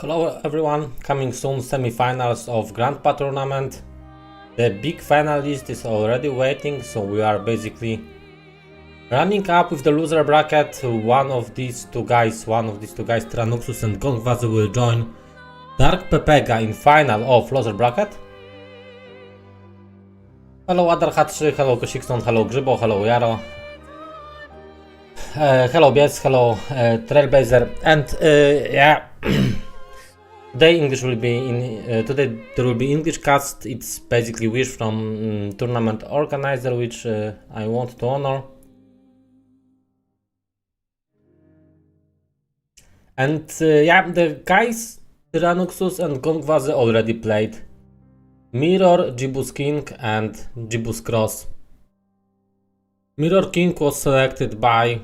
Hello everyone, coming soon semi-finals of Grandpa tournament. The big finalist is already waiting, so we are basically running up with the loser bracket. One of these two guys, Tyranuxus and Gongwazy, will join Dark Pepega in final of loser bracket. Hello Adarh3, hello Kosikson, hello Grzybo, hello Jaro. Hello Biec, hello Trailblazer, and yeah. Today English will be in. Today there will be English cast. It's basically wish from tournament organizer, which I want to honor. And yeah, the guys Tyranuxus and Gongwazy already played. Mirror, Jibus King, and Jibus Cross. Mirror King was selected by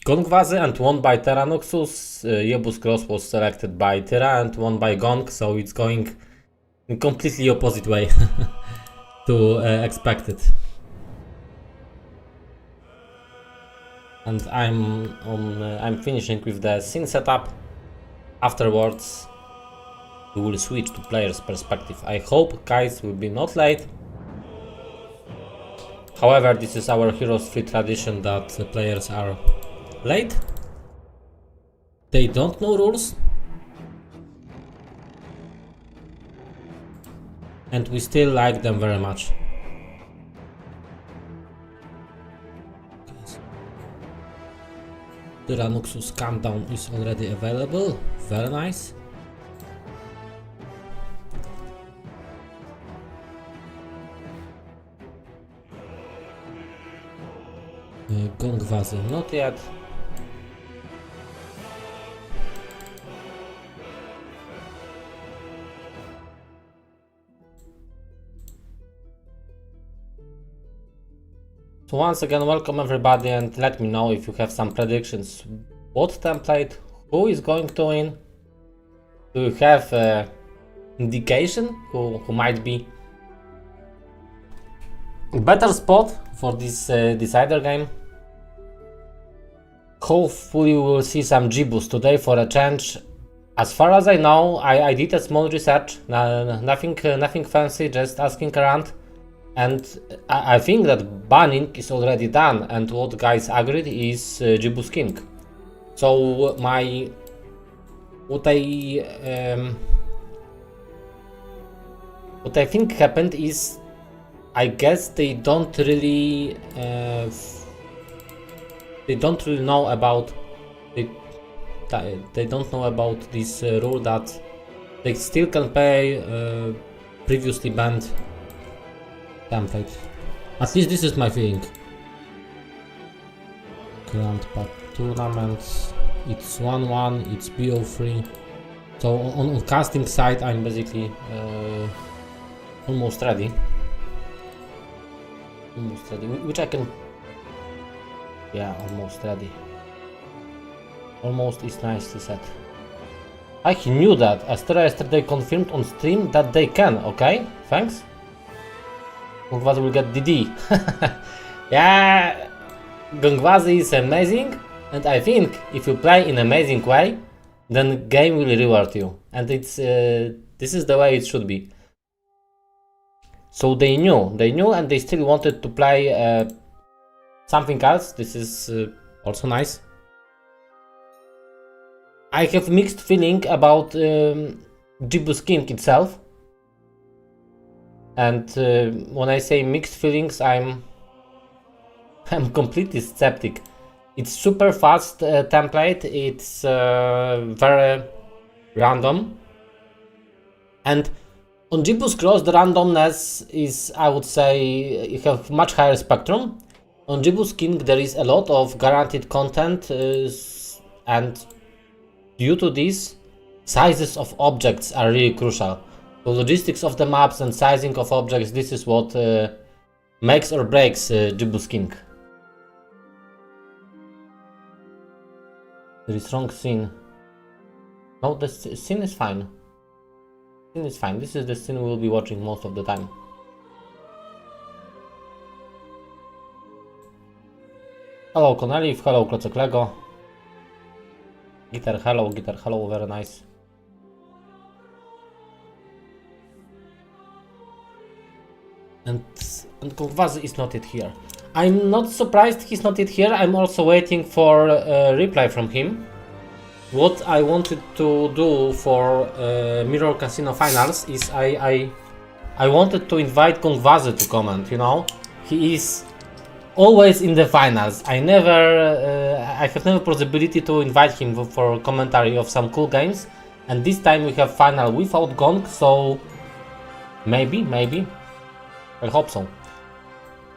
Gongwazy and won by Tyranuxus. Jibus Cross was selected by Tyra and won by Gong, so it's going in completely opposite way to expected. And I'm finishing with the scene setup. Afterwards, we will switch to player's perspective. I hope guys will be not late. However, this is our Heroes 3 tradition that players are late. They don't know rules. And we still like them very much. The Tyranuxus countdown is already available. Very nice. Gongwazy not yet. So once again, welcome everybody, and let me know if you have some predictions. What template? Who is going to win? Do you have indication who might be better spot for this decider game? Hopefully we will see some Jibus today for a change. As far as I know, I did a small research, nothing fancy, just asking around. And I think that banning is already done, and what guys agreed is Jibus King. So what I think happened is, I guess they don't really know about they don't know about this rule that they still can play previously banned template. At least this is my feeling. Grandpa tournaments. It's 1-1. It's BO3. So on casting side, I'm basically almost ready. Which I can. Yeah, almost ready. Almost is nicely set. I knew that. Astera yesterday confirmed on stream that they can. Okay, thanks. Gongwazy will get DD. Yeah, Gongwazy is amazing, and I think if you play in amazing way, then game will reward you, and it's this is the way it should be. So they knew, and they still wanted to play something else. This is also nice. I have mixed feeling about Jibus King itself. And when I say mixed feelings, I'm completely skeptic. It's super fast template. It's very random, and on Jibus Cross the randomness is, I would say, you have much higher spectrum. On Jibus King there is a lot of guaranteed content, and due to this, sizes of objects are really crucial. The logistics of the maps and sizing of objects, this is what makes or breaks Jibus King. There is wrong scene. No, the scene is fine. Scene is fine. This is the scene we will be watching most of the time. Hello Koneliv, hello Klocek Lego. Guitar hello, very nice. And Gongwazy is not yet here. I'm not surprised he's not yet here. I'm also waiting for a reply from him. What I wanted to do for Mirror Casino Finals is I wanted to invite Gongwazy to comment, you know? He is always in the finals. I have never possibility to invite him for commentary of some cool games. And this time we have final without Gong, so maybe. I hope so.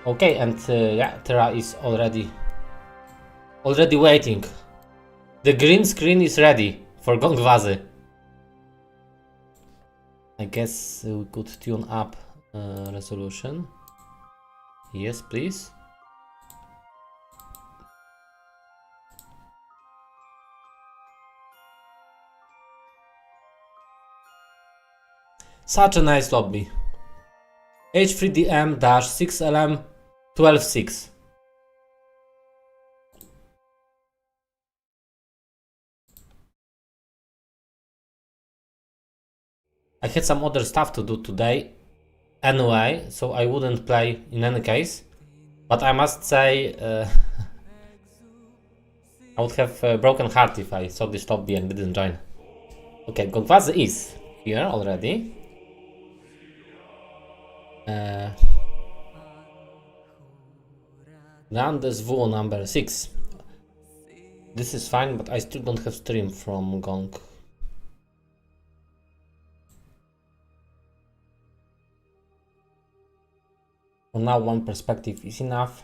Okay, and yeah, Terra is already waiting. The green screen is ready for Gongwazy. I guess we could tune up resolution. Yes, please. Such a nice lobby. H3DM-6LM-126. I had some other stuff to do today anyway, so I wouldn't play in any case. But I must say, I would have a broken heart if I saw this lobby and didn't join. Okay, Gongwazy is here already. Rendezvous number 6. This is fine, but I still don't have stream from Gong. For now, one perspective is enough.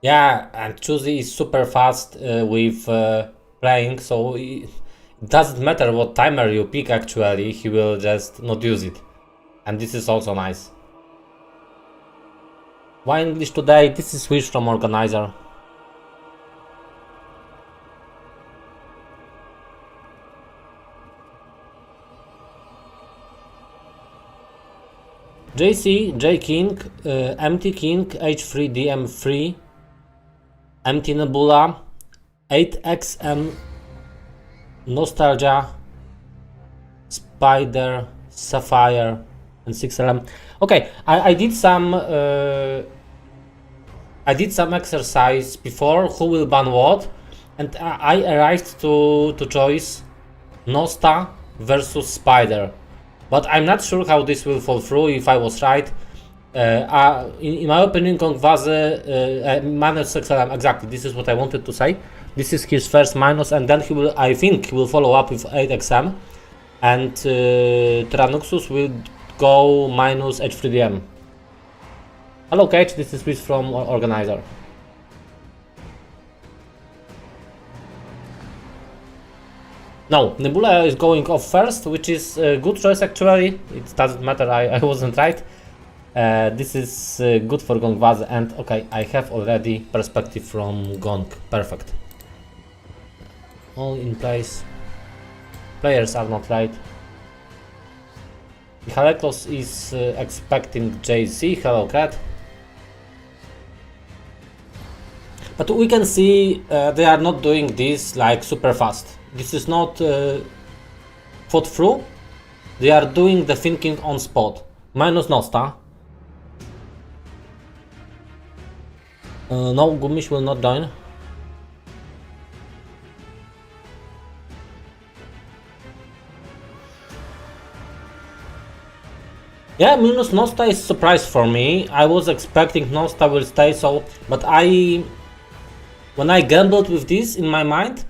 Yeah, and Chuzy is super fast with playing, so it doesn't matter what timer you pick actually, he will just not use it. And this is also nice. Why English today? This is wish from organizer. JC, J King, MT King, H3DM3, MT Nebula, 8XM, Nostalgia, Spider, Sapphire, and 6LM. Okay, I did some exercise before who will ban what, and I arrived to choice Nosta versus Spider. But I'm not sure how this will fall through, if I was right. In my opinion, Gongwazy minus 6LM, exactly, this is what I wanted to say. This is his first minus, and then I think he will follow up with 8XM. And Tyranuxus will go minus H3DM. Hello Cage, this is Chris from organizer. No, Nebula is going off first, which is a good choice actually. It doesn't matter, I wasn't right. This is good for Gongwazy, and okay, I have already perspective from Gong. Perfect. All in place. Players are not right. Halekos is expecting JC. Hello cat. But we can see they are not doing this like super fast. This is not thought through. They are doing the thinking on spot. Minus Nosta. No, Gumish will not join. Yeah, minus Nosta is a surprise for me. I was expecting Nosta will stay so, but when I gambled with this in my mind,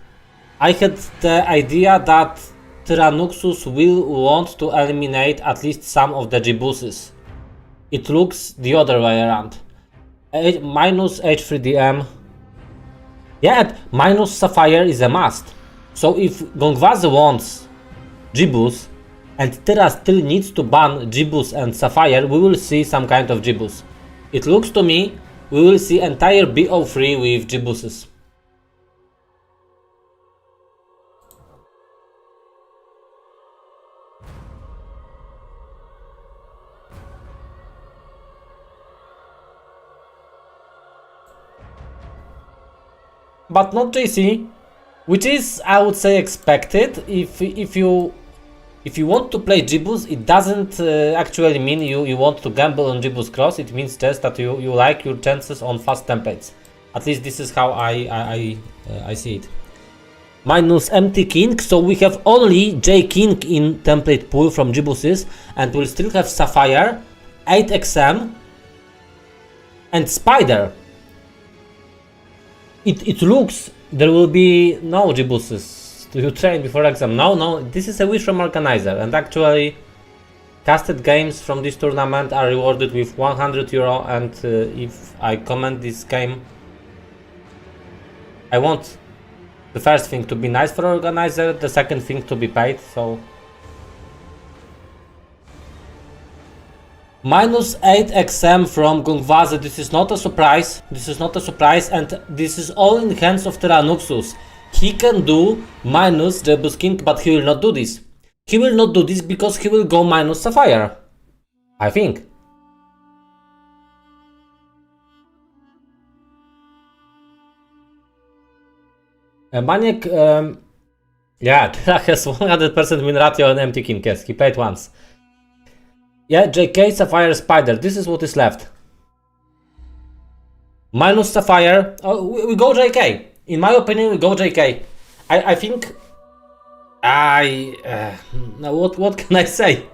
I had the idea that Tyranuxus will want to eliminate at least some of the G-boosses. It looks the other way around. Minus H3DM. Yeah, minus Sapphire is a must. So if Gongwazy wants G-boost, and Tyra still needs to ban G-boost and Sapphire, we will see some kind of G-boost. It looks to me we will see entire BO3 with G-boostes. But not JC, which is, I would say, expected. If you If you want to play Jibus, it doesn't actually mean you want to gamble on Jibus cross. It means just that you like your chances on fast templates. At least this is how I see it. Minus empty king, so we have only J king in template pool from Jibuses, and we'll still have Sapphire, 8XM, and Spider. It looks there will be no Jibuses to train before exam. No, this is a wish from organizer, and actually casted games from this tournament are rewarded with €100, and if I comment this game, I want the first thing to be nice for organizer, the second thing to be paid, so minus 8XM from Gongwazy, this is not a surprise, and this is all in the hands of Tyranuxus. He can do minus Jebus King, but he will not do this. He will not do this because he will go minus Sapphire, I think. Maniac, yeah, Tyra has 100% win ratio on empty king, yes, he paid once. Yeah, JK, Sapphire, Spider, this is what is left. Minus Sapphire, we go JK. In my opinion, we go JK. I think, what can I say?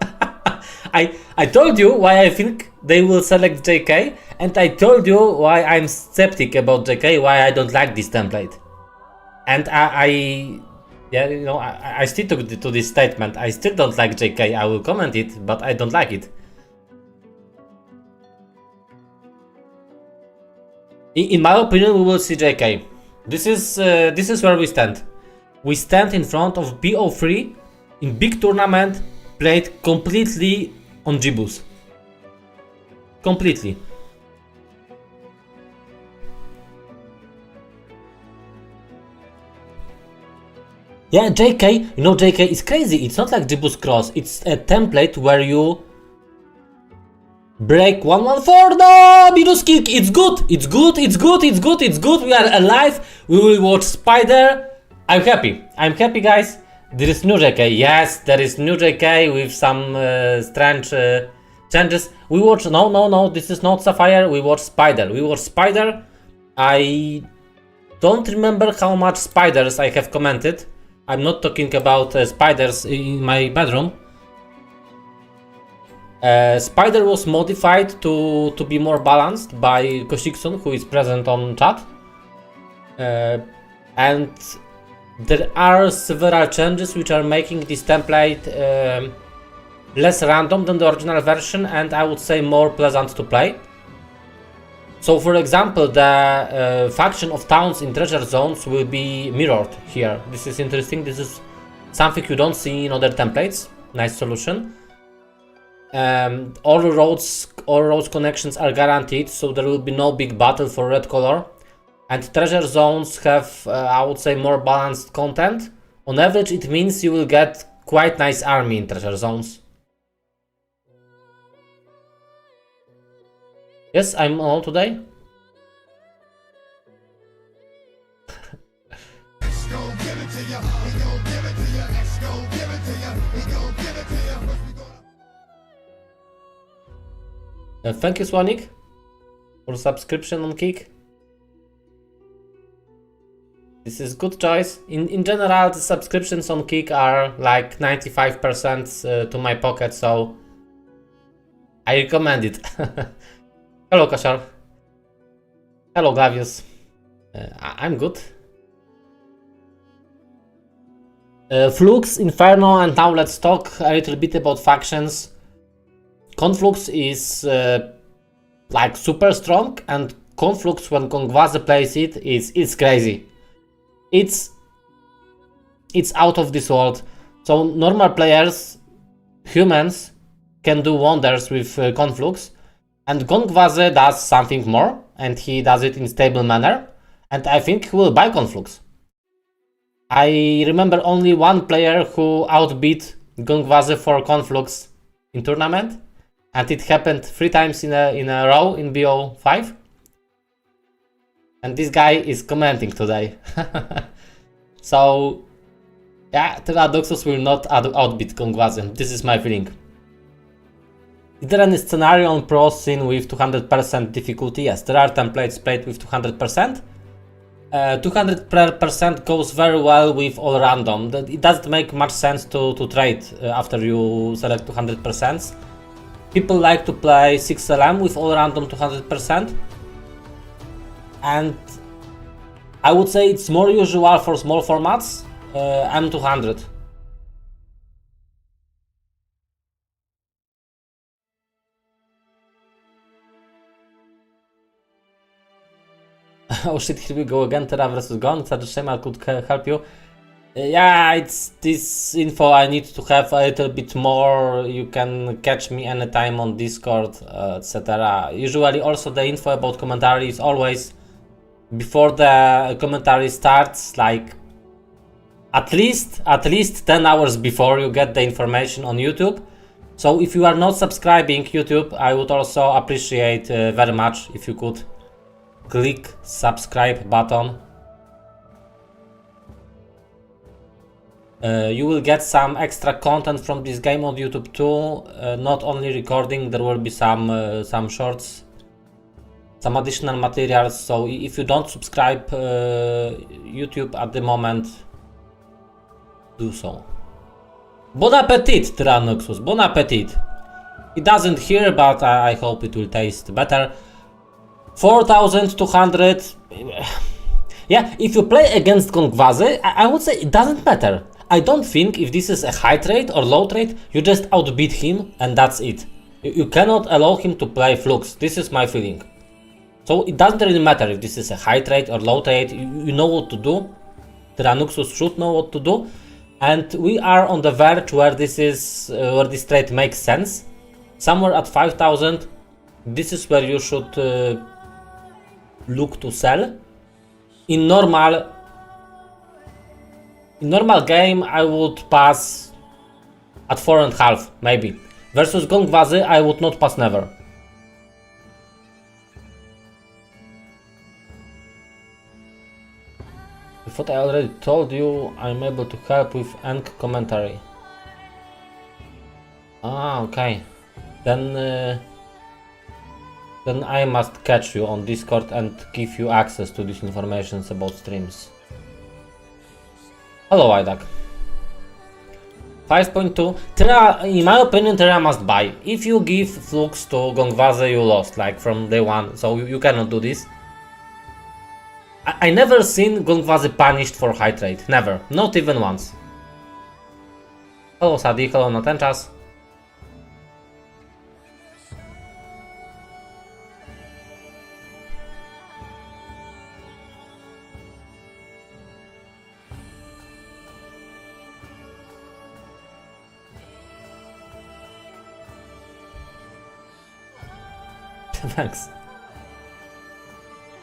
I told you why I think they will select JK, and I told you why I'm skeptic about JK, why I don't like this template. And I stick to this statement. I still don't like JK. I will comment it, but I don't like it. In my opinion, we will see JK. This is where we stand. We stand in front of BO3 in big tournament, played completely on Jibus. Completely. Yeah, JK, you know, JK is crazy. It's not like Jibus Cross. It's a template where you break 114. No, minus kick. It's good. It's good. It's good. It's good. It's good. We are alive. We will watch Spider. I'm happy. I'm happy, guys. There is new JK. Yes, there is new JK with some strange changes. We watch. No. This is not Sapphire. We watch Spider. We watch Spider. I don't remember how much spiders I have commented. I'm not talking about spiders in my bedroom. Spider was modified to be more balanced by Koshiksun, who is present on chat. And there are several changes which are making this template less random than the original version, and I would say more pleasant to play. So, for example, the faction of towns in treasure zones will be mirrored here. This is interesting. This is something you don't see in other templates. Nice solution. All roads connections are guaranteed, so there will be no big battle for red color. And treasure zones have, I would say, more balanced content. On average, it means you will get quite nice army in treasure zones. Yes, I'm on today. Thank you, Swanik, for subscription on Kick. This is good choice. In general, the subscriptions on Kick are like 95% to my pocket, so I recommend it. Hello, Kashar. Hello, Glavius. I'm good. Flux, Inferno, and now let's talk a little bit about factions. Conflux is like super strong, and Conflux, when Gongwazy plays it, is crazy. It's out of this world. So normal players, humans, can do wonders with Conflux. And Gongwazy does something more, and he does it in stable manner, and I think he will buy Conflux. I remember only one player who outbeat Gongwazy for Conflux in tournament, and it happened 3 times in a row in BO5. And this guy is commenting today. So Yeah, Tyranuxus will not outbeat Gongwazy. This is my feeling. Is there any scenario on pro scene with 200% difficulty? Yes, there are templates played with 200%. 200% goes very well with all random. It doesn't make much sense to trade after you select 200%. People like to play 6LM with all random 200%. And I would say it's more usual for small formats, M200. Oh shit, here we go again, Terra versus Gon. It's such a shame, I could help you. Yeah, it's this info I need to have a little bit more. You can catch me anytime on Discord, etc. Usually also the info about commentary is always before the commentary starts, like at least 10 hours before you get the information on YouTube. So if you are not subscribing YouTube, I would also appreciate very much if you could click subscribe button. You will get some extra content from this game on YouTube too. Not only recording, there will be some shorts, some additional materials. So if you don't subscribe YouTube at the moment, do so. Bon appetit, Tyranuxus, bon appetit. It doesn't hear, but I hope it will taste better. 4200. Yeah, if you play against Gongwazy, I would say it doesn't matter. I don't think if this is a high trade or low trade, you just outbeat him and that's it. You cannot allow him to play flux. This is my feeling. So it doesn't really matter if this is a high trade or low trade. You know what to do. Tyranuxus should know what to do. And we are on the verge where this trade makes sense. Somewhere at 5000, this is where you should look to sell. In normal game, I would pass at 4.5 maybe. Versus Gongwazy, I would not pass never. I thought I already told you I'm able to help with ENG commentary. Ah, okay. Then I must catch you on Discord and give you access to these informations about streams. Hello, Idak. 5.2. Terra, in my opinion, Terra must buy. If you give flux to Gongwazy, you lost, like from day one, so you cannot do this. I never seen Gongwazy punished for high trade. Never. Not even once. Hello, Sadi. Hello, Natenchas. Thanks.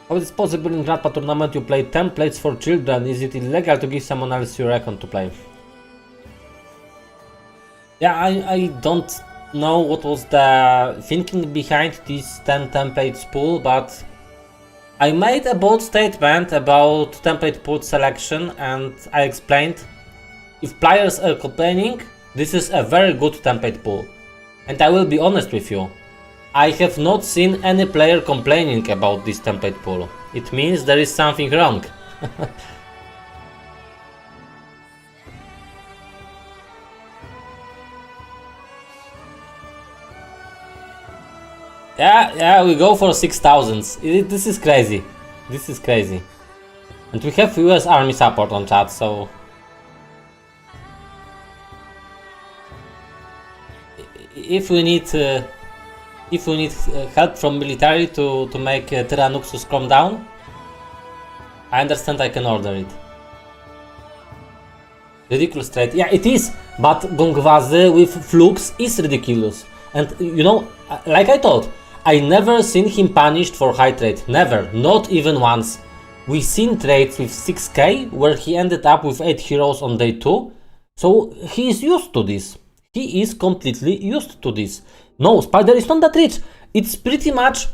How is it possible in Grandpa tournament you play templates for children? Is it illegal to give someone else your account to play? Yeah, I don't know what was the thinking behind this 10 templates pool, but I made a bold statement about template pool selection and I explained if players are complaining, this is a very good template pool. And I will be honest with you. I have not seen any player complaining about this template pool. It means there is something wrong. Yeah, we go for 6000s. This is crazy. This is crazy. And we have US Army support on chat, so... If we need help from military to make Tyranuxus calm down, I understand I can order it. Ridiculous trade. Yeah, it is, but Gongwazy with flux is ridiculous. And you know, like I thought, I never seen him punished for high trade. Never, not even once. We've seen trades with 6k where he ended up with 8 heroes on day 2. So he is used to this. He is completely used to this. No, Spider is not that rich. It's pretty much,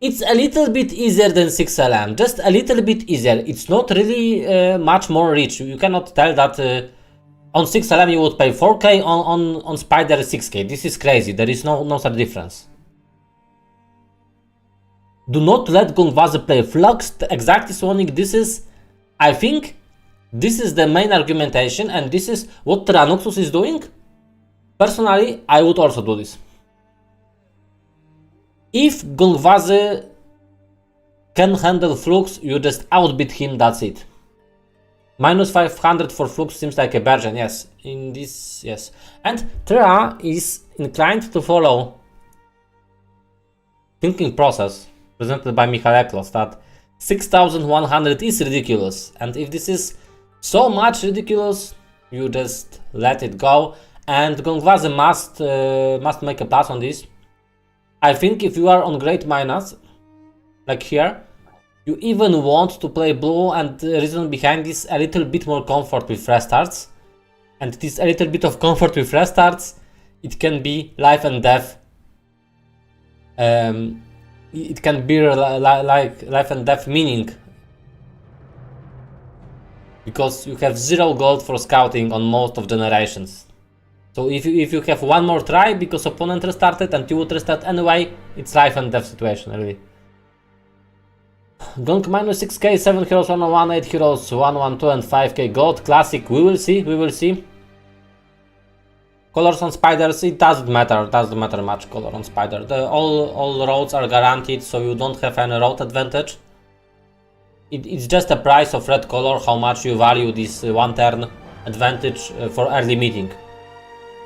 It's a little bit easier than 6LM, just a little bit easier. It's not really much more rich. You cannot tell that on 6LM you would pay 4k, on Spider 6k. This is crazy, there is no such difference. Do not let Gongwazy play Flux. Exactly, Sonic, this is, I think, this is the main argumentation, and this is what Tyranuxus is doing. Personally, I would also do this. If Gongwazy can handle Flux, you just outbid him, that's it. Minus 500 for Flux seems like a bargain, yes. In this, yes. And Tyra is inclined to follow thinking process presented by Michał Eklos that 6100 is ridiculous. And if this is so much ridiculous, you just let it go. And Gongwazy must make a pass on this. I think if you are on great minus, like here, you even want to play blue, and the reason behind this a little bit more comfort with fresh starts. And this a little bit of comfort with fresh starts, it can be life and death. It can be like life and death meaning. Because you have 0 gold for scouting on most of generations. So if you have one more try because opponent restarted and you would restart anyway, it's life and death situation, really. Gong minus 6k, 7 heroes 101, 8 heroes 112 and 5k gold. Classic, we will see. Colors on spiders, it doesn't matter much color on spider. All roads are guaranteed, so you don't have any road advantage. It's just a price of red color, how much you value this one turn advantage for early meeting.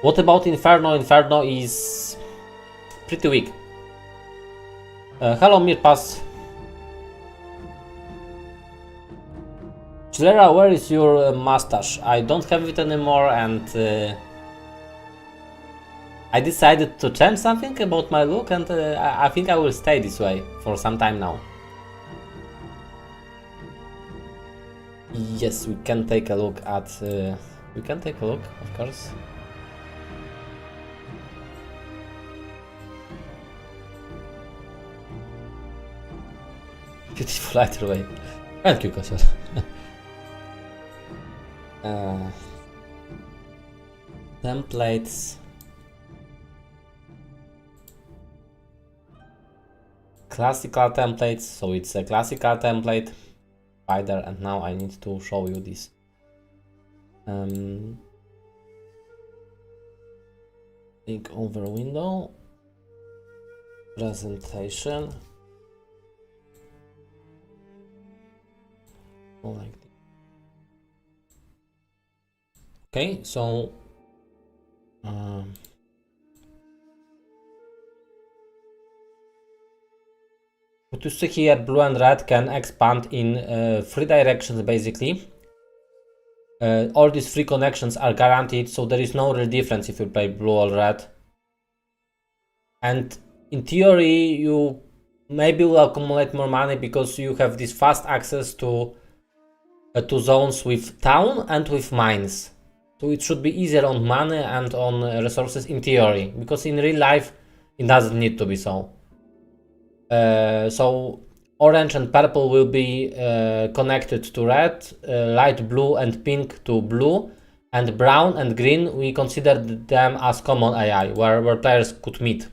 What about Inferno? Inferno is pretty weak. Hello Mirpas. Chilera, where is your mustache? I don't have it anymore, and I decided to change something about my look, and I think I will stay this way for some time now. Yes, we can take a look at... of course. Beautiful lighter. Thank you, Kosior. Templates. Classical templates. So it's a classical template. Spider, and now I need to show you this. Click over window. Presentation. Like this. Okay, so what you see here, blue and red can expand in 3 directions basically. All these 3 connections are guaranteed, so there is no real difference if you play blue or red. And in theory, you maybe will accumulate more money because you have this fast access to zones with town and with mines. So it should be easier on money and on resources in theory, because in real life it doesn't need to be so. So orange and purple will be connected to red, light blue and pink to blue, and brown and green we consider them as common AI, where players could meet.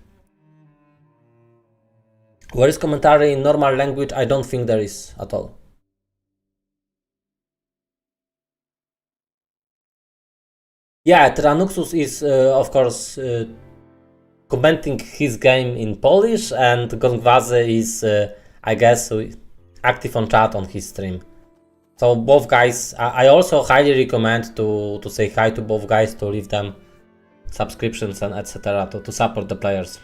Where is commentary in normal language? I don't think there is at all. Yeah, Tyranuxus is of course commenting his game in Polish, and Gongwazy is I guess active on chat on his stream. So both guys, I also highly recommend to say hi to both guys, to leave them subscriptions and etc. to support the players.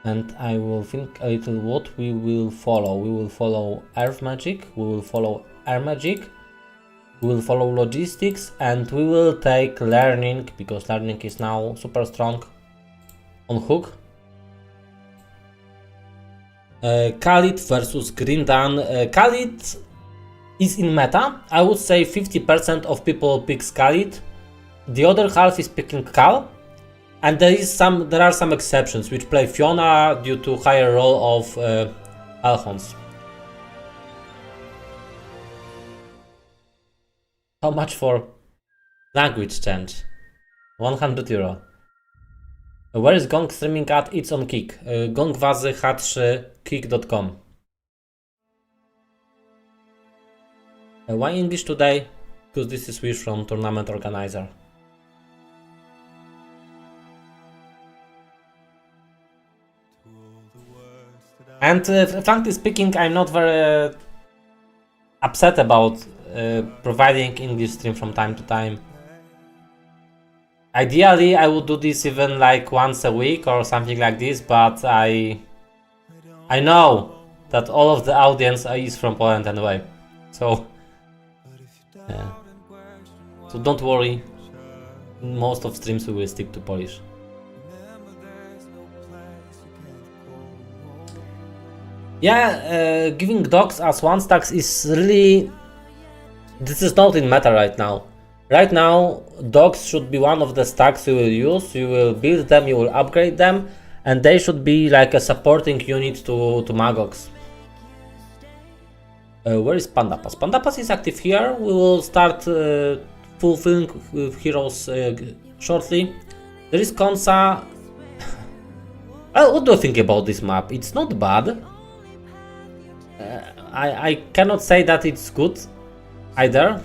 And I will think a little what we will follow. We will follow Earth Magic, we will follow Air Magic, we will follow Logistics, and we will take Learning, because Learning is now super strong on hook. Khalid versus Grindan. Khalid is in meta, I would say 50% of people pick Scarlet, the other half is picking Cal, and there are some exceptions which play Fiona due to higher roll of Alphonse. How much for language change? 100 euro. Where is Gong streaming at? It's on Kick. Gongwazy H3 kick.com. Why English today? Because this is wish from tournament organizer. And frankly speaking, I'm not very upset about providing English stream from time to time. Ideally, I would do this even like once a week or something like this, but I know that all of the audience is from Poland anyway, so yeah. So don't worry, most of streams we will stick to Polish. Yeah, giving dogs as one stacks is really... This is not in meta right now. Right now, dogs should be one of the stacks you will use. You will build them, you will upgrade them, and they should be like a supporting unit to Magox. Where is Pandapass? Pandapass is active here. We will start fulfilling with heroes shortly. There is Konsa. What do you think about this map? It's not bad. I cannot say that it's good either.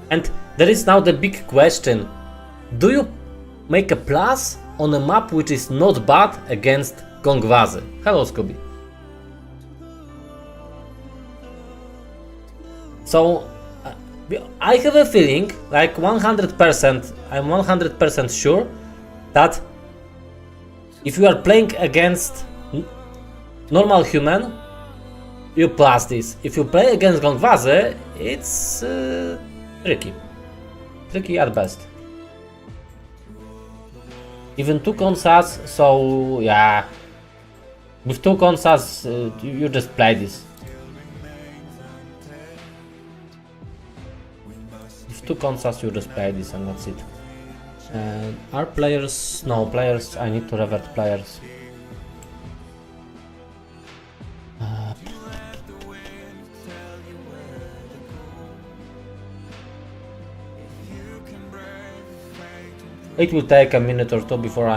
And there is now the big question. Do you make a plus on a map which is not bad against Gongwazy? Hello, Scooby. So I have a feeling, like 100%, I'm 100% sure that if you are playing against normal human, you plus this. If you play against Gongwazy, it's tricky. Tricky at best. Even two Konsas, so yeah. With two Konsas, you just play this. With two Konsas, you just play this and that's it. Are players? No, players, I need to revert players. It will take a minute or two before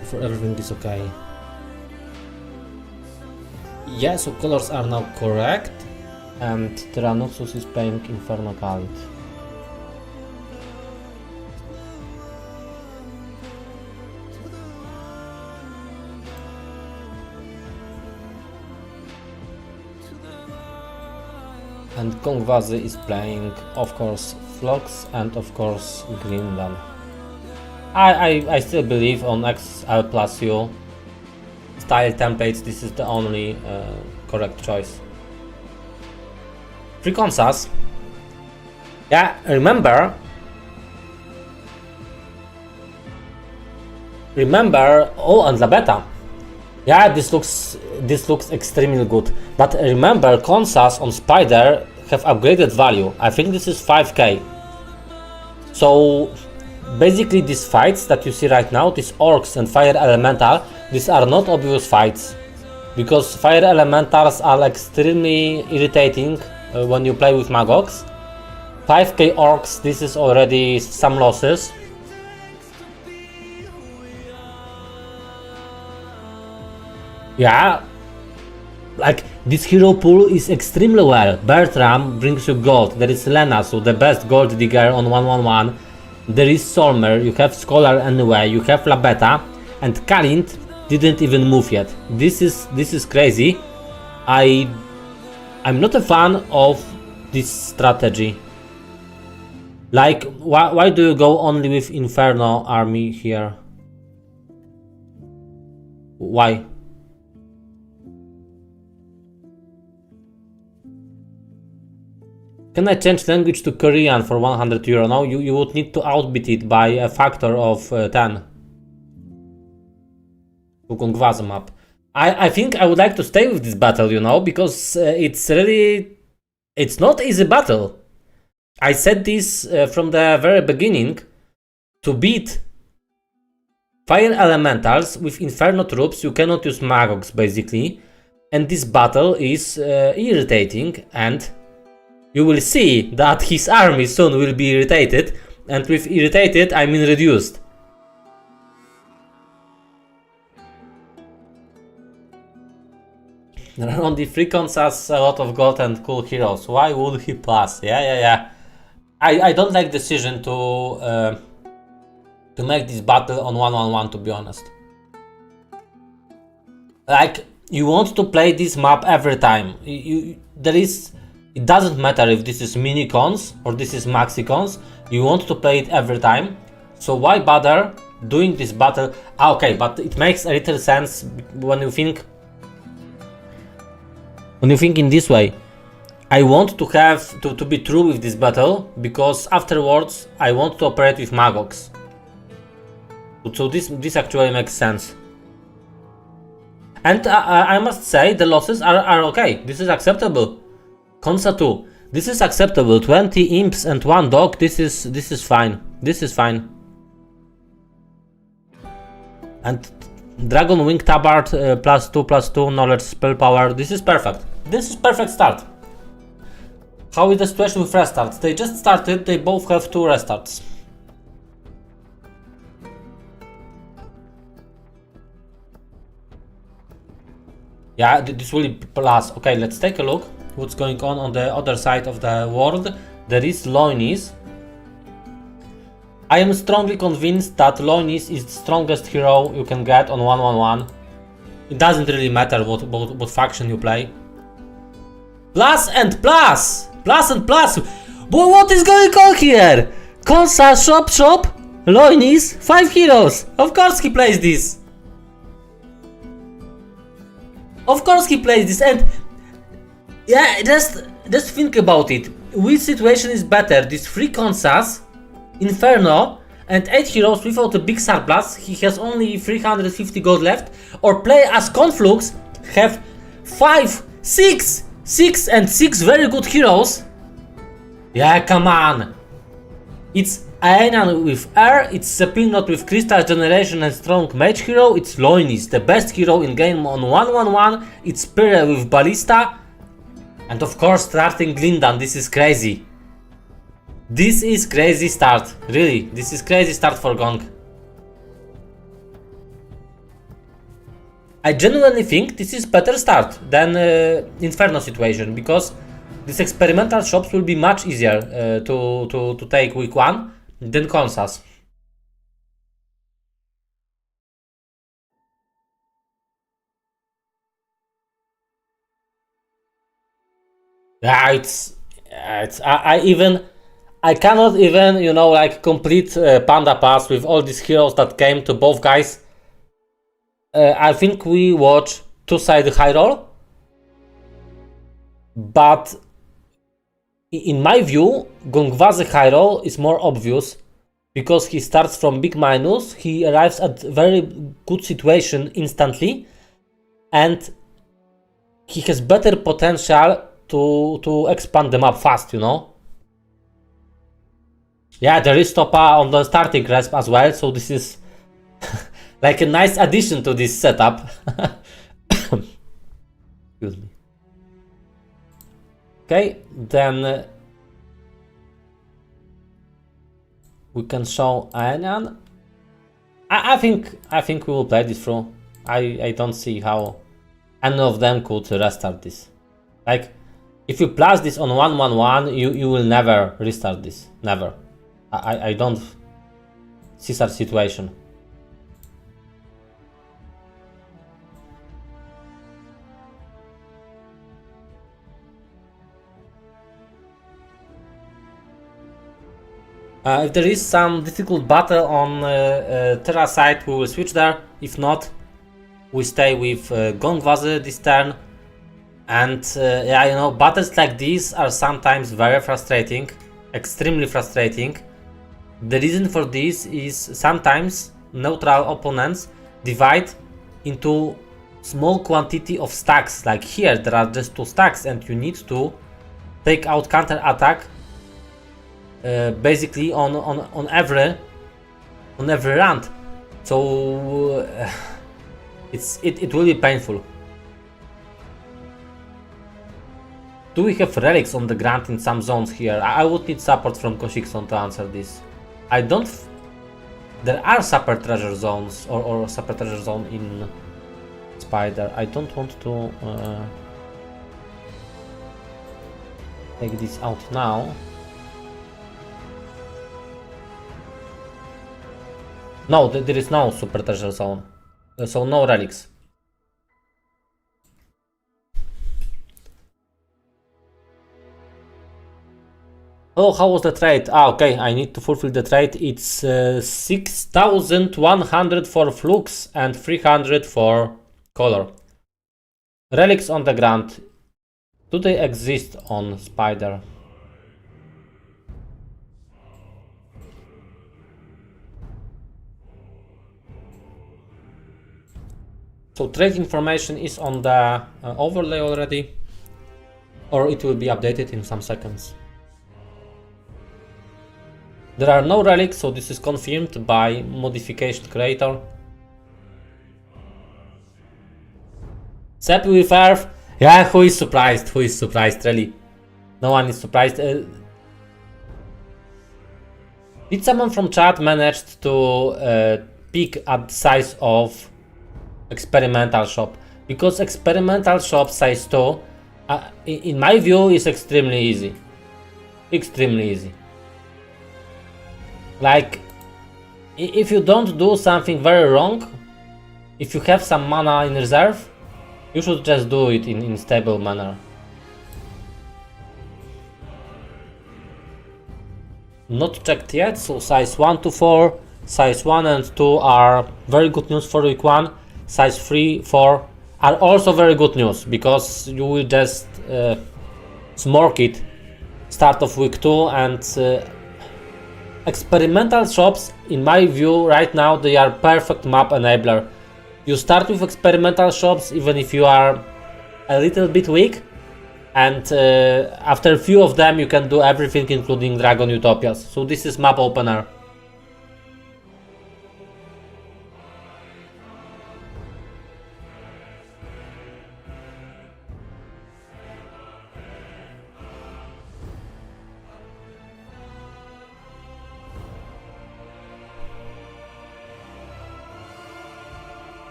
before everything is okay. Yeah, so colors are now correct, and Tyranuxus is playing Inferno Khalid. And Gongwazy is playing, of course, Flux and of course Greenland. I still believe on XL plus U style templates. This is the only correct choice. Free Konsas. Yeah, remember, oh, and La Beta. Yeah, this looks extremely good. But remember, Konsas on Spider have upgraded value. I think this is 5k. So basically these fights that you see right now, these Orcs and Fire Elemental, these are not obvious fights. Because Fire Elementals are extremely irritating when you play with Magox. 5k Orcs, this is already some losses. Yeah, like this hero pool is extremely well. Bertram brings you gold. There is Lena, so the best gold digger on 111. There is Solmer, you have Scholar anyway, you have La Beta, and Kalint didn't even move yet. This is crazy. I'm not a fan of this strategy. Like, why do you go only with Inferno army here? Why? Can I change language to Korean for 100 euro? No, you would need to outbid it by a factor of 10. To Gongwazy map. I think I would like to stay with this battle, you know, because it's not easy battle. I said this from the very beginning. To beat fire elementals with inferno troops, you cannot use magogs basically, and this battle is irritating, and you will see that his army soon will be irritated, and with irritated I mean reduced. There are only 3 cons, a lot of gold and cool heroes. Why would he pass? Yeah. I don't like decision to make this battle on 1-1-1, to be honest. Like, you want to play this map every time. It doesn't matter if this is mini cons or this is maxi cons. You want to play it every time. So why bother doing this battle? Okay, but it makes a little sense when you think in this way. I want to have to be true with this battle, because afterwards I want to operate with magogs. So this actually makes sense. And I must say the losses are okay. This is acceptable. Consa 2. This is acceptable. 20 imps and 1 dog. This is fine. This is fine. And Dragon Wing Tabard +2/+2 knowledge spell power. This is perfect. This is perfect start. How is the situation with restarts? They just started. They both have 2 restarts. Yeah, this will be plus. Okay, let's take a look what's going on the other side of the world. There is Loinis. I am strongly convinced that Loinis is the strongest hero you can get on 1-1-1. It doesn't really matter what faction you play. Plus and plus! Plus and plus! But what is going on here? Konsa, shop! Loinis, 5 heroes! Of course he plays this! Of course he plays this, and yeah, just think about it. Which situation is better? These 3 Konsas, Inferno, and 8 heroes without a big surplus. He has only 350 gold left. Or play as Conflux, have 5, 6 and 6 very good heroes. Yeah, come on. It's Aenan with air, it's Sepinot with crystal generation and strong mage hero, it's Loinis, the best hero in game on 1-1-1, it's Pyre with ballista, and of course starting Glindan. This is crazy. This is crazy start, really, this is crazy start for Gong. I genuinely think this is better start than Inferno situation, because these experimental shops will be much easier to take week 1 than Konsas. Yeah, I cannot even, you know, like complete Panda Pass with all these heroes that came to both guys. I think we watch two-sided high roll, but in my view, Gongwazy high roll is more obvious, because he starts from big minus, he arrives at very good situation instantly, and he has better potential to expand the map fast, you know. Yeah, there is HotA on the starting resp as well, so this is like a nice addition to this setup. Excuse me. Okay, then we can show Aenan. I think we will play this through. I don't see how any of them could restart this. Like, if you plus this on 1-1-1, you will never restart this. Never. I don't see such situation. If there is some difficult battle on Terra side, we will switch there. If not, we stay with Gongwazy this turn. And yeah, you know, battles like these are sometimes very frustrating, extremely frustrating. The reason for this is sometimes neutral opponents divide into small quantity of stacks. Like here, there are just 2 stacks, and you need to take out counter attack basically on every round. So it will be painful. Do we have relics on the ground in some zones here? I would need support from Koshikson to answer this. I don't. There are super treasure zones or super treasure zone in Spider. I don't want to take this out now. No, there is no super treasure zone, so no relics. Oh, how was the trade? Okay, I need to fulfill the trade. It's 6,100 for flux and 300 for color. Relics on the ground. Do they exist on Spider? So trade information is on the overlay already, or it will be updated in some seconds. There are no relics, so this is confirmed by modification creator. Happy with Earth? Yeah, who is surprised? Who is surprised, really? No one is surprised. Did someone from chat managed to pick at the size of experimental shop? Because experimental shop size 2, in my view, is extremely easy. Extremely easy. Like, if you don't do something very wrong, if you have some mana in reserve, you should just do it in stable manner. Not checked yet, so size 1 to 4, size 1 and 2 are very good news for week 1, size 3, 4 are also very good news, because you will just smork it start of week 2, and experimental shops, in my view, right now, they are perfect map enabler. You start with experimental shops even if you are a little bit weak, and after a few of them you can do everything, including Dragon Utopias. So this is map opener.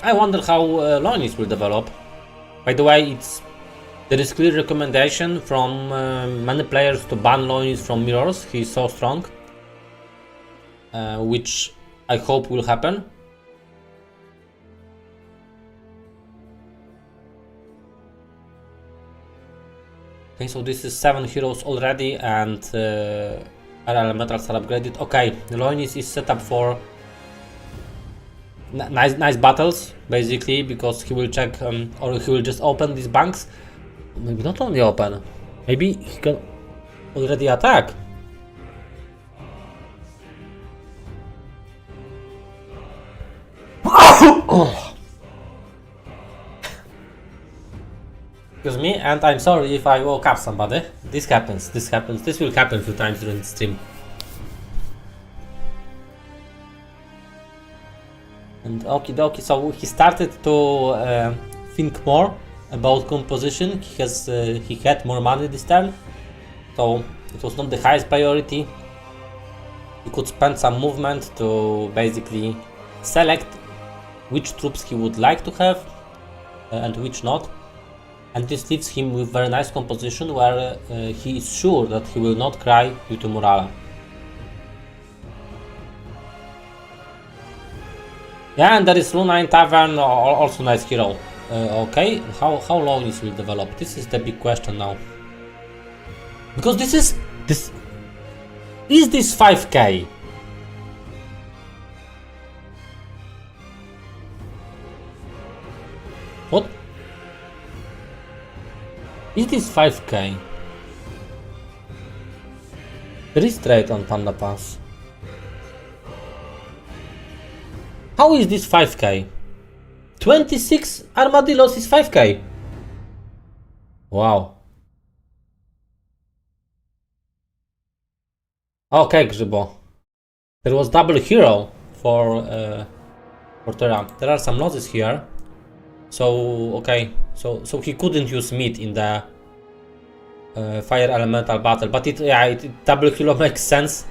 I wonder how Lonis will develop. By the way, there is clear recommendation from many players to ban Lonis from mirrors. He is so strong, which I hope will happen. Okay, so this is 7 heroes already, and our elementals are upgraded. Okay, Lonis is set up for nice battles, basically, because he will check or he will just open these banks. Maybe not only open, maybe he can already attack. Excuse me, and I'm sorry if I woke up somebody. This happens, this will happen a few times during the stream. And okie dokie, so he started to think more about composition. He had more money this turn, so it was not the highest priority. He could spend some movement to basically select which troops he would like to have and which not. And this leaves him with very nice composition where he is sure that he will not cry due to morale. Yeah, and there is Luna in Tavern, also nice hero. Okay, how long this will develop? This is the big question now. Because is this 5k? What? Is this 5k? There is trade on Panda Pass. How is this 5k? 26 armadillos is 5k. Wow. Okay, Grzybo. There was double hero for Terra. There are some losses here. So okay, so he couldn't use meat in the fire elemental battle, but it double hero makes sense.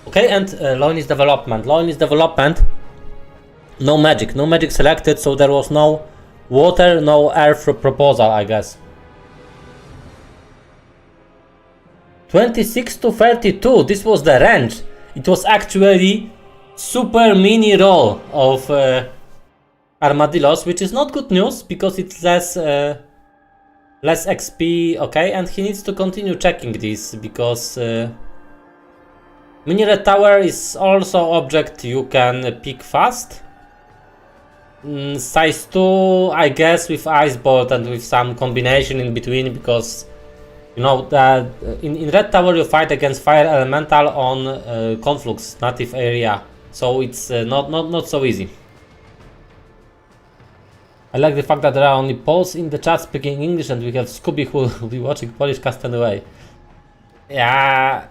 Okay, and Loin development. No magic selected, so there was no water, no earth proposal, I guess. 26 to 32, this was the range. It was actually super mini roll of armadillos, which is not good news because it's less XP. Okay, and he needs to continue checking this because mini red tower is also object you can pick fast. Size 2, I guess, with ice bolt and with some combination in between, because you know that in red tower you fight against fire elemental on conflux native area, so it's not so easy. I like the fact that there are only Poles in the chat speaking English, and we have Scooby who will be watching Polish cast anyway. Yeah.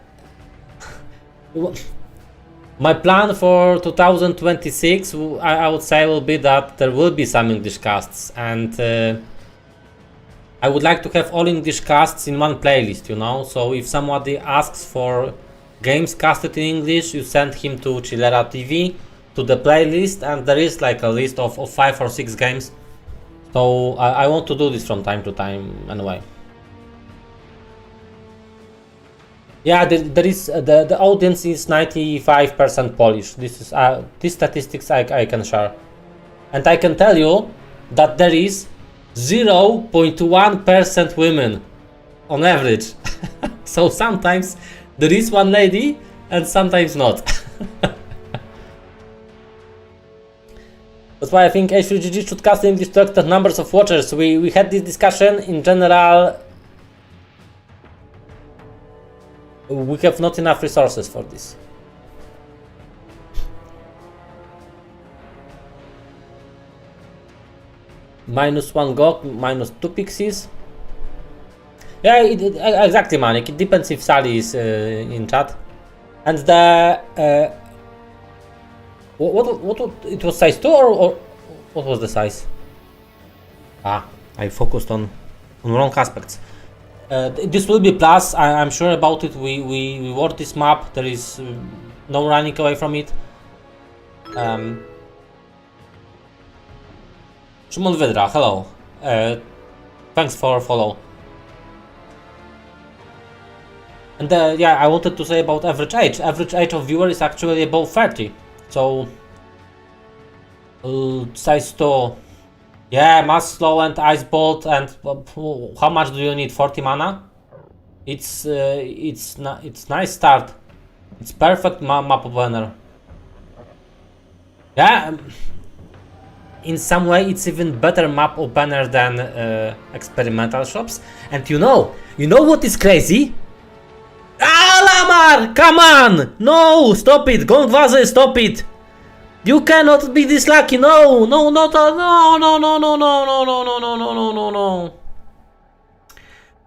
My plan for 2026, I would say, will be that there will be some English casts, and I would like to have all English casts in one playlist, you know. So if somebody asks for games casted in English, you send him to Chillera TV, to the playlist, and there is like a list of 5 or 6 games. So I want to do this from time to time anyway. Yeah, there is the audience is 95% Polish. This is these statistics I can share, and I can tell you that there is 0.1% women on average. So sometimes there is one lady and sometimes not. That's why I think H3GG should cast English to expect numbers of watchers. We had this discussion in general. We have not enough resources for this. -1 GOG, -2 pixies. Yeah, exactly, Manik. It depends if Sally is in chat. And the what it was size 2 or what was the size? I focused on wrong aspects. This will be plus. I'm sure about it. We worked this map. There is no running away from it. Szymon Wydra, hello. Thanks for follow. And yeah, I wanted to say about average age. Average age of viewer is actually above 30. So size 2. Yeah, Mass Slow and Ice Bolt, and how much do you need? 40 mana? It's nice start. It's perfect map opener. Yeah, in some way it's even better map opener than experimental shops. And you know what is crazy? Lamar, come on! No, stop it, Gongwazy, stop it! You cannot be this lucky. No.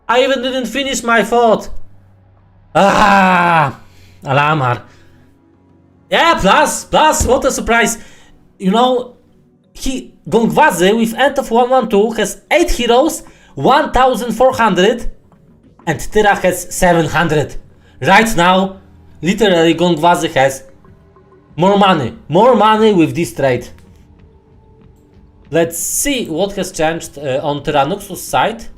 I even didn't finish my thought. Alamar. Yeah, plus. What a surprise. You know, Gongwazy with end of 112 has 8 heroes, 1,400, and Tyra has 700. Right now, literally Gongwazy has more money with this trade. Let's see what has changed on Tyranuxus side.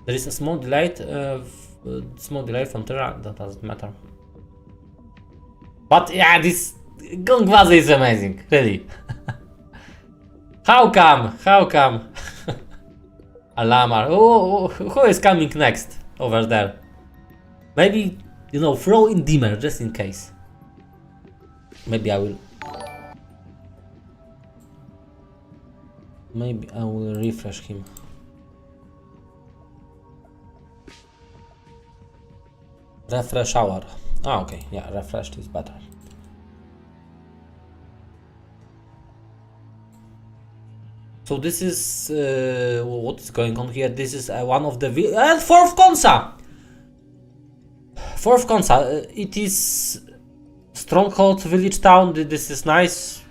There is a small delay from Terra, that doesn't matter. But yeah, this Gongwazy is amazing, really. How come? Alamar, who is coming next over there? Maybe, you know, throw in Dimmer just in case. Maybe I will refresh him. Refresh hour. Okay, yeah, refreshed is better. So this is what is going on here. This is one of the fourth Konsa. Fourth Konsa. It is stronghold village town. This is nice.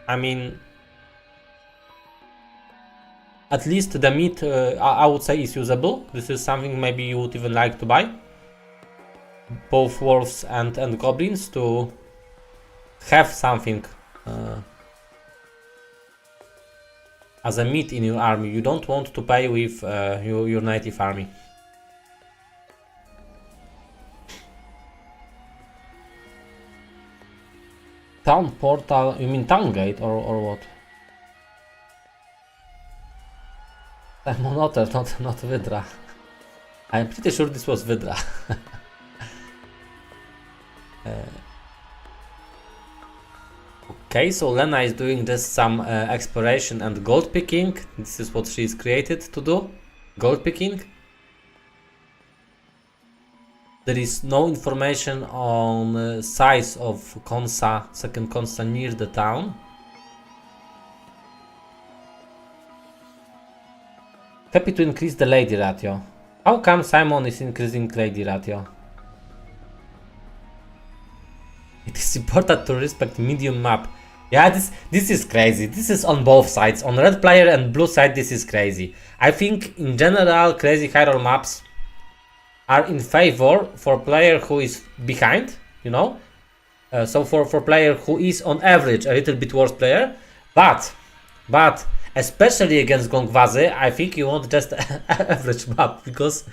I mean, at least the meat I would say is usable. This is something maybe you would even like to buy. Both wolves and goblins to have something as a meat in your army. You don't want to pay with your native army. Town portal, you mean town gate or what? Monoter, not Wydra. I'm pretty sure this was Wydra. Okay, so Lena is doing just some exploration and gold picking. This is what she is created to do. Gold picking. There is no information on size of Konsa, second Konsa near the town. Happy to increase the lady ratio. How come Simon is increasing lady ratio? It is important to respect medium map. Yeah, this is crazy. This is on both sides. On red player and blue side, this is crazy. I think in general, crazy high roll maps are in favor for player who is behind, you know. So for player who is on average a little bit worse player, but especially against Gongwazy, I think you want just average map because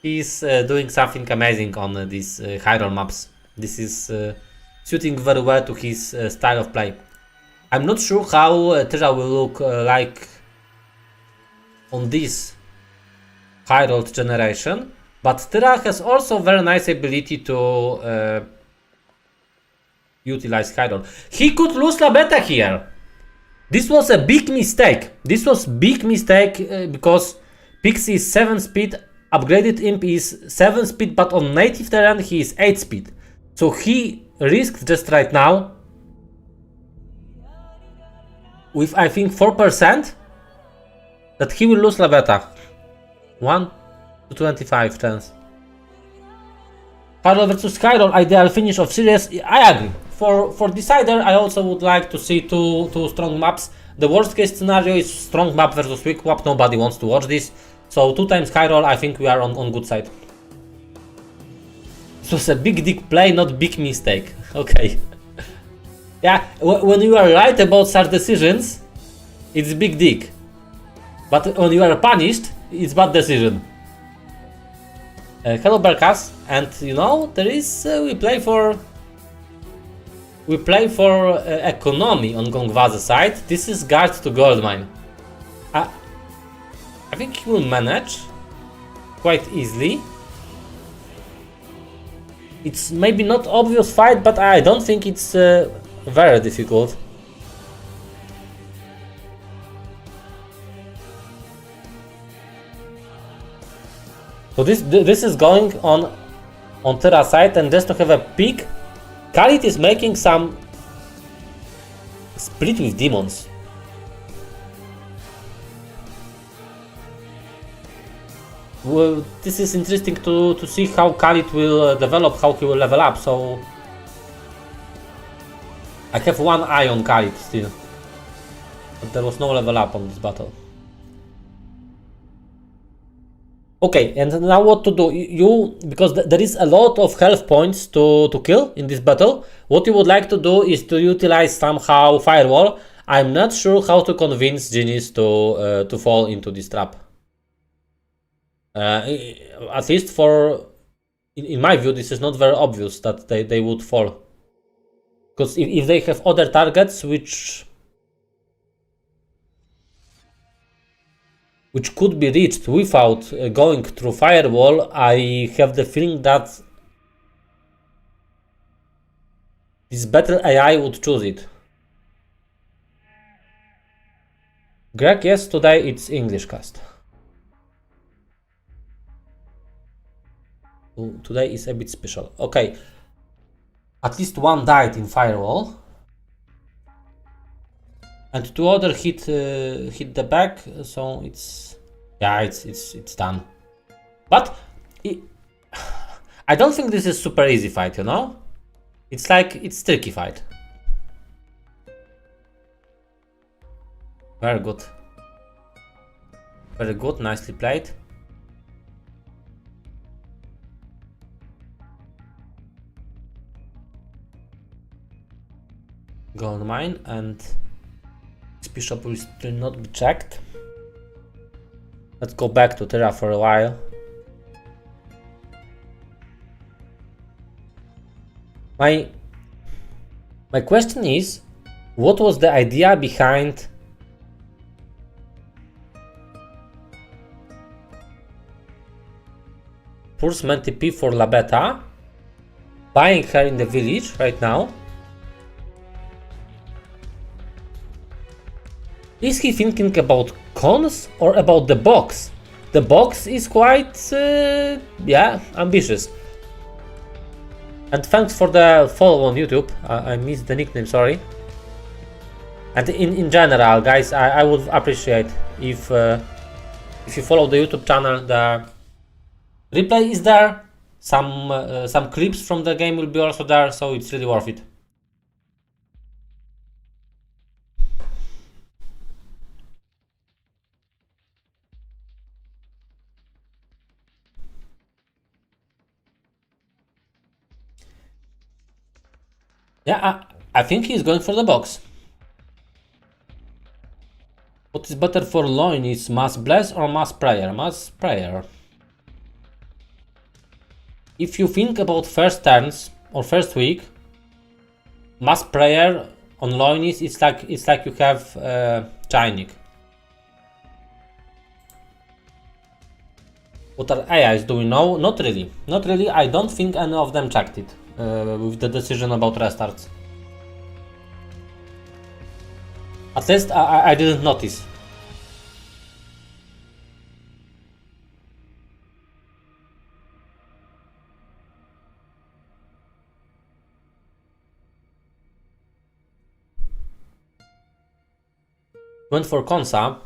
he's doing something amazing on these high roll maps. This is suiting very well to his style of play. I'm not sure how Tyra will look like on this high rolled generation, but Tyra has also very nice ability to utilize high roll. He could lose La Beta here. This was a big mistake. This was big mistake because Pixie is 7 speed, upgraded imp is 7 speed, but on native terrain he is 8 speed. So he risked just right now with I think 4% that he will lose La Beta. 1 to 25 chance. Hyrule versus Hyrule, ideal finish of series. I agree. For Decider, I also would like to see two strong maps. The worst case scenario is strong map versus weak map. Nobody wants to watch this. So 2 times Hyrule, I think we are on good side. This was a big dick play, not big mistake. Okay. Yeah, when you are right about such decisions, it's big dick. But when you are punished, it's bad decision. Hello Berkas, and you know there is we play for economy on Gongwazy side. This is guard to gold mine. I think he will manage quite easily. It's maybe not obvious fight, but I don't think it's very difficult. So this is going on Terra side, and just to have a peek, Khalid is making some split with demons. Well, this is interesting to see how Khalid will develop, how he will level up. So I have one eye on Khalid still, but there was no level up on this battle. Okay, and now what to do? Because there is a lot of health points to kill in this battle. What you would like to do is to utilize somehow Firewall. I'm not sure how to convince Genies to fall into this trap. At least in my view, this is not very obvious that they would fall. Because if they have other targets which could be reached without going through Firewall, I have the feeling that this better AI would choose it. Greg, yes, today it's English cast. Today is a bit special. Okay, at least one died in Firewall. and two other hit the back, so it's done. But I don't think this is super easy fight, you know? It's like, it's tricky fight. Very good. Very good, nicely played. Go on mine, and this bishop will still not be checked. Let's go back to Tyra for a while. My question is, what was the idea behind Pulseman TP for Labeta, buying her in the village right now? Is he thinking about cons or about the box? The box is quite, yeah, ambitious. And thanks for the follow on YouTube. I missed the nickname, sorry. And in general, guys, I would appreciate if you follow the YouTube channel. The replay is there. Some clips from the game will be also there, so it's really worth it. Yeah, I think he's going for the box. What is better for loin is mass bless or mass prayer? Mass prayer. If you think about first turns or first week, mass prayer on loin is it's like you have Chainik. What are AIs? Do we know? Not really. Not really. I don't think any of them checked it with the decision about restarts. At least I didn't notice. Went for Konsa.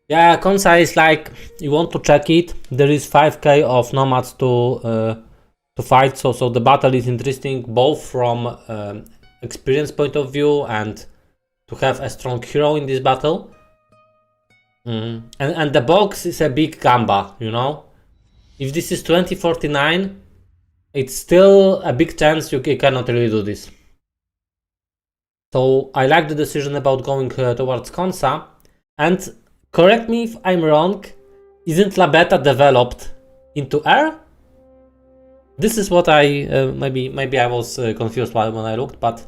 Yeah, Konsa is like, you want to check it. There is 5k of nomads to fight, so the battle is interesting both from experience point of view and to have a strong hero in this battle. And the box is a big gamba, you know. If this is 2049, it's still a big chance you cannot really do this. So I like the decision about going towards Konsa. And correct me if I'm wrong, isn't Labeta developed into air? This is what I maybe I was confused when I looked, but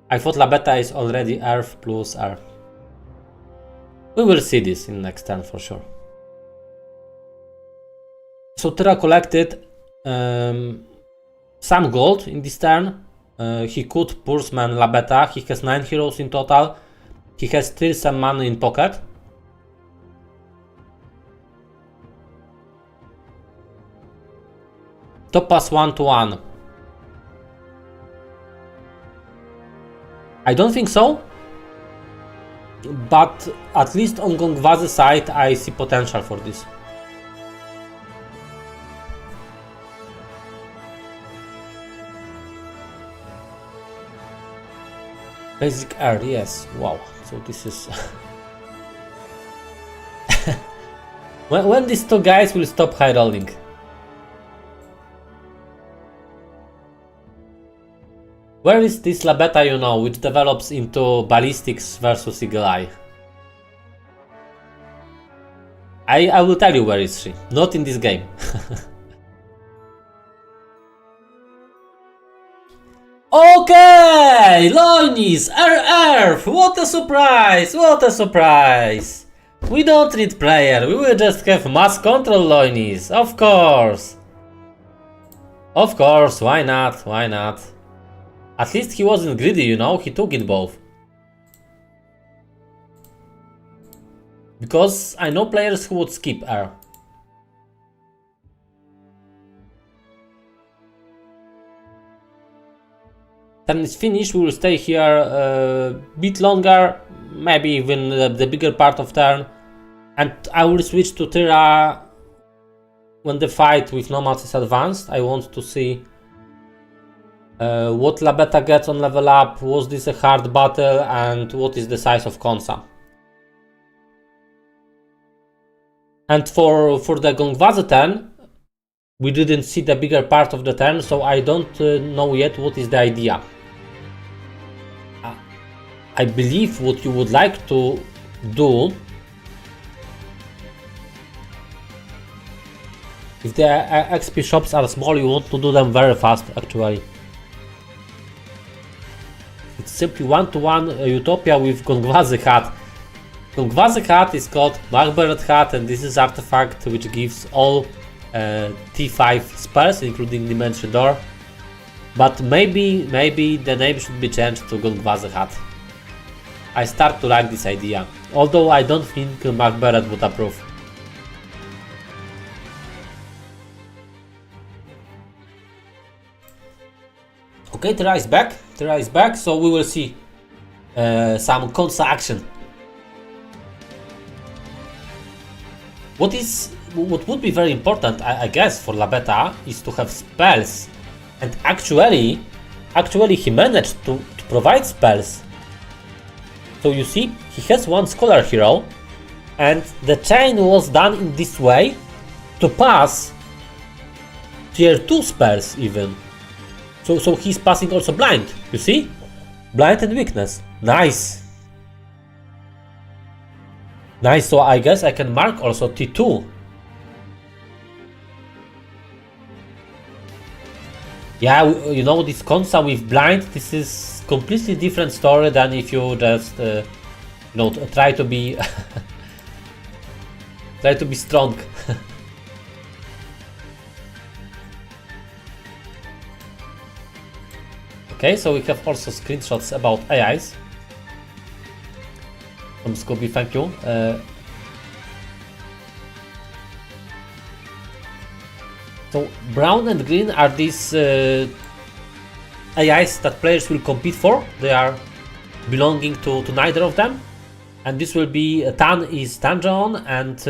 I thought Labeta is already Earth plus air. We will see this in next turn for sure. So Tyra collected some gold in this turn. He could Pulseman Labeta. He has 9 heroes in total. He has still some money in pocket. Topaz 1-1. I don't think so. But at least on Gongwazy side I see potential for this. Basic air, yes. Wow. So this is when these two guys will stop high rolling. Where is this Labeta, you know, which develops into ballistics versus Eagle Eye? I will tell you where is she. Not in this game. Okay! Loinis! Earth! What a surprise! What a surprise! We don't need prayer, we will just have mass control Loinis, of course! Of course, why not? Why not? At least he wasn't greedy, you know, he took it both. Because I know players who would skip air. Turn is finished, we will stay here a bit longer. maybe even the bigger part of turn, and I will switch to Tyra when the fight with nomads is advanced. I want to see what Labeta gets on level up, was this a hard battle, and what is the size of Konsa. And for the Gongwazy turn, we didn't see the bigger part of the turn, so I don't know yet what is the idea. I believe what you would like to do, if the XP shops are small, you want to do them very fast actually. It's simply one-to-one Utopia with Gongwazy hat. Gongwazy hat is called Macbeth hat, and this is artifact which gives all T5 spells, including Dimension Door. But maybe the name should be changed to Gongwazy hat. I start to like this idea, although I don't think Macbeth would approve. Okay, Tyra is back, so we will see some Konsa action. What would be very important, I guess, for Labeta is to have spells, and actually he managed to provide spells. So you see, he has one scholar hero, and the chain was done in this way to pass tier 2 spells even. So he's passing also blind, you see? Blind and weakness. Nice. Nice, so I guess I can mark also T2. Yeah, you know, this Konsa with blind, this is completely different story than if you just, you know, try to be try to be strong. Okay, so we have also screenshots about AIs. From Scooby, thank you. So brown and green are these AIs that players will compete for. They are belonging to neither of them. And this will be tan is dungeon and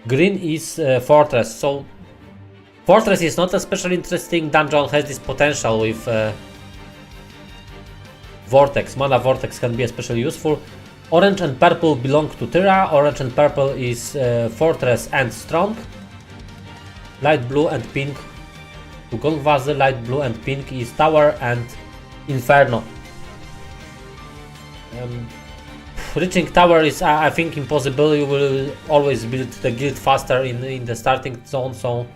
green is fortress. So fortress is not especially interesting. Dungeon has this potential with vortex. Mana vortex can be especially useful. Orange and purple belong to Tyra. Orange and purple is fortress and strong. Light blue and pink to Gongwazy. Light blue and pink is tower and inferno. Reaching tower is, I think, impossible. You will always build the guild faster in the starting zone. So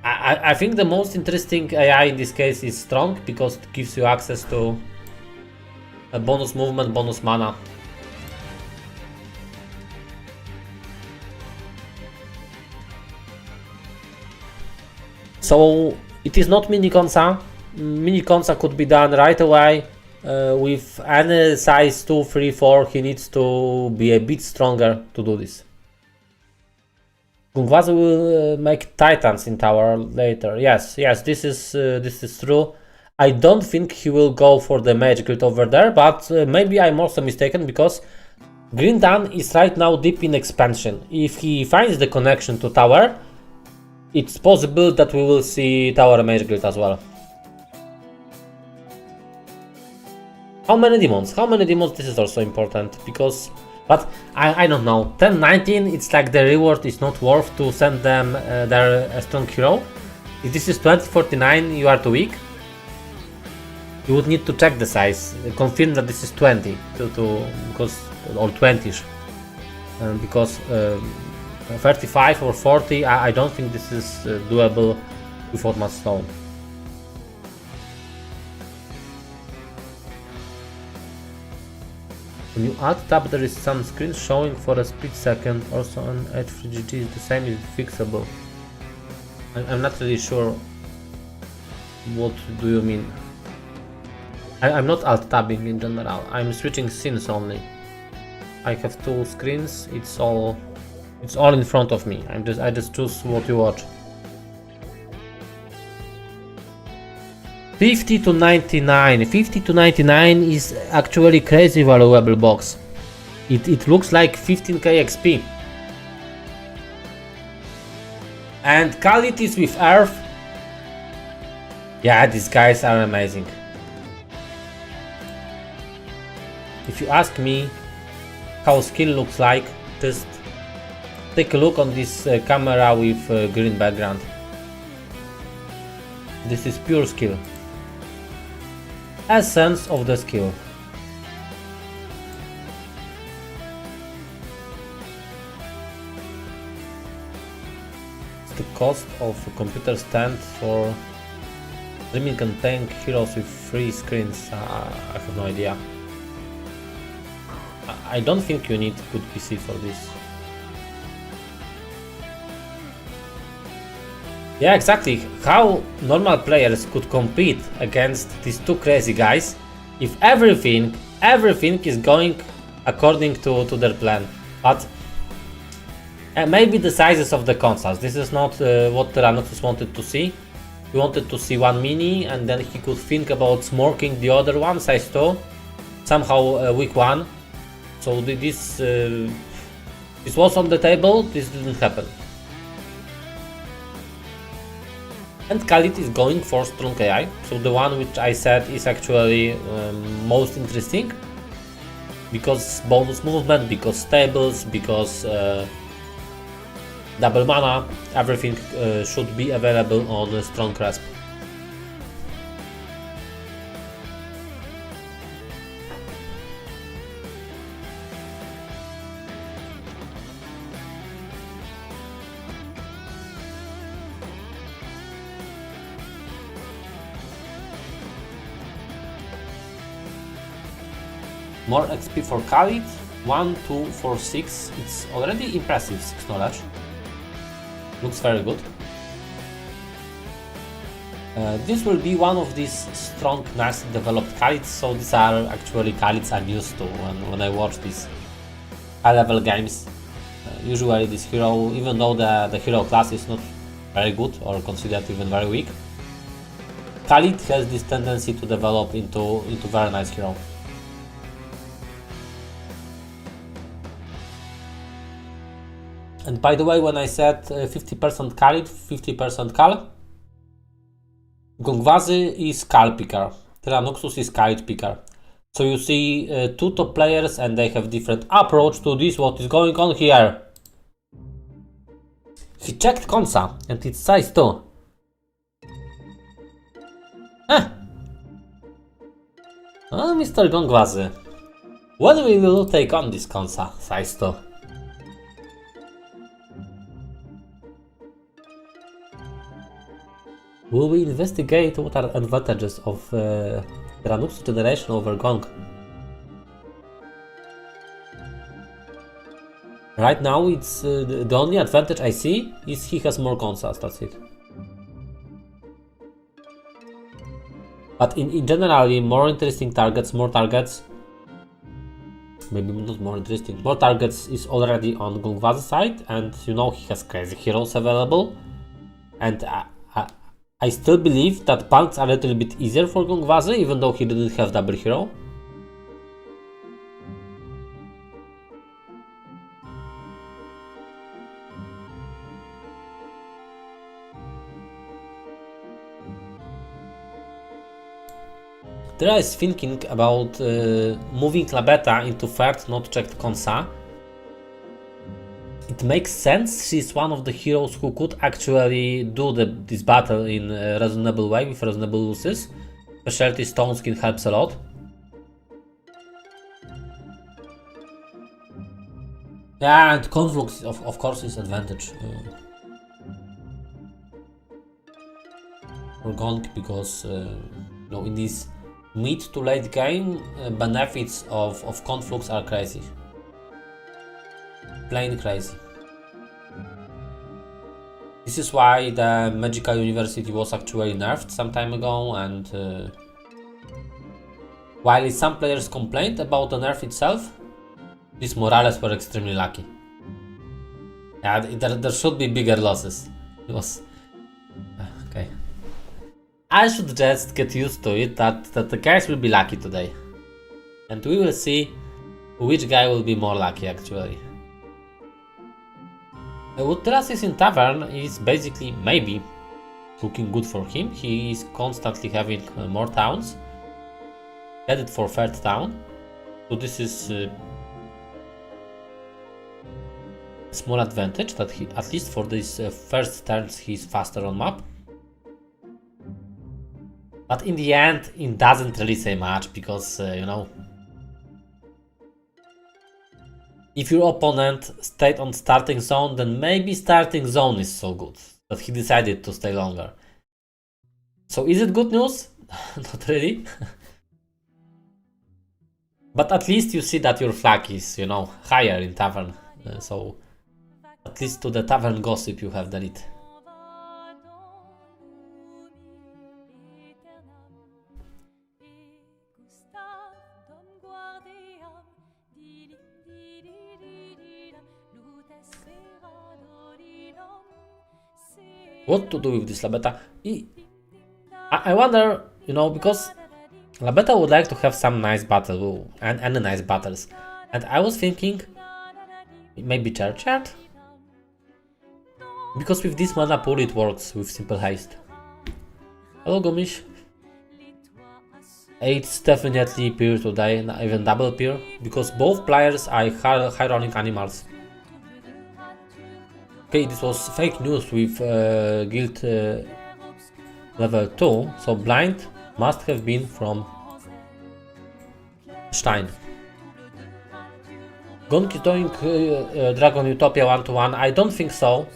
I think the most interesting AI in this case is strong, because it gives you access to a bonus movement, bonus mana. So it is not mini Konsa. Mini Konsa could be done right away. With any size 2, 3, 4, he needs to be a bit stronger to do this. Gongwazy will make titans in tower later. Yes, this is true. I don't think he will go for the mage guild over there, but maybe I'm also mistaken, because Green Dan is right now deep in expansion. If he finds the connection to tower, it's possible that we will see tower mage guild as well. How many demons? This is also important, because, but I don't know. 10-19, it's like the reward is not worth to send them their strong hero. If this is 20-49, you are too weak. You would need to check the size, confirm that this is 20 because, or 20ish, because 35 or 40, I don't think this is doable with Otman Stone. When you add tab, there is some screen showing for a split second. Also on H3GG is the same, is fixable. I'm not really sure what do you mean. I'm not alt tabbing in general. I'm switching scenes only. I have two screens. It's all in front of me. I just choose what you watch. 50 to 99. 50 to 99 is actually crazy valuable box. It looks like 15k XP. And qualities with Earth. Yeah, these guys are amazing. If you ask me how skill looks like, just take a look on this camera with green background. This is pure skill. Essence of the skill. It's the cost of a computer stand for streaming and playing heroes with 3 screens. I have no idea. I don't think you need good PC for this. Yeah, exactly. How normal players could compete against these two crazy guys if everything is going according to their plan. But maybe the sizes of the consoles. This is not what Tyranuxus wanted to see. He wanted to see one mini, and then he could think about smorking the other one, size 2, somehow weak one. So this was on the table. This didn't happen. And Khalid is going for strong AI, so the one which I said is actually most interesting, because bonus movement, because stables, because double mana, everything should be available on strong grasp. More XP for Khalid, 1, 2, 4, 6. It's already impressive, 6 knowledge. Looks very good. This will be one of these strong, nicely developed Khalids, so these are actually Khalids I'm used to when I watch these high-level games. Usually this hero, even though the hero class is not very good or considered even very weak, Khalid has this tendency to develop into very nice hero. And by the way, when I said 50% Khalid, 50% Kal, Gongwazy is Kal picker, Tyranuxus is Khalid picker. So you see two top players and they have different approach to this, what is going on here. He checked Konsa and it's size 2. Oh, Mr. Gongwazy. When we will take on this Konsa, size 2? Will we investigate what are advantages of Tyranuxus generation over Gong? Right now, it's the only advantage I see is he has more consas, that's it. But in generally, more interesting targets, more targets, maybe not more interesting, more targets is already on Gongwazy's side, and you know he has crazy heroes available, and I still believe that punks are a little bit easier for Gongwazy, even though he didn't have double hero. Tyra is thinking about moving Labeta into third, not checked Konsa. It makes sense, she's one of the heroes who could actually do this battle in a reasonable way with reasonable losses. Specialty Stone Skin helps a lot. Yeah, and Conflux of course is advantage for Gong, because you know, in this mid to late game benefits of Conflux are crazy. Plain crazy. This is why the Magical University was actually nerfed some time ago, and while some players complained about the nerf itself, these Morales were extremely lucky. Yeah, there should be bigger losses. It was... okay. I should just get used to it that the guys will be lucky today. And we will see which guy will be more lucky actually. What Tyranuxus is in tavern is basically maybe looking good for him. He is constantly having more towns. Headed for third town. So this is a small advantage that he, at least for these first turns, he's faster on map. But in the end, it doesn't really say much because, you know, if your opponent stayed on starting zone, then maybe starting zone is so good that he decided to stay longer. So is it good news? Not really. But at least you see that your flag is, you know, higher in tavern. So at least to the tavern gossip you have the lead. What to do with this Labeta? I wonder, you know, because Labeta would like to have some nice battle and nice battles. And I was thinking maybe Churchyard? Because with this mana pool it works with simple haste. Hello Gomish. It's definitely peer today, even double peer, because both players are high rolling animals. Okay, this was fake news with guild level 2, so blind must have been from Stein. Gonk is doing Dragon Utopia 1-1, I don't think so.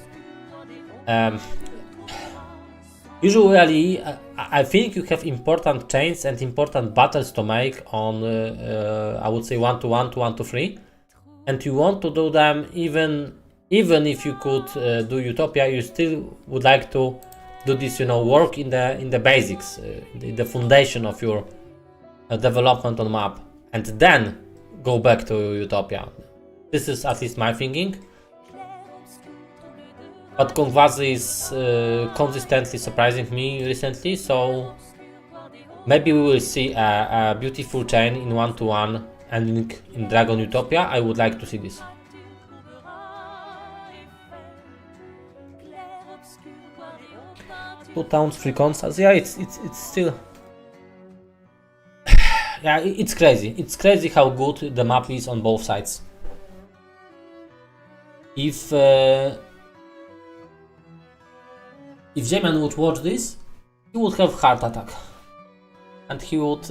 Usually, I think you have important chains and important battles to make on, I would say 1-1 to 1-3, and you want to do them even if you could do Utopia, you still would like to do this, you know, work in the basics, the foundation of your development on map, and then go back to Utopia. This is at least my thinking. But Gongwazy is consistently surprising me recently, so maybe we will see a beautiful chain in 1-1 and in Dragon Utopia. I would like to see this. 2 towns, 3 consoles. Yeah, it's still. Yeah, it's crazy. It's crazy how good the map is on both sides. If Jemian would watch this, he would have heart attack, and he would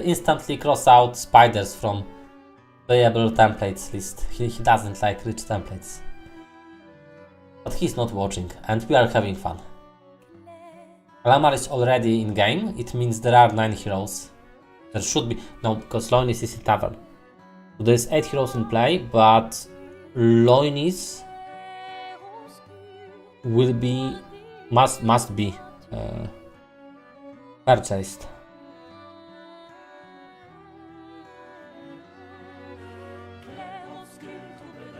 instantly cross out spiders from playable templates list. He doesn't like rich templates, but he's not watching, and we are having fun. Lamar is already in game. It means there are 9 heroes. There should be no, because Loinis is in tavern. So there's 8 heroes in play, but Loinis will be must be purchased.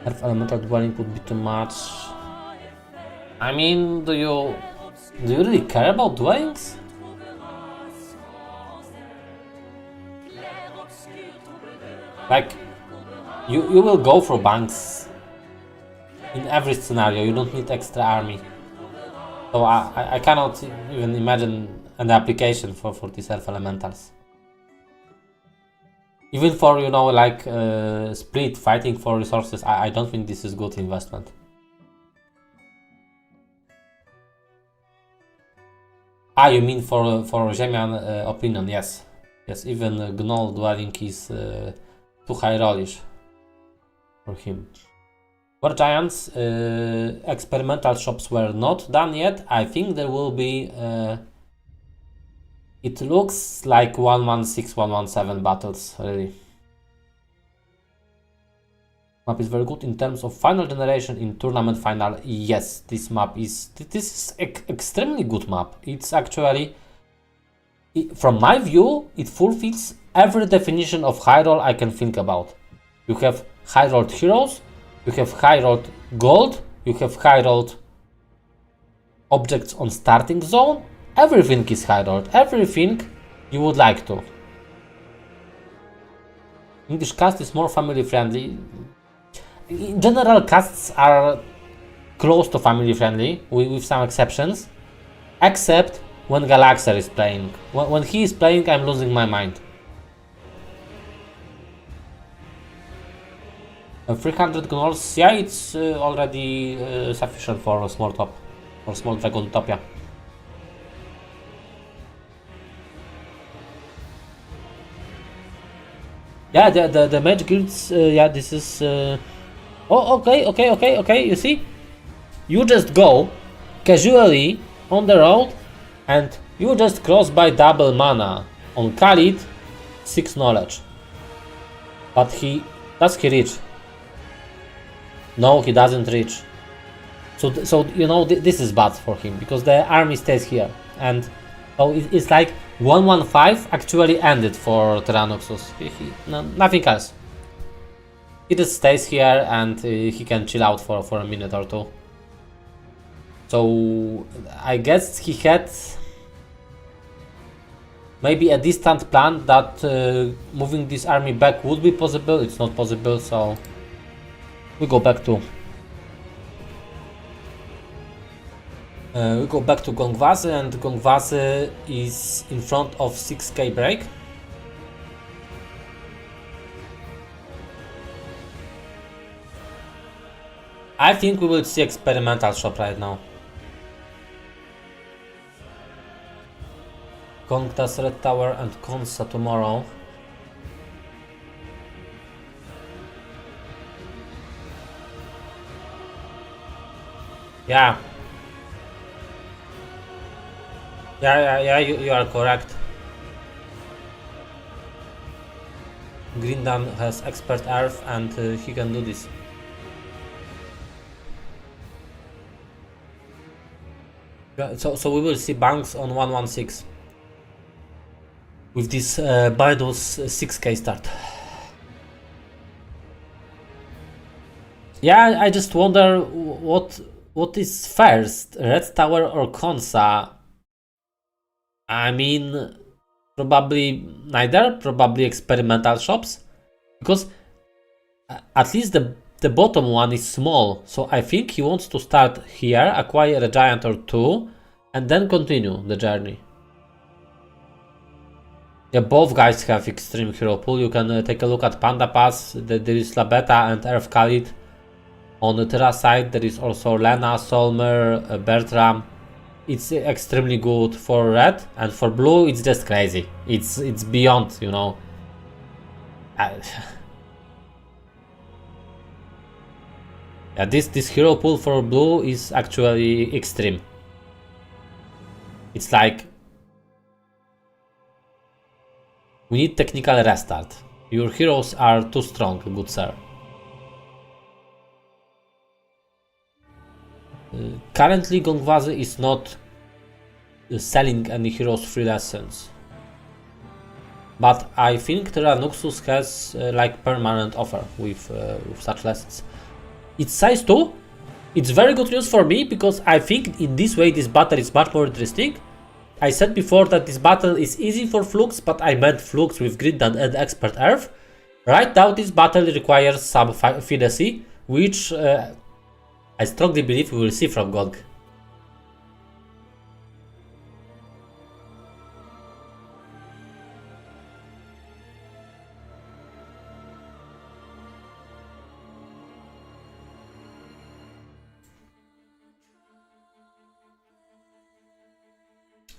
Earth elemental dwelling would be too much. I mean, do you really care about dwellings? Like, you will go for banks in every scenario. You don't need extra army. So I cannot even imagine an application for these Earth elementals. Even for, you know, like split fighting for resources, I don't think this is good investment. Ah, you mean for Jemian opinion? Yes, yes. Even Gnoll dwelling is too high rollish for him. War Giants experimental shops were not done yet. I think there will be. It looks like 116, 117 battles really. Map is very good in terms of final generation in tournament final. Yes, this map is extremely good map. It's actually, from my view, it fulfills every definition of high roll I can think about. You have high rolled heroes, you have high rolled gold, you have high rolled objects on starting zone, everything is high rolled, everything you would like to. English cast is more family friendly. In general, casts are close to family friendly, with some exceptions, except when Galaxer is playing. When he is playing, I'm losing my mind. 300 gnolls, yeah, it's already sufficient for a small top, or small dragon topia. Yeah, the mage guilds, yeah, this is... Oh, okay, you see? You just go casually on the road and you just cross by double mana. On Khalid, 6 knowledge. But does he reach? No, he doesn't reach. So you know, this is bad for him, because the army stays here. And so it's like 115 actually ended for Tyranuxus. Nothing else. He just stays here and he can chill out for a minute or two. So I guess he had maybe a distant plan that moving this army back would be possible. It's not possible, so we go back to Gongwazy, and Gongwazy is in front of 6k break. I think we will see experimental shop right now. Gong does Red Tower and Konsa tomorrow. Yeah. Yeah, you are correct. Grindan has Expert Earth and he can do this. So we will see banks on 116 with this minus 6k start. Yeah, I just wonder what is first, Red Tower or Konsa? I mean, probably neither, probably experimental shops, because at least the bottom one is small, so I think he wants to start here, acquire a giant or two, and then continue the journey. Yeah, both guys have extreme hero pool. You can take a look at Panda Pass. There is Labeta and Earth Khalid. On the Terra side, there is also Lena, Solmer, Bertram. It's extremely good for red, and for blue, it's just crazy. It's beyond, you know. Yeah, this hero pool for blue is actually extreme. It's like we need technical restart. Your heroes are too strong, good sir. Currently, Gongwazy is not selling any heroes free lessons, but I think Tyranuxus has like permanent offer with such lessons. It's size 2. It's very good news for me, because I think in this way this battle is much more interesting. I said before that this battle is easy for Flux, but I meant Flux with Grindan and Expert Earth. Right now this battle requires some fidelity, which I strongly believe we will see from Gong.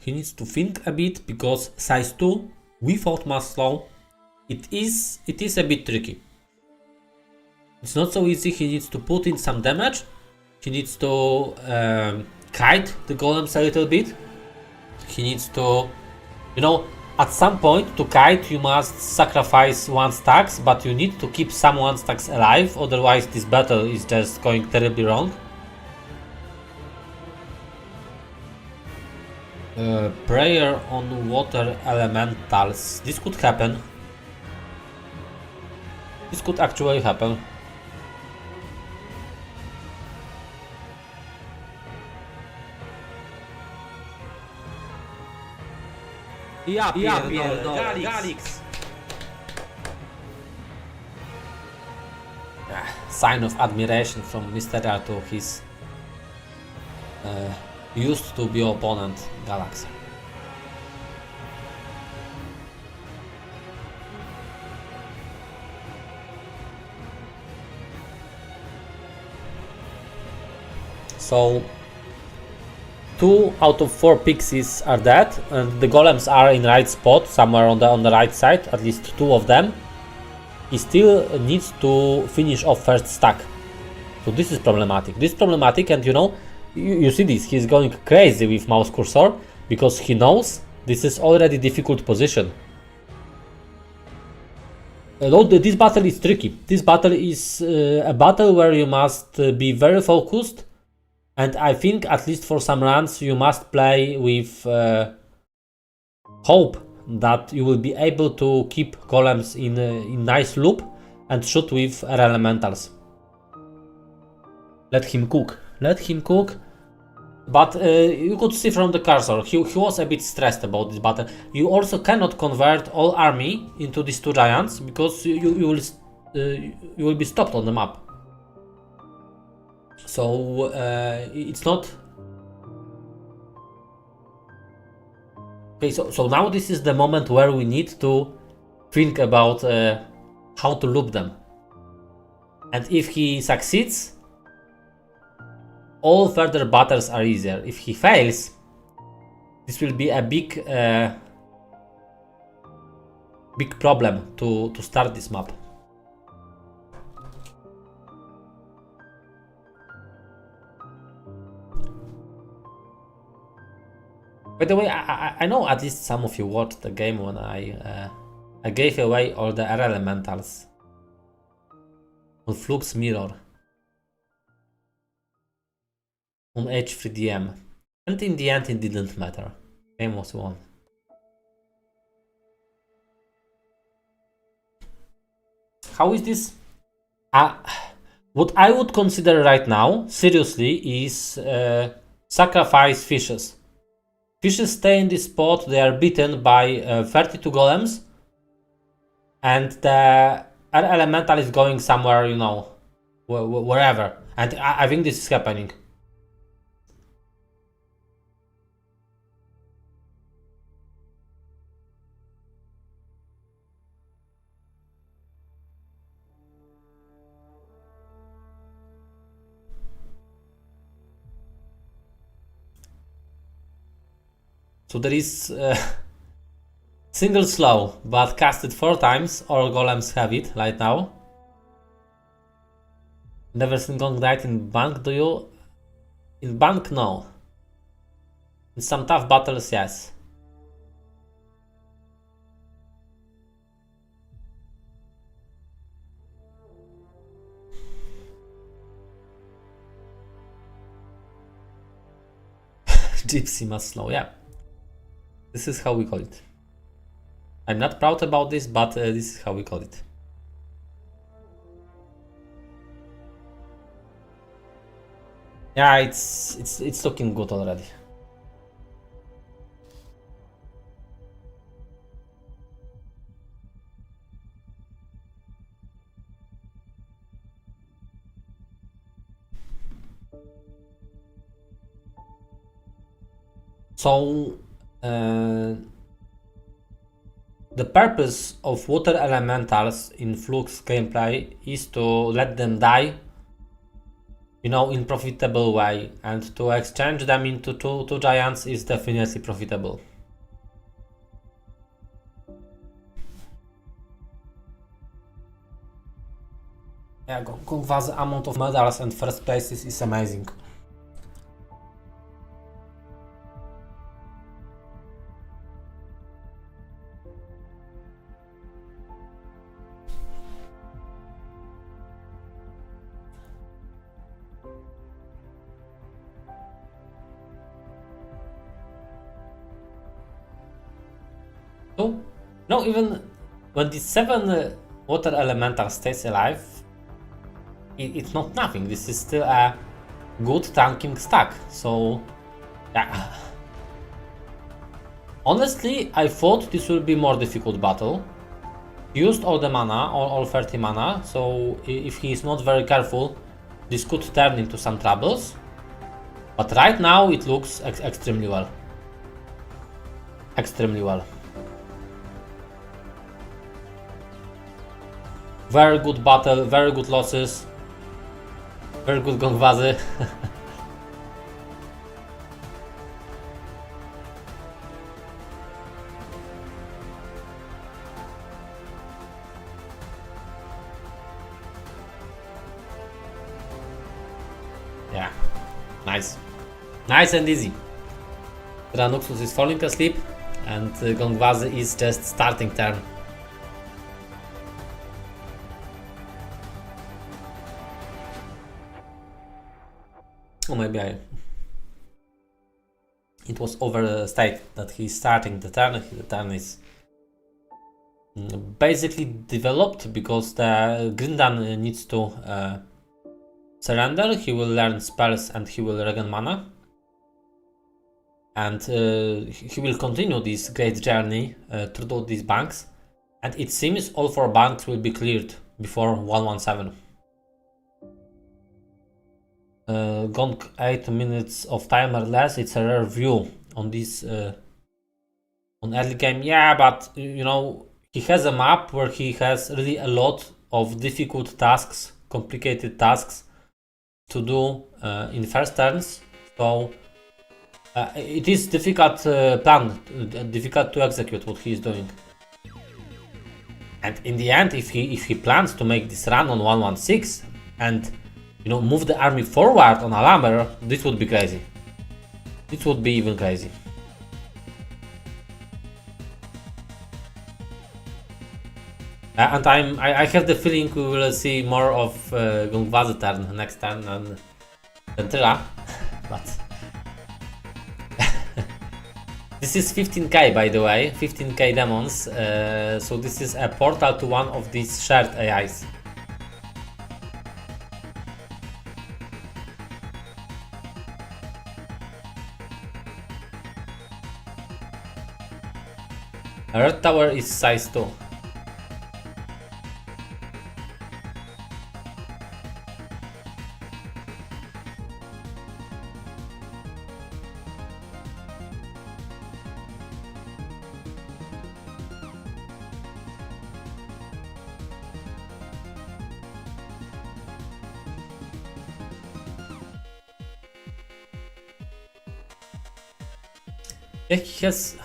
He needs to think a bit, because size 2 without mass slow, it is a bit tricky. It's not so easy. He needs to put in some damage. He needs to kite the golems a little bit. He needs to, you know, at some point to kite you must sacrifice one stacks, but you need to keep some one stacks alive, otherwise this battle is just going terribly wrong. Prayer on water elementals. This could happen. This could actually happen. Ja pierdolę, Galix. Sign of admiration from Mysteria to his used to be opponent Galaxy. So 2 out of 4 pixies are dead, and the golems are in right spot, somewhere on the right side, at least 2 of them. He still needs to finish off first stack. So this is problematic. This is problematic, and you know, you see this, he's going crazy with mouse cursor because he knows this is already difficult position. This battle is tricky. This battle is a battle where you must be very focused, and I think at least for some runs you must play with hope that you will be able to keep golems in nice loop and shoot with air elementals. Let him cook. Let him cook. But you could see from the cursor, he was a bit stressed about this battle. You also cannot convert all army into these 2 giants because you will be stopped on the map. So it's not. Okay, so now this is the moment where we need to think about how to loop them. And if he succeeds, all further battles are easier. If he fails, this will be a big problem to start this map. By the way, I know at least some of you watched the game when I gave away all the air elementals on Flux Mirror on H3DM, and in the end it didn't matter. Game was won. How is this? What I would consider right now, seriously, is sacrifice fishes. Fishes stay in this spot, they are beaten by 32 golems, and the air elemental is going somewhere, you know, wherever. And I think this is happening. So there is single slow, but cast it 4 times, all golems have it right now. Never seen Gong Knight in bank, do you? In bank, no. In some tough battles, yes. Gypsy must slow, yeah. This is how we call it. I'm not proud about this, but this is how we call it. Yeah, it's looking good already. So the purpose of water elementals in Flux gameplay is to let them die, you know, in profitable way, and to exchange them into two giants is definitely profitable. Yeah, Gongwazy amount of medals and first places is amazing. No, even when the 7 water elemental stays alive, it's not nothing. This is still a good tanking stack. So, yeah. Honestly, I thought this will be more difficult battle. He used all the mana, all 30 mana, so if he is not very careful, this could turn into some troubles. But right now it looks extremely well. Extremely well. Very good battle, very good losses. Very good Gongwazy. Yeah, nice. Nice and easy. Tyranuxus is falling asleep and Gongwazy is just starting turn. Or maybe it was overstated that he's starting the turn. The turn is basically developed because the Grindan needs to surrender. He will learn spells and he will regen mana. And he will continue this great journey through these banks. And it seems all 4 banks will be cleared before 117. Gone 8 minutes of timer less. It's a rare view on this on early game. Yeah, but you know, he has a map where he has really a lot of difficult tasks, complicated tasks to do in first turns. So it is difficult plan, difficult to execute what he is doing. And in the end, if he plans to make this run on 116 and you know, move the army forward on Alamber, this would be crazy. It would be even crazy. And I have the feeling we will see more of Gongwazy turn next turn than Tyra, but this is 15k by the way, 15k demons. So this is a portal to one of these shared AIs. Red Tower is size 2. Yeah, he has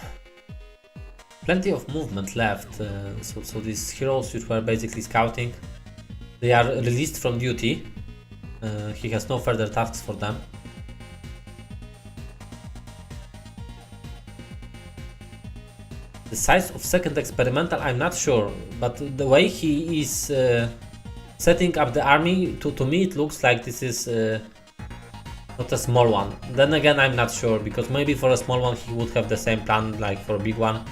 plenty of movement left, so these heroes which were basically scouting, they are released from duty. He has no further tasks for them. The size of second experimental, I'm not sure, but the way he is setting up the army, to me it looks like this is not a small one. Then again, I'm not sure, because maybe for a small one he would have the same plan like for a big one.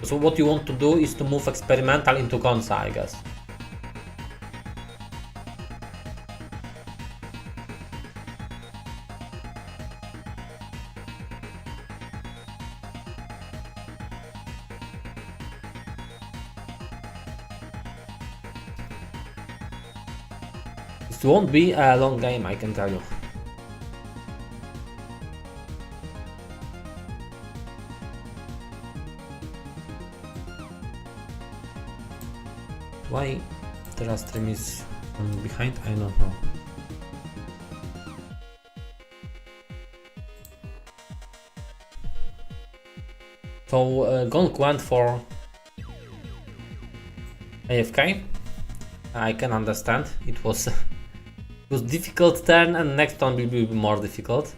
So what you want to do is to move experimental into Konsa, I guess. This won't be a long game, I can tell you. Why the stream is behind? I don't know. So Gonk went for AFK. I can understand. It was difficult turn, and next one will be more difficult.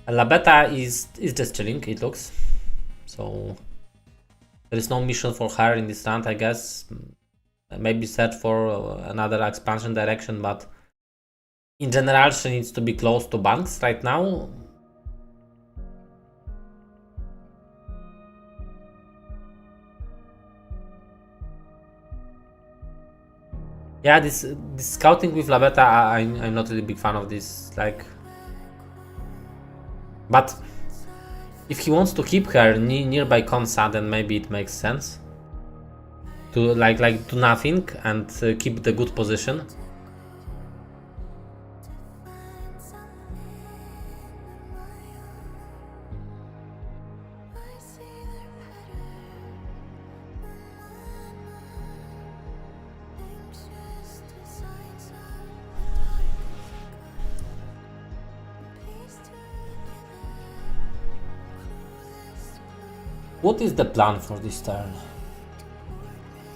Labeta is just chilling, it looks. So there is no mission for her in this round, I guess. Maybe search for another expansion direction, but in general she needs to be close to banks right now. Yeah, this scouting with Labeta, I'm not really big fan of this, like, but If he wants to keep her nearby Konsa, then maybe it makes sense to like do nothing and keep the good position. What is the plan for this turn?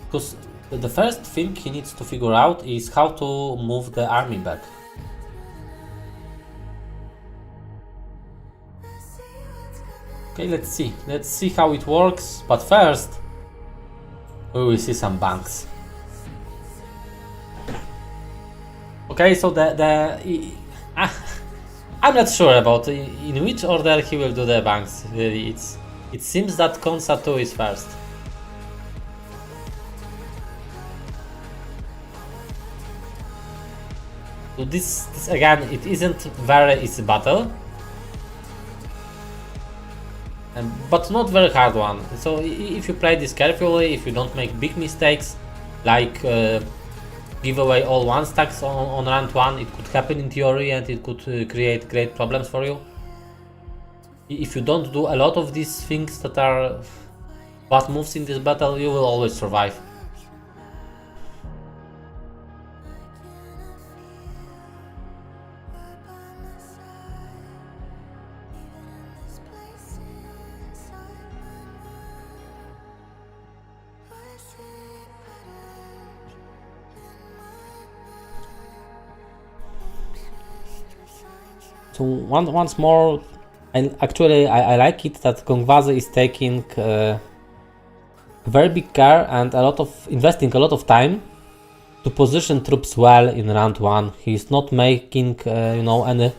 Because the first thing he needs to figure out is how to move the army back. Okay, let's see. Let's see how it works. But first, we will see some banks. Okay, so I'm not sure about in which order he will do the banks. Really, it seems that Konsa 2 is first. So this again, it isn't very easy battle, but not very hard one. So if you play this carefully, if you don't make big mistakes, like give away all 1 stacks on round 1, it could happen in theory and it could create great problems for you. If you don't do a lot of these things that are bad moves in this battle, you will always survive. So once more, I like it that Gongwazy is taking very big care and investing a lot of time to position troops well in round 1. He's not making any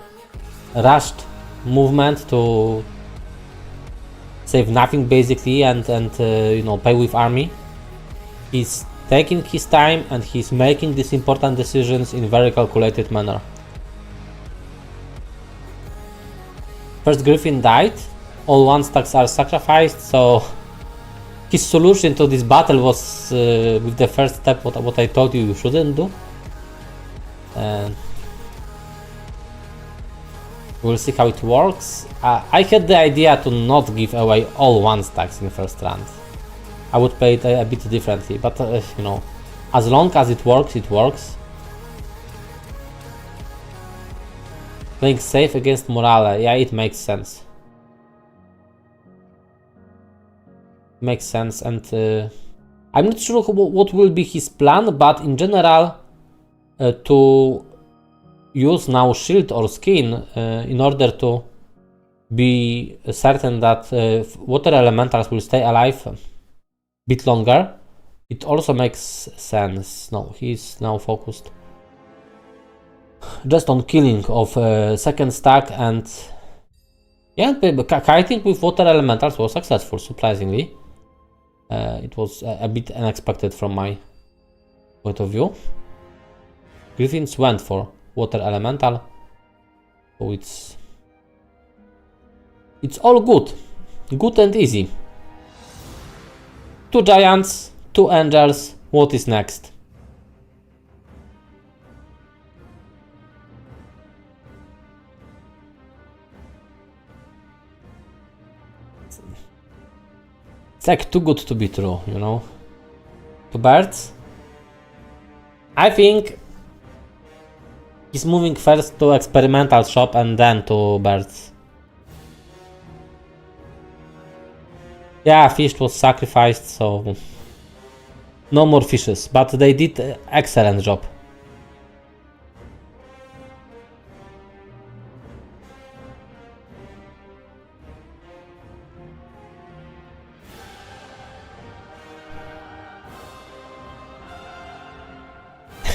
rushed movement to save nothing basically and pay with army. He's taking his time and he's making these important decisions in very calculated manner. First Griffin died, all 1 stacks are sacrificed, so his solution to this battle was with the first step what I told you shouldn't do. We'll see how it works. I had the idea to not give away all 1 stacks in first round. I would play it a bit differently, but as long as it works, it works. Playing safe against Morale, yeah, it makes sense. Makes sense, and I'm not sure what will be his plan, but in general, to use now shield or skin in order to be certain that water elementals will stay alive a bit longer, it also makes sense. No, he's now focused just on killing of second stack, and yeah, kiting with water elementals was successful, surprisingly. It was a bit unexpected from my point of view. Griffins went for water elemental, so it's all good and easy. 2 giants, 2 angels. What is next? It's like too good to be true, 2 birds. I think he's moving first to experimental shop and then to birds. Yeah, fish was sacrificed, so no more fishes, but they did an excellent job.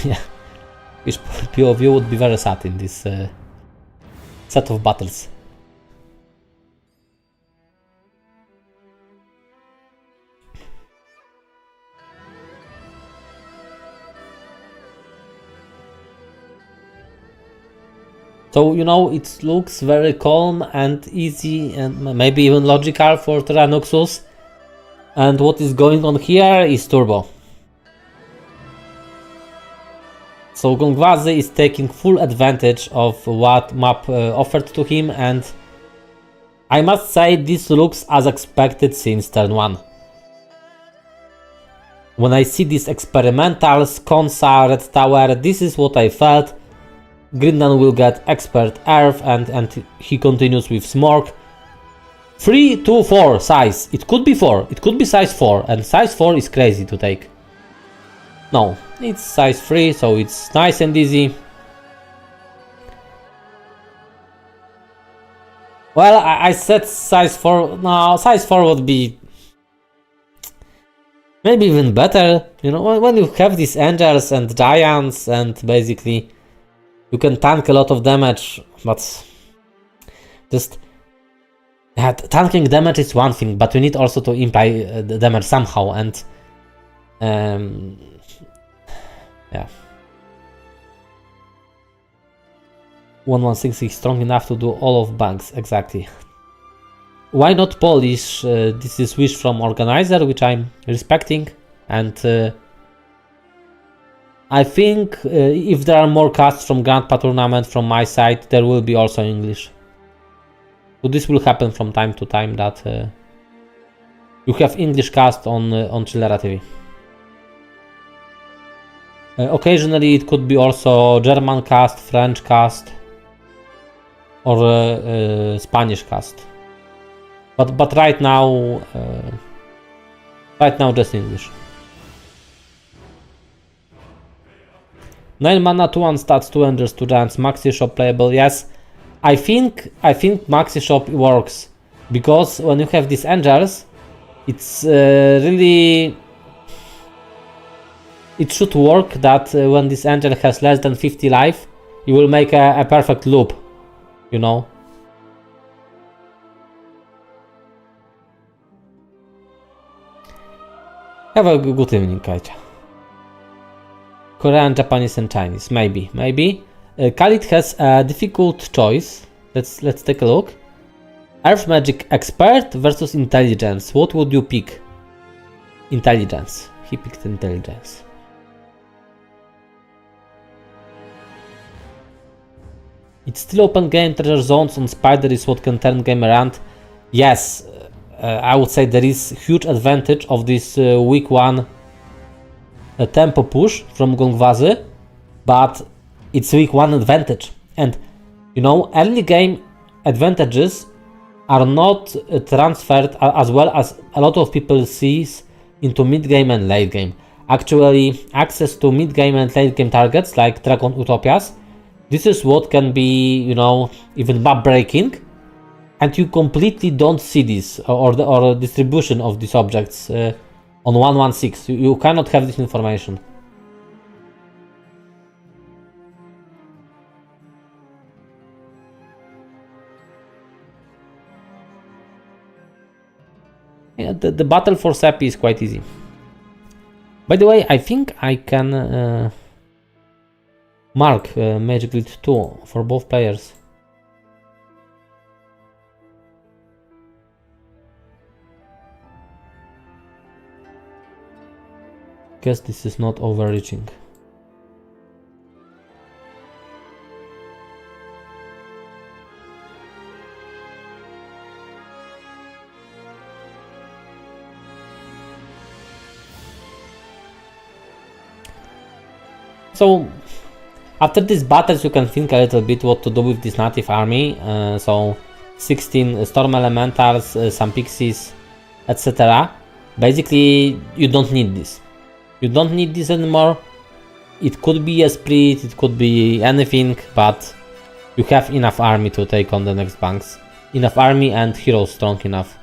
Yeah, fish POV would be very sad in this set of battles. So, you know, it looks very calm and easy and maybe even logical for Tyranuxus. And what is going on here is turbo. So Gongwazy is taking full advantage of what map offered to him, and I must say this looks as expected since turn 1. When I see these experimentals, Konsa, Red Tower, this is what I felt. Grindan will get expert Earth and he continues with Smork. 3, 2, 4 size. It could be 4. It could be size 4. And size 4 is crazy to take. No, it's size 3, so it's nice and easy. Well, I said size 4. No, size 4 would be maybe even better. You know, when you have these angels and giants and basically you can tank a lot of damage, but just tanking damage is one thing, but you need also to imply the damage somehow, and yeah. 116 is strong enough to do all of banks, exactly. Why not Polish? This is wish from organizer, which I'm respecting, and I think if there are more casts from Grandpa Tournament from my side, there will be also English. So this will happen from time to time, that you have English cast on Chillera TV. Occasionally it could be also German cast, French cast, or Spanish cast. But right now just English. 9 mana, 2-1 stats, 2 angels, 2 giants, maxi shop playable. Yes, I think maxi shop works because when you have these angels, it's really, it should work that when this angel has less than 50 life, you will make a perfect loop, you know. Have a good evening, Kaita. Korean, Japanese, and Chinese. Maybe. Khalid has a difficult choice. Let's take a look. Earth Magic Expert versus Intelligence. What would you pick? Intelligence. He picked Intelligence. It's still open game. Treasure zones on Spider is what can turn game around. Yes, I would say there is huge advantage of this week 1 tempo push from Gongwazy, but it's week 1 advantage, and you know, early game advantages are not transferred as well as a lot of people sees into mid game and late game. Actually, access to mid game and late game targets like Dragon Utopias, this is what can be, you know, even map breaking, and you completely don't see this or the distribution of these objects on 116. You cannot have this information. Yeah, the battle for Seppi is quite easy. By the way, I think I can mark Magic Lead 2 for both players. Guess this is not overreaching. So after these battles you can think a little bit what to do with this native army. So 16 storm elementals, some pixies, etc. Basically you don't need this. You don't need this anymore. It could be a split, it could be anything, but you have enough army to take on the next banks. Enough army and heroes strong enough.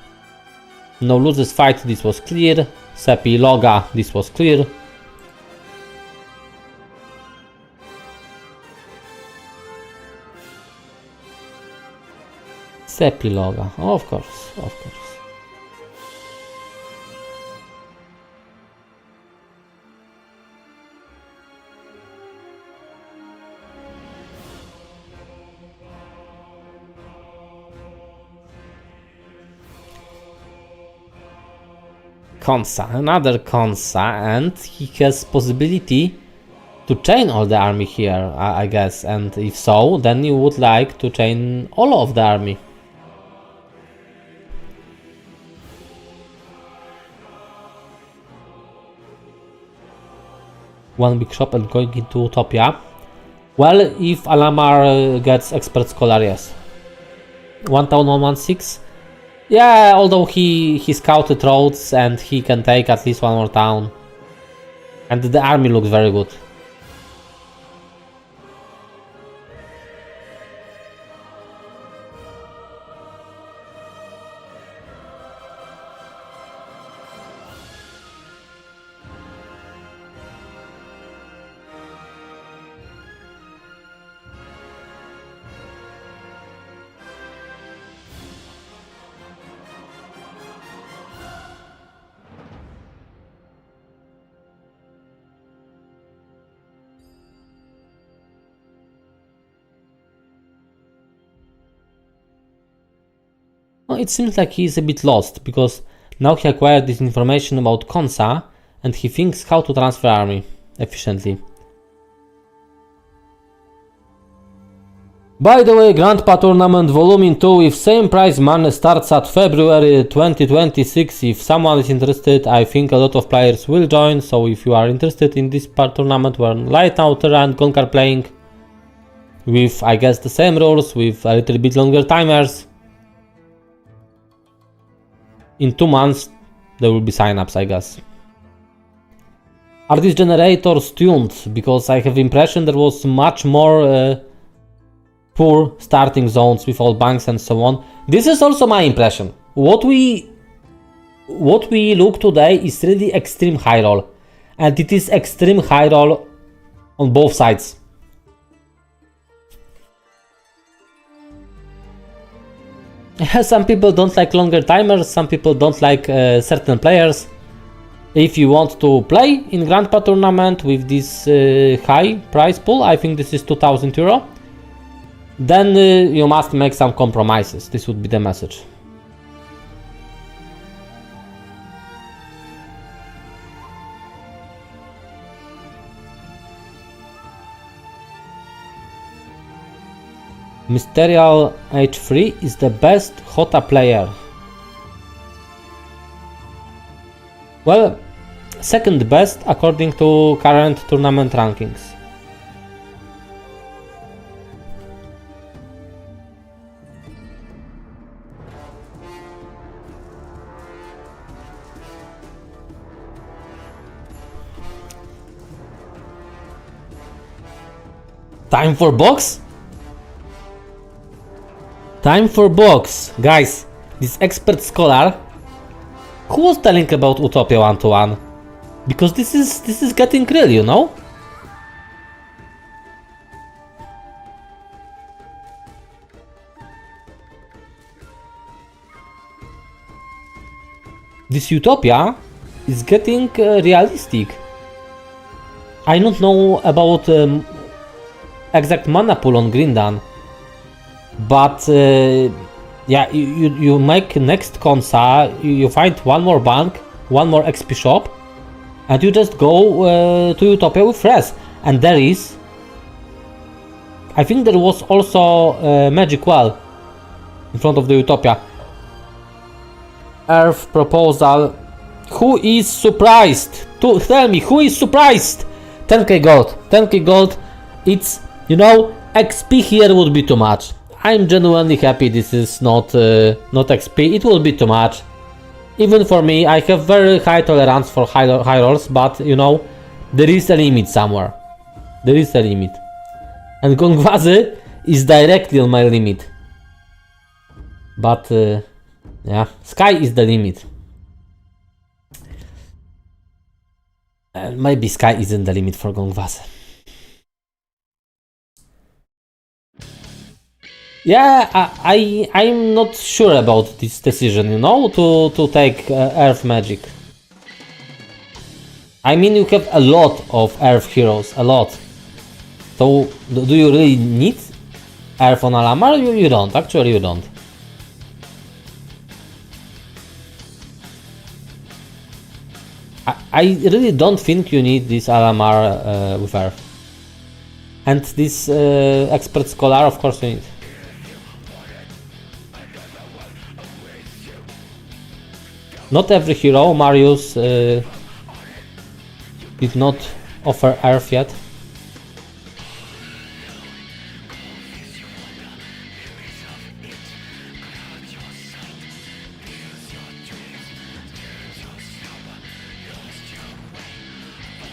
No loses fight, this was clear. Seppi Loga, this was clear. Seppi Loga, of course, of course. Konsa, another Konsa, and he has possibility to chain all the army here, I guess, and if so, then you would like to chain all of the army. One big shop and going into Utopia. Well, if Alamar gets Expert Scholar, yes. 1116. Yeah, although he scouted roads and he can take at least one more town. And the army looks very good. It seems like he is a bit lost, because now he acquired this information about Konsa and he thinks how to transfer army efficiently. By the way, Grandpa Tournament Volume 2 with same prize money starts at February 2026. If someone is interested, I think a lot of players will join, so if you are interested in this tournament where right now Terra and Gonk are playing with, I guess, the same rules, with a little bit longer timers, in 2 months there will be sign-ups, I guess. Are these generators tuned? Because I have the impression there was much more poor starting zones with all banks and so on. This is also my impression. What we look today is really extreme high roll, and it is extreme high roll on both sides. Some people don't like longer timers, some people don't like certain players. If you want to play in Grandpa Tournament with this high prize pool, I think this is 2000 euro, then you must make some compromises. This would be the message. Mysterial H3 is the best HotA player. Well, second best according to current tournament rankings. Time for box? Time for box, guys. This expert scholar, who was telling about Utopia 1-1? Because this is getting real, you know. This Utopia is getting realistic. I don't know about exact mana pool on Grindan. But yeah, you make next Konsa, you find one more bank, one more XP shop, and you just go to Utopia with Res. And there is, I think there was also Magic Well in front of the Utopia. Earth proposal. Who is surprised? Tell me, who is surprised? 10k gold. 10k gold. It's, you know, XP here would be too much. I'm genuinely happy this is not XP, it will be too much. Even for me, I have very high tolerance for high rolls, but you know, there is a limit somewhere. There is a limit. And Gongwazy is directly on my limit. But yeah, sky is the limit. And maybe sky isn't the limit for Gongwazy. Yeah, I'm not sure about this decision, you know, to take Earth Magic. I mean, you have a lot of Earth heroes, a lot. So, do you really need Earth on Alamar? You don't, actually you don't. I really don't think you need this Alamar with Earth. And this Expert Scholar, of course you need. Not every hero, Marius did not offer Earth yet.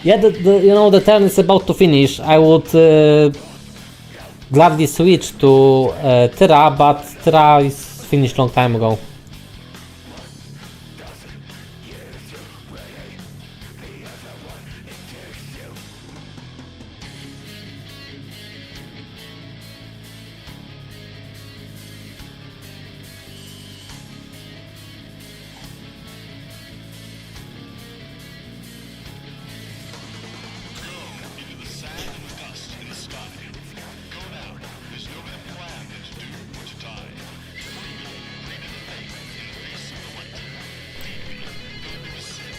Yeah, the turn is about to finish. I would gladly switch to Tyra, but Tyra is finished long time ago.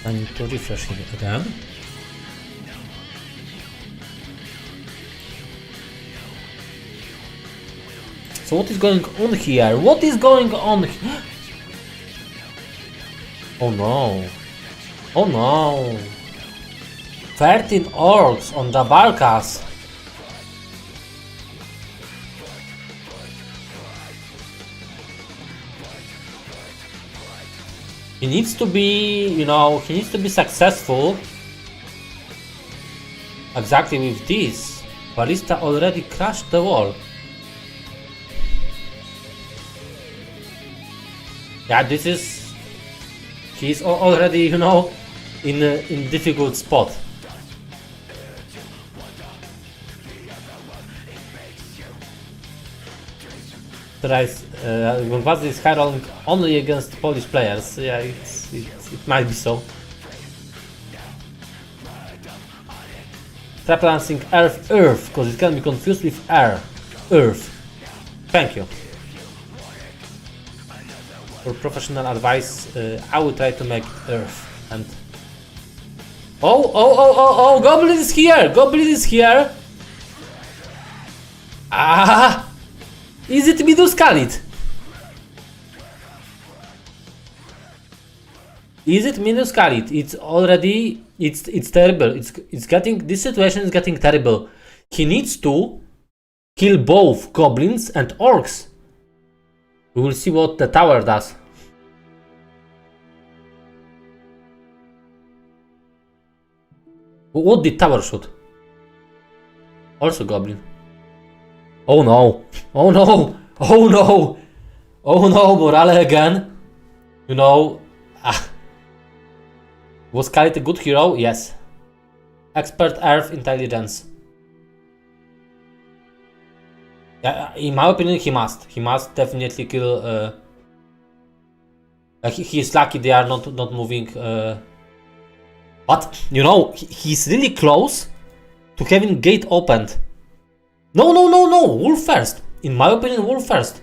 I need to refresh him again. So what is going on here? What is going on? Oh no. Oh no. 13 orcs on the Balkas. He needs to be, he needs to be successful exactly with this. Ballista already crashed the wall. Yeah, he's already, in a difficult spot. Gongwazy is high rolling only against Polish players. Yeah, it might be so. Try pronouncing Earth, because it can be confused with air. Earth. Thank you. For professional advice, I will try to make it Earth. And oh! Goblin is here! Goblin is here! Ah! Is it Minuscalit? Is it Minuscalit? It's already, it's terrible. This situation is getting terrible. He needs to kill both goblins and orcs. We will see what the tower does. What did tower shoot? Also goblin. Oh no! Oh no! Oh no! Oh no! Morale again! Was Khalid a good hero? Yes. Expert Earth Intelligence. Yeah, in my opinion, he must. He must definitely kill. He is lucky they are not moving. But he's really close to having gate opened. No! Wolf first. In my opinion, Wolf first.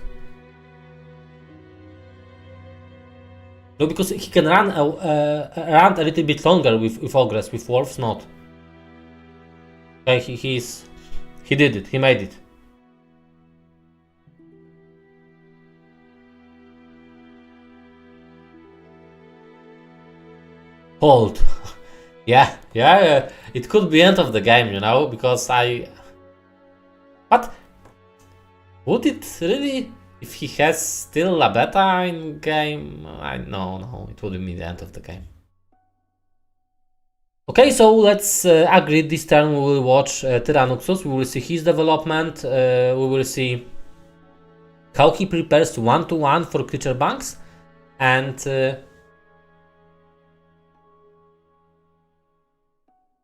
No, because he can run a little bit longer with Ogress, with Wolves not. Okay, he did it. He made it. Hold. Yeah. It could be end of the game, because But would it really, if he has still a beta in game? No, it wouldn't be the end of the game. Okay, so let's agree this turn we will watch Tyranuxus. We will see his development. We will see how he prepares 1-1 for creature banks, and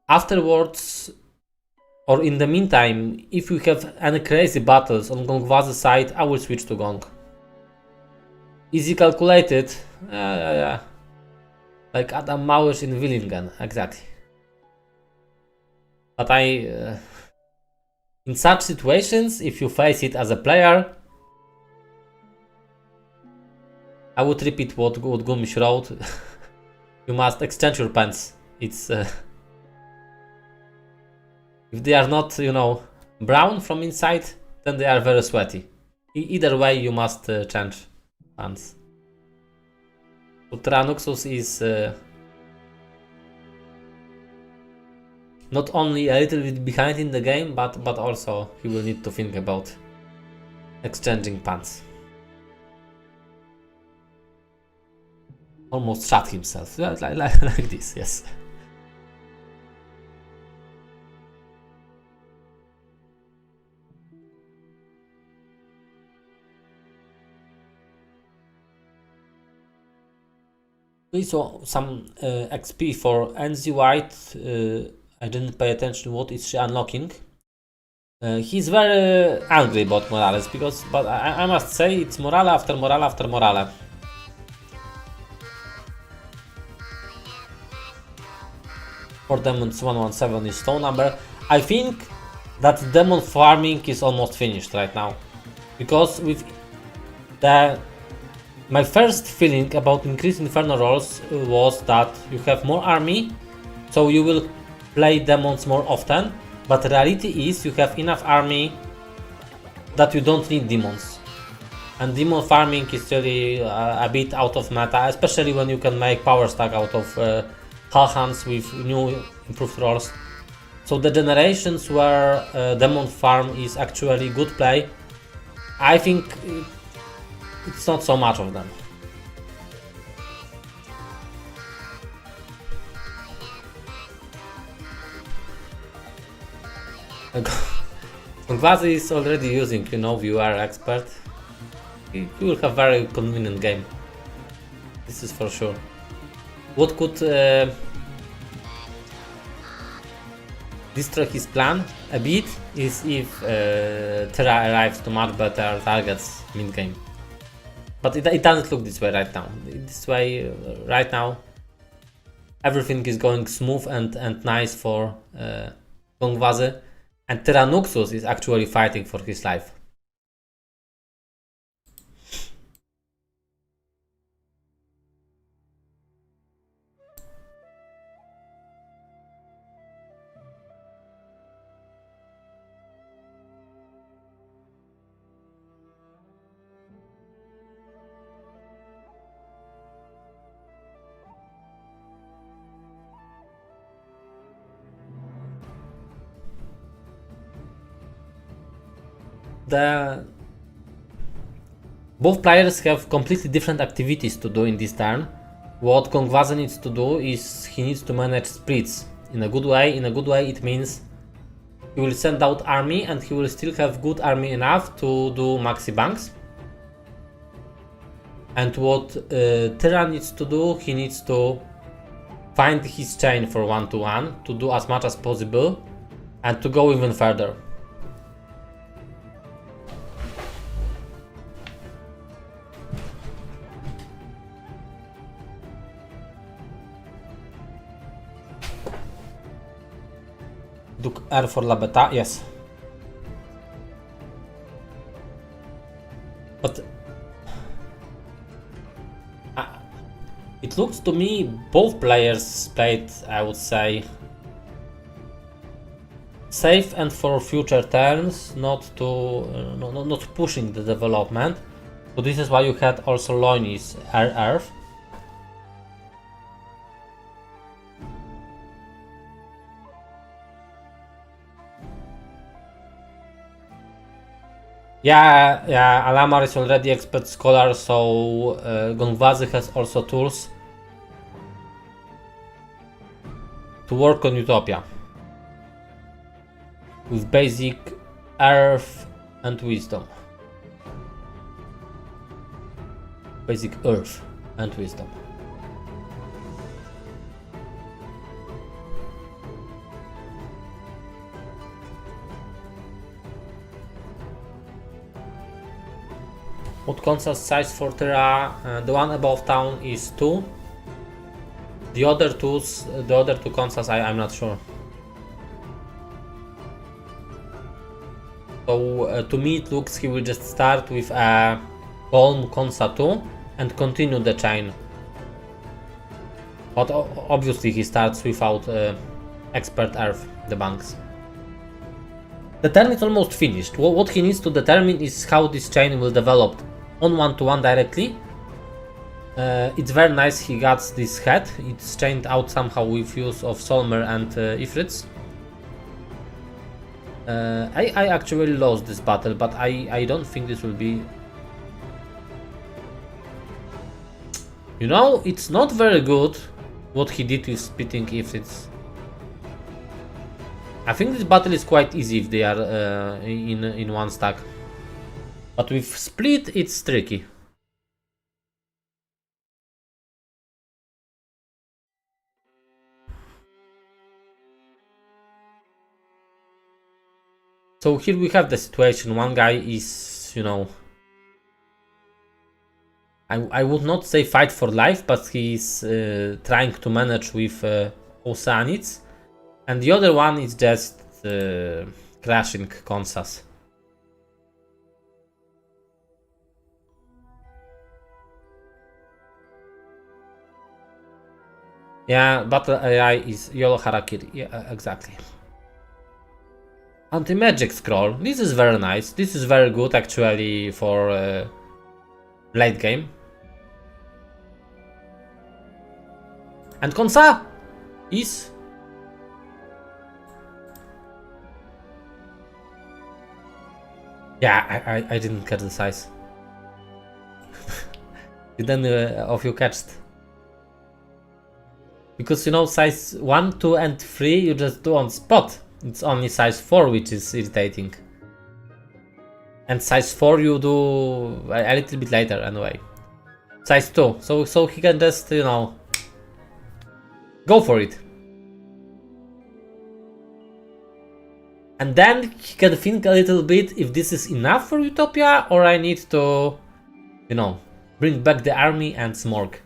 afterwards. Or in the meantime, if we have any crazy battles on Gongwazy's side, I will switch to Gong. Easy calculated. Yeah. Like Adam Małysz in Willingen, exactly. But in such situations, if you face it as a player, I would repeat what Gumish wrote. You must exchange your pants it's if they are not, you know, brown from inside, then they are very sweaty. Either way, you must change pants. So Tyranuxus is not only a little bit behind in the game, but also he will need to think about exchanging pants. Almost shot himself, like this, yes. We saw some XP for NZ White. I didn't pay attention what is she unlocking. He's very angry about Morales because, but I must say it's morale after morale after morale. For Demons 117 is stone number. I think that demon farming is almost finished right now, because with my first feeling about increased inferno rolls was that you have more army, so you will play demons more often, but the reality is you have enough army that you don't need demons. And demon farming is really a bit out of meta, especially when you can make power stack out of Halhans with new improved rolls. So the generations where demon farm is actually good play, I think it's not so much of them. Gongwazy is already using, you know, viewer expert. He will have very convenient game. This is for sure. What could destroy his plan a bit is if Terra arrives to much better targets mid game. But it doesn't look this way right now. This way, right now, everything is going smooth and nice for Gongwazy, and Tyranuxus is actually fighting for his life. Both players have completely different activities to do in this turn. What Gongwazy needs to do is he needs to manage splits in a good way. In a good way, it means he will send out army and he will still have good army enough to do maxi banks. And what Tyra needs to do, he needs to find his chain for 1-1 to do as much as possible and to go even further. Duke R for la beta, yes. But it looks to me both players played, I would say, safe and for future turns, not pushing the development. So this is why you had also Loinis Earth. Yeah, Alamar is already expert scholar, so Gongwazy has also tools to work on Utopia with basic earth and wisdom. Basic earth and wisdom. What console size for Terra? The one above town is 2. The other two consoles, I'm not sure. So to me it looks he will just start with a Golem Consa 2 and continue the chain. But obviously he starts without expert earth, the banks. The turn is almost finished. What he needs to determine is how this chain will develop on one-to-one directly. It's very nice he got this head. It's chained out somehow with use of Solmer and Ifrits. I actually lost this battle, but I don't think this will be... You know, it's not very good what he did with splitting Ifrits. I think this battle is quite easy if they are in one stack. But with split, it's tricky. So here we have the situation. One guy is, you know, I would not say fight for life, but he's trying to manage with Oceanids. And the other one is just crashing Kansas. Yeah, Battle AI is YOLO Harakiri. Yeah, exactly. Anti-magic scroll. This is very nice. This is very good actually for late game. And Konsa is... Yeah, I didn't catch the size. Then of you catched. Because you know size 1, 2 and 3 you just do on spot. It's only size 4 which is irritating. And size 4 you do a little bit later anyway. Size 2, so he can just, you know, go for it. And then he can think a little bit if this is enough for Utopia or I need to, you know, bring back the army and smorg.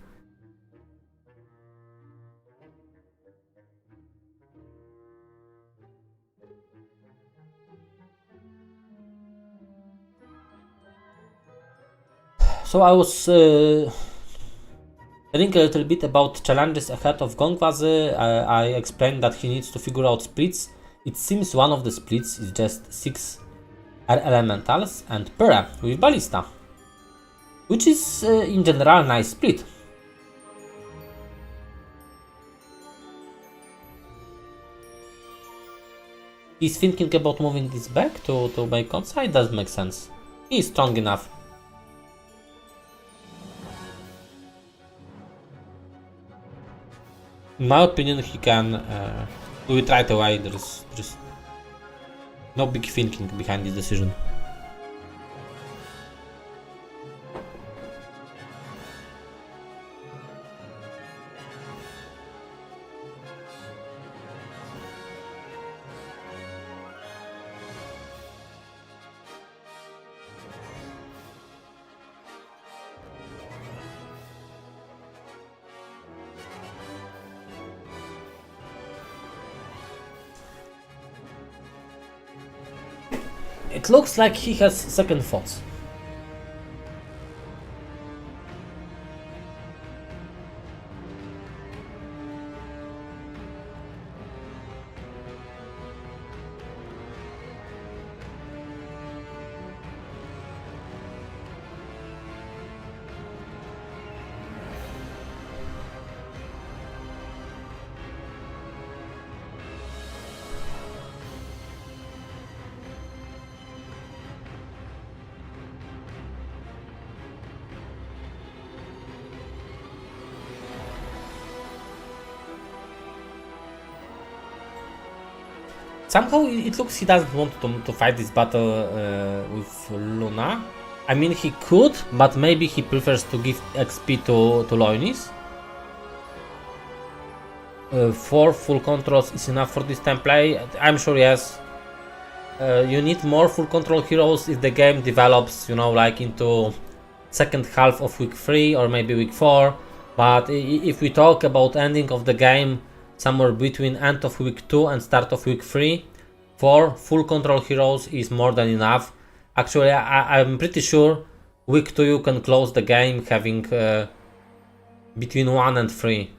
So I was telling a little bit about challenges ahead of Gongwazy. I explained that he needs to figure out splits. It seems one of the splits is just 6 air elementals and Pera with ballista, which is in general nice split. He's thinking about moving this back to make Kansai. It does make sense. He's strong enough. In my opinion, he can do it right away. There's no big thinking behind this decision. It looks like he has second thoughts. Somehow it looks he doesn't want to fight this battle with Luna. I mean he could, but maybe he prefers to give XP to Loinis. 4 full controls is enough for this template? I'm sure yes. You need more full control heroes if the game develops, you know, like into second half of week 3 or maybe week 4. But if we talk about ending of the game somewhere between end of week 2 and start of week 3, 4 full control heroes is more than enough. Actually, I'm pretty sure week 2 you can close the game having between 1 and 3.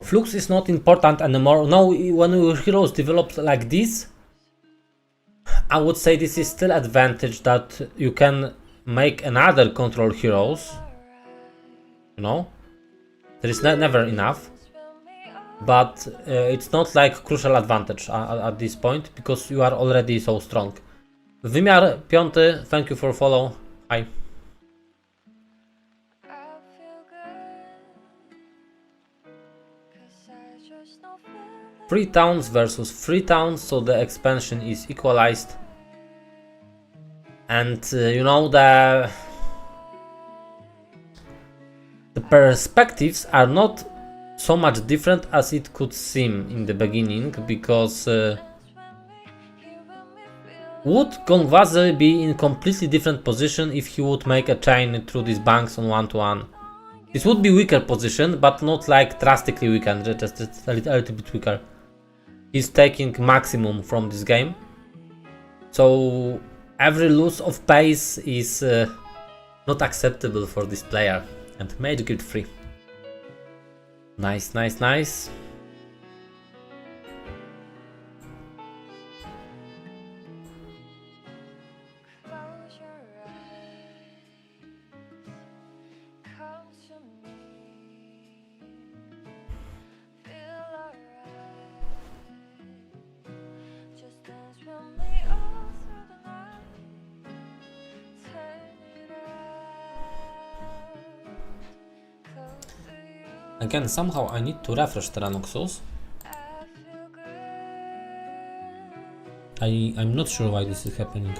Flux is not important anymore. No, when your heroes develop like this, I would say this is still advantage that you can make another control heroes. You know, there is never enough, but it's not like crucial advantage at this point because you are already so strong. Wymiar 5, thank you for follow. Hi. Three towns versus 3 towns, so the expansion is equalized. And you know, the perspectives are not so much different as it could seem in the beginning, because would Gongwazy be in completely different position if he would make a chain through these banks on 1-to-1? This would be weaker position, but not like drastically weaker, just a little bit weaker. He's taking maximum from this game, so every loss of pace is not acceptable for this player. And made guild free. Nice, nice, nice. Again, somehow I need to refresh Tyranuxus. I'm not sure why this is happening.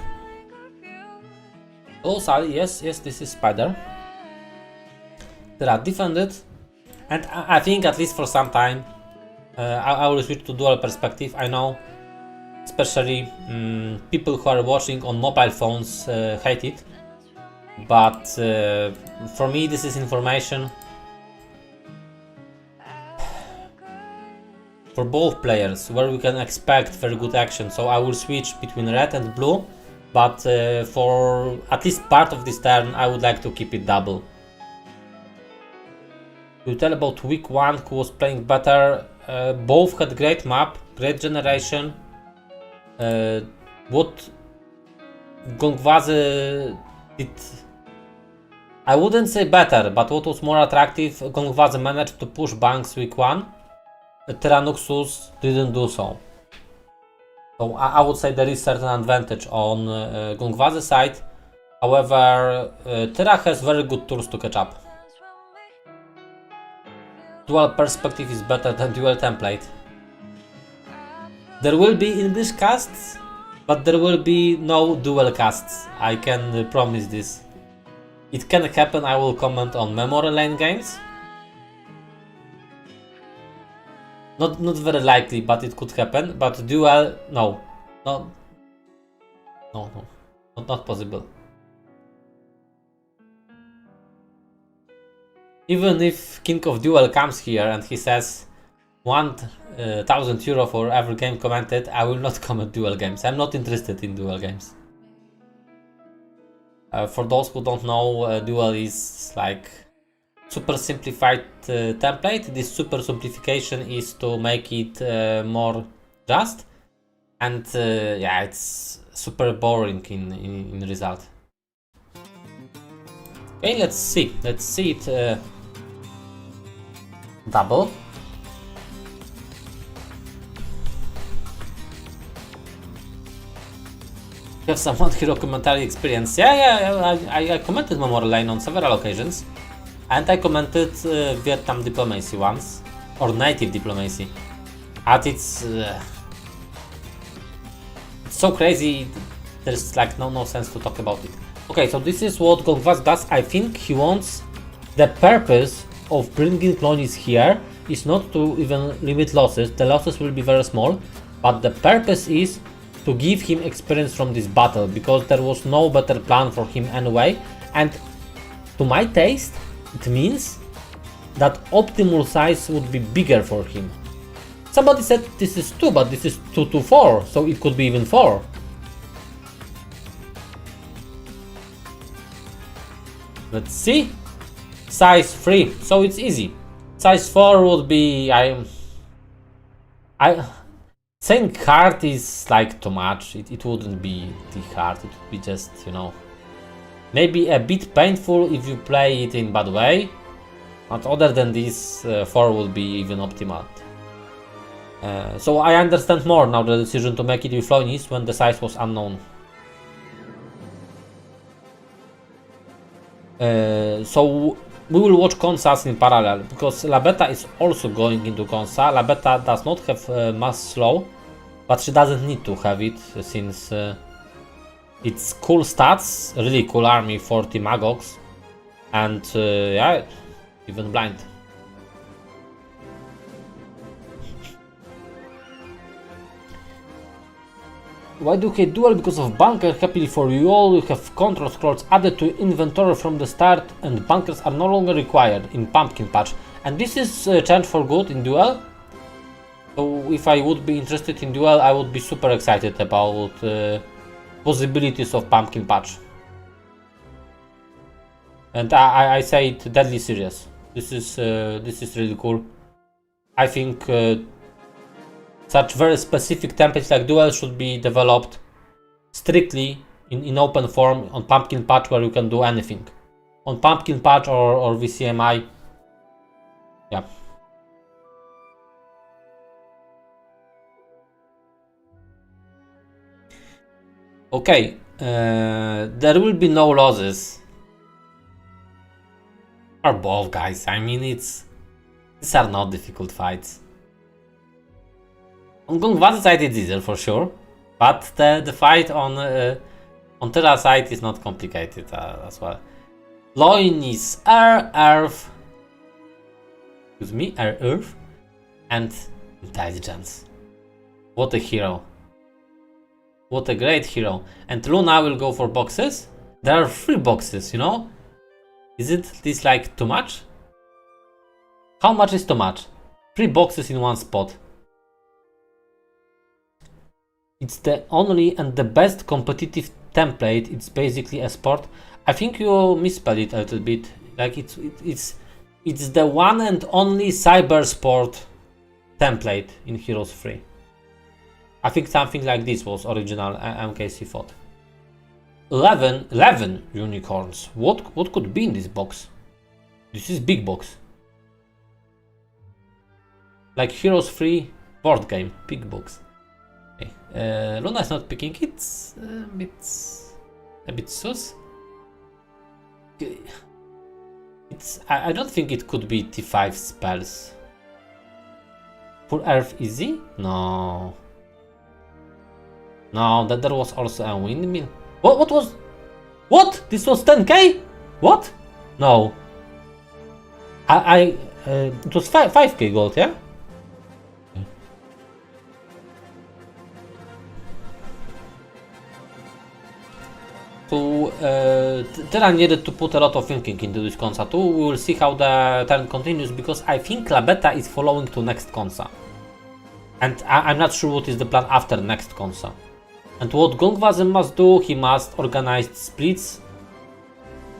Oh, sorry, yes, this is Spider. They are defended, and I think at least for some time I will switch to dual perspective. I know, especially people who are watching on mobile phones hate it, but for me this is information for both players where we can expect very good action. So I will switch between red and blue, but for at least part of this turn I would like to keep it double. You tell about week 1 who was playing better. Both had great map, great generation. What Gongwazy did, I wouldn't say better, but what was more attractive, Gongwazy managed to push banks week 1. Tyranuxus didn't do so. So I would say there is certain advantage on Gongwazy's side. However, Tyra has very good tools to catch up. Dual perspective is better than dual template. There will be English casts, but there will be no dual casts. I can promise this. It can happen. I will comment on memory lane games. Not very likely, but it could happen. But dual, no, not possible. Even if King of Duel comes here and he says 1,000 euro for every game commented, I will not comment duel games. I'm not interested in duel games. For those who don't know, duel is like super simplified template. This super simplification is to make it more just, and yeah, it's super boring in result. Okay, let's see it double. You have some one hero commentary experience. Yeah, I commented Memory Lane on several occasions. And I commented Vietnam diplomacy once, or native diplomacy. And it's so crazy, there's like no sense to talk about it. Okay, so this is what Gongwazy does. I think he wants, the purpose of bringing colonies here is not to even limit losses. The losses will be very small, but the purpose is to give him experience from this battle, because there was no better plan for him anyway. And to my taste, it means that optimal size would be bigger for him. Somebody said this is 2, but this is 2 to 4, so it could be even 4. Let's see. Size 3, so it's easy. Size 4 would be I saying hard is like too much. It wouldn't be the hard. It would be just, you know, maybe a bit painful if you play it in bad way. But other than this, 4 would be even optimal. So I understand more now the decision to make it with Loinis when the size was unknown. So we will watch consas in parallel, because La Beta is also going into consa. La Beta does not have mass slow, but she doesn't need to have it, since it's cool stats, really cool army, 40 Magogs, and yeah, even blind. Why do hate duel? Because of bunker. Happily for you all, you have control scrolls added to inventory from the start, and bunkers are no longer required in pumpkin patch. And this is changed for good in duel. So if I would be interested in duel, I would be super excited about possibilities of pumpkin patch. And I say it deadly serious. This is really cool. I think such very specific templates like duel should be developed strictly in open form on pumpkin patch, where you can do anything. On pumpkin patch or VCMI, yeah. Okay, there will be no losses. Or both, guys. I mean, these are not difficult fights. On Gongwazy side it's easier for sure, but the fight on Tyra side is not complicated as well. Loin is air, earth, excuse me, air, earth, and intelligence. What a hero. What a great hero. And Luna will go for boxes. There are 3 boxes, you know? Is it this like too much? How much is too much? 3 boxes in one spot. It's the only and the best competitive template. It's basically a sport. I think you misspelled it a little bit. Like it's the one and only cyber sport template in Heroes 3. I think something like this was original MKC thought. 11 unicorns. What could be in this box? This is big box. Like Heroes 3 board game, big box. Luna is not picking it. It's a bit sus. I don't think it could be T5 spells. For Earth easy? No. No, that there was also a windmill. What was? What? This was 10k? What? No. It was 5k gold, yeah? So Tyran needed to put a lot of thinking into this Consa too. We will see how the turn continues, because I think La Beta is following to next Consa. And I'm not sure what is the plan after next Consa. And what Gongwazy must do, he must organize splits.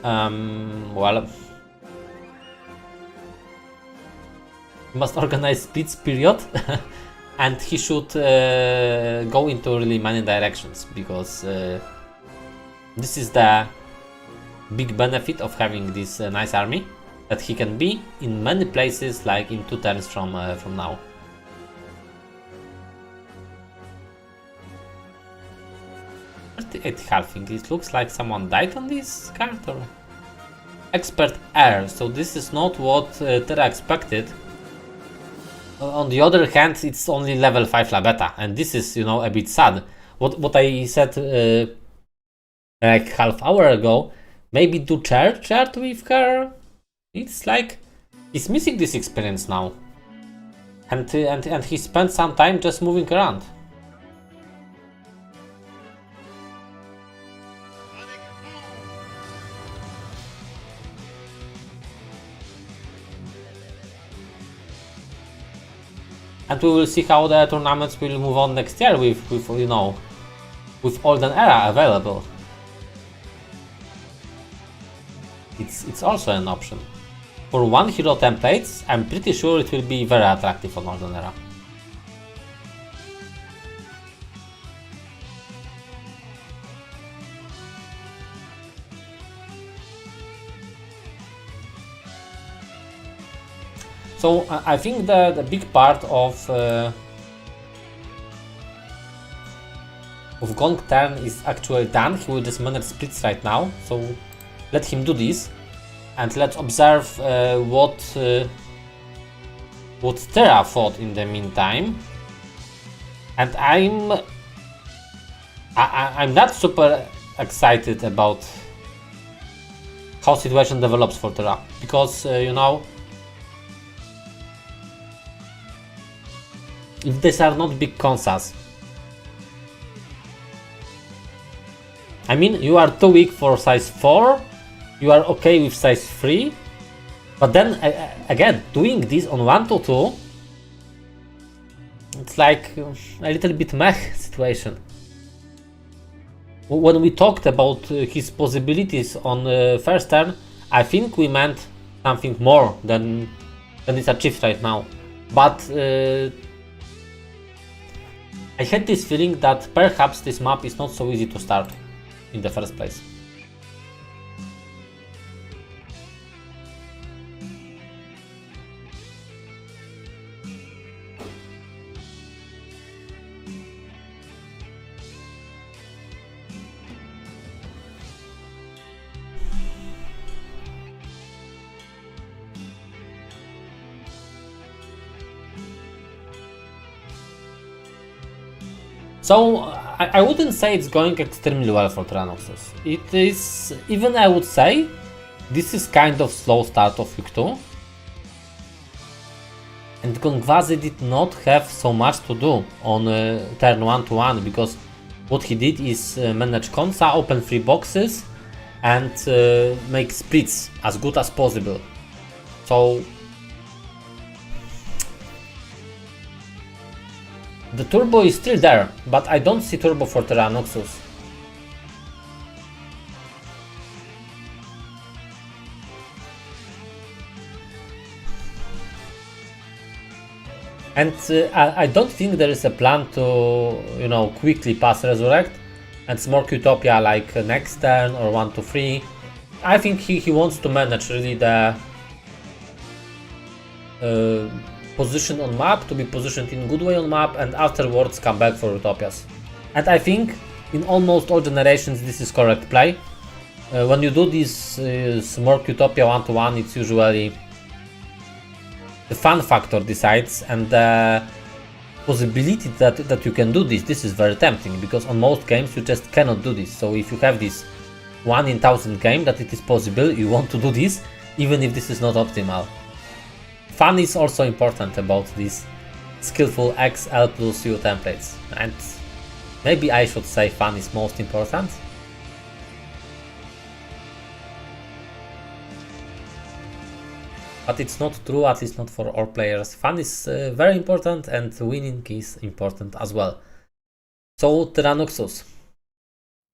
Well, he must organize splits, period. And he should go into really many directions, because this is the big benefit of having this nice army, that he can be in many places, like in 2 turns from now. Halving. It looks like someone died on this card, or expert air. So this is not what Tyra expected. On the other hand, it's only level 5 La Beta, and this is, you know, a bit sad. What I said like half hour ago, maybe do chart with her. It's like he's missing this experience now, and he spent some time just moving around. And we will see how the tournaments will move on next year with you know, with Olden Era available. It's also an option. For one hero templates, I'm pretty sure it will be very attractive on Northern Era. So I think the big part of Gong turn is actually done. He will just manage splits right now, so let him do this, and let's observe what Terra thought in the meantime. And I'm not super excited about how situation develops for Terra, because you know, if these are not big consas, I mean, you are too weak for size 4, you are okay with size 3, but then again, doing this on 1-2, it's like a little bit meh situation. When we talked about his possibilities on first turn, I think we meant something more than is achieved right now. But I had this feeling that perhaps this map is not so easy to start in the first place. So I wouldn't say it's going extremely well for Tyranuxus. It is, even I would say, this is kind of slow start of week 2. And Gongwazy did not have so much to do on turn 1-1, because what he did is manage Konsa, open 3 boxes, and make splits as good as possible. So the turbo is still there, but I don't see turbo for Tyranuxus. And I don't think there is a plan to, you know, quickly pass Resurrect and Smork Utopia like next turn or 1-3. I think he wants to manage really the position on map, to be positioned in good way on map, and afterwards come back for Utopias. And I think in almost all generations this is correct play. When you do this Smork Utopia 1-1, it's usually the fun factor decides, and the possibility that you can do this is very tempting, because on most games you just cannot do this. So if you have this 1 in 1000 game that it is possible, you want to do this, even if this is not optimal. Fun is also important about these skillful XL plus U templates, and maybe I should say fun is most important. But it's not true, at least not for all players. Fun is very important, and winning is important as well. So Tyranuxus,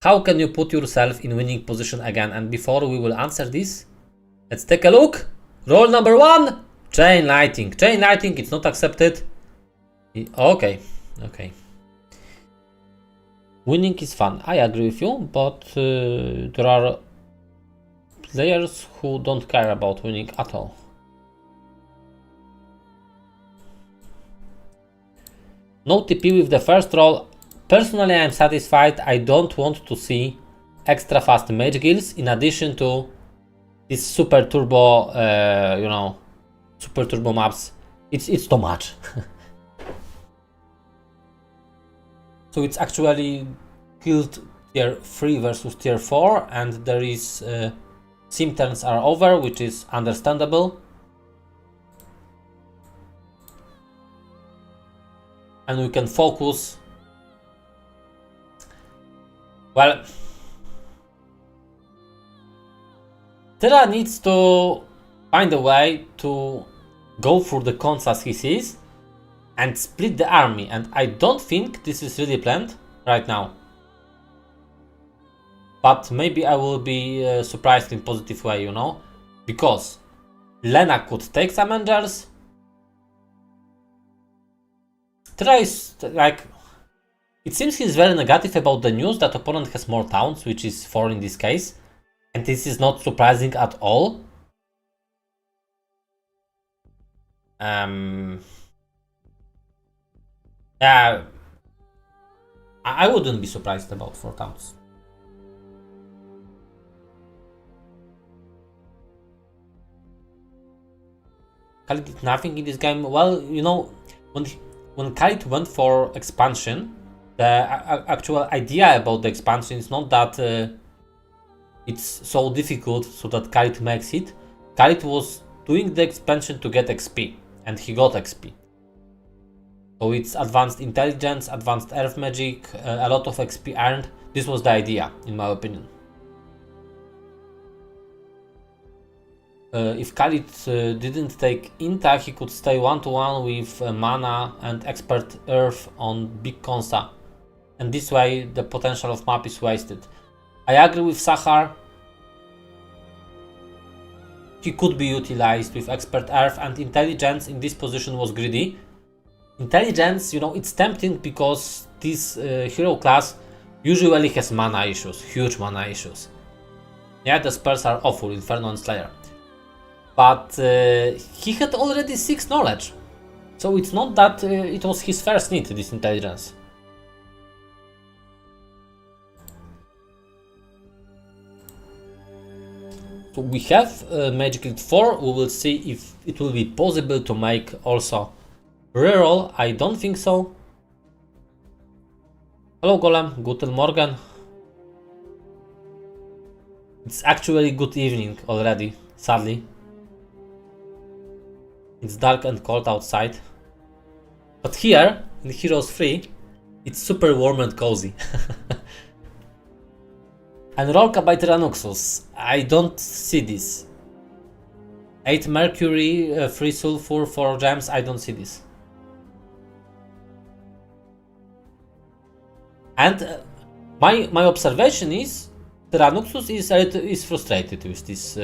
how can you put yourself in winning position again? And before we will answer this, let's take a look. Rule number 1. Chain lighting. Chain lighting, it's not accepted. Okay. Winning is fun. I agree with you, but there are players who don't care about winning at all. No TP with the first roll. Personally, I am satisfied. I don't want to see extra fast mage kills in addition to this super turbo, you know, super turbo maps. It's too much. So it's actually killed tier 3 versus tier 4, and there is sim turns are over, which is understandable. And we can focus. Well, Terra needs to find a way to go through the cons as he sees and split the army, and I don't think this is really planned right now. But maybe I will be surprised in positive way, you know, because Lena could take some angels. Tyra is like... It seems he's very negative about the news that opponent has more towns, which is 4 in this case. And this is not surprising at all. Yeah, I wouldn't be surprised about 4 towns. Khalid did nothing in this game. Well, you know, when Khalid went for expansion, the actual idea about the expansion is not that it's so difficult so that Khalid makes it. Khalid was doing the expansion to get XP, and he got XP. So it's advanced intelligence, advanced earth magic, a lot of XP earned. This was the idea, in my opinion. If Khalid didn't take Inta, he could stay 1-1 with Mana and Expert Earth on Big Konsa. And this way the potential of map is wasted. I agree with Sahar. He could be utilized with Expert Earth, and Intelligence in this position was greedy. Intelligence, you know, it's tempting because this hero class usually has mana issues, huge mana issues. Yeah, the spells are awful, Inferno and Slayer. But he had already 6 knowledge. So it's not that it was his first need, this intelligence. So we have Magic Guild 4, we will see if it will be possible to make also reroll. I don't think so. Hello Golem, Guten Morgen. It's actually good evening already, sadly. It's dark and cold outside. But here, in Heroes 3, it's super warm and cozy. And Rolka by Tyranuxus. I don't see this. 8 Mercury, 3 Sulfur, 4 Gems, I don't see this. And my observation is Tyranuxus is frustrated with this.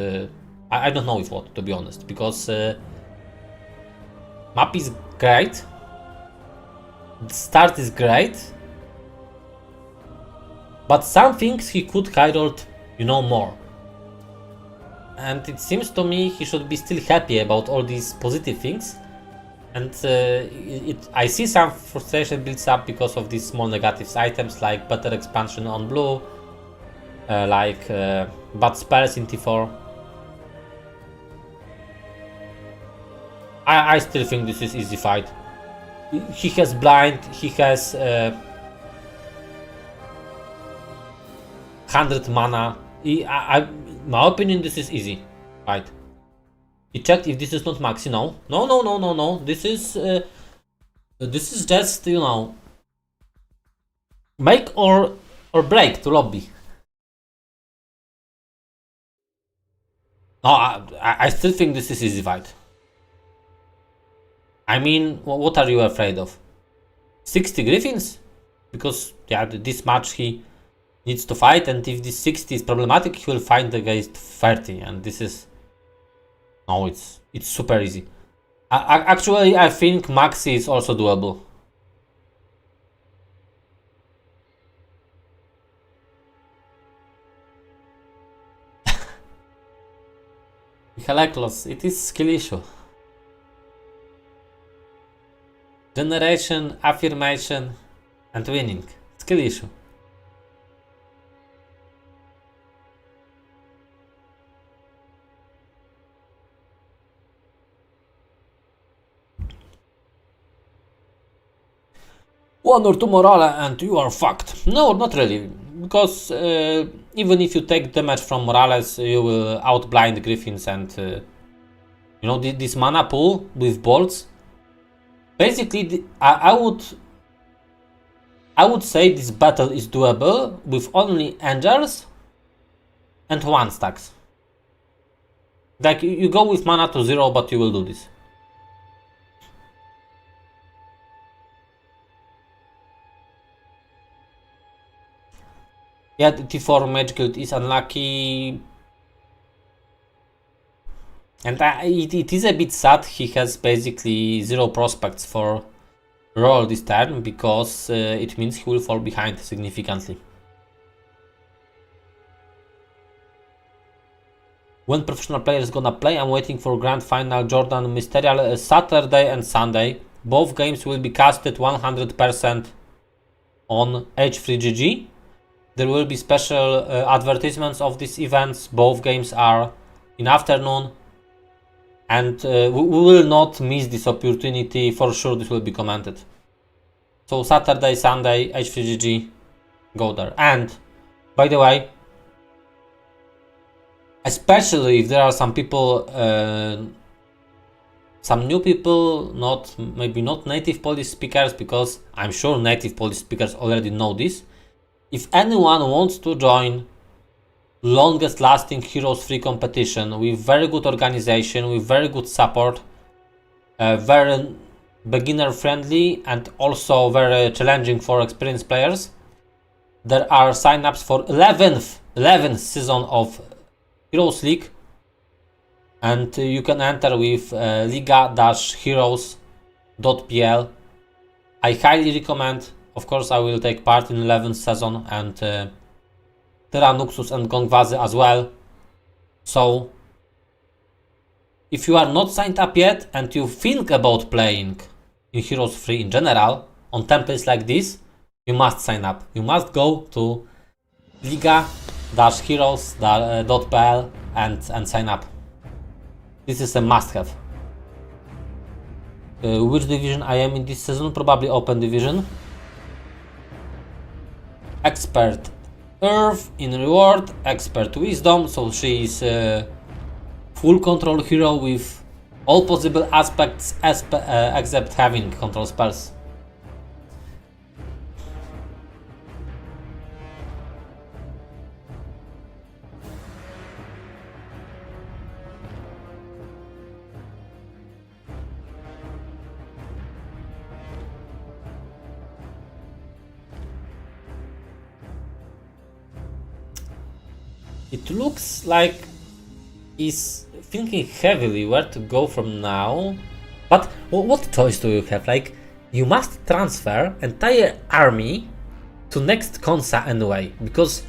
I don't know with what, to be honest, because map is great, the start is great, but some things he could herald, you know, more. And it seems to me he should be still happy about all these positive things. And I see some frustration builds up because of these small negatives items like better expansion on blue, like bad spells in T4. I still think this is easy fight. He has blind, he has 100 mana. My opinion, this is easy fight. He checked if this is not maxi. No. This is just, you know, make or break to lobby. No, I still think this is easy fight. I mean, what are you afraid of? 60 Griffins? Because, yeah, this match he needs to fight, and if this 60 is problematic, he will find against 30, and this is... No, it's super easy. Actually, I think maxi is also doable. Heleklos, it is skill issue. Generation, affirmation, and winning. Skill issue. One or two morale and you are fucked. No, not really. Because even if you take damage from Morales, you will outblind Griffins, and you know, this mana pool with bolts. Basically, I would say this battle is doable with only angels and 1 stacks. Like, you go with mana to 0, but you will do this. Yeah, the T4 Mage Guild is unlucky. And it is a bit sad he has basically 0 prospects for roll this turn, because it means he will fall behind significantly. When professional players gonna play, I'm waiting for Grand Final Jordan Mysterial Saturday and Sunday. Both games will be casted 100% on H3GG. There will be special advertisements of these events. Both games are in afternoon, and we will not miss this opportunity. For sure this will be commented. So Saturday, Sunday, H3GG, go there. And by the way, especially if there are some people, some new people, maybe not native Polish speakers, because I'm sure native Polish speakers already know this. If anyone wants to join longest lasting Heroes free competition with very good organization, with very good support, very beginner friendly, and also very challenging for experienced players, there are signups for 11th season of Heroes League, and you can enter with liga-heroes.pl. I highly recommend. Of course, I will take part in 11th season, and Tyranuxus and Gongwazy as well. So, if you are not signed up yet and you think about playing in Heroes 3 in general, on templates like this, you must sign up. You must go to liga-heroes.pl and sign up. This is a must-have. Which division I am in this season? Probably Open Division. Expert Earth in reward, Expert Wisdom, so she is a full control hero with all possible aspects except having control spells. It looks like he's thinking heavily where to go from now. But what choice do you have? Like, you must transfer entire army to next Konsa anyway, because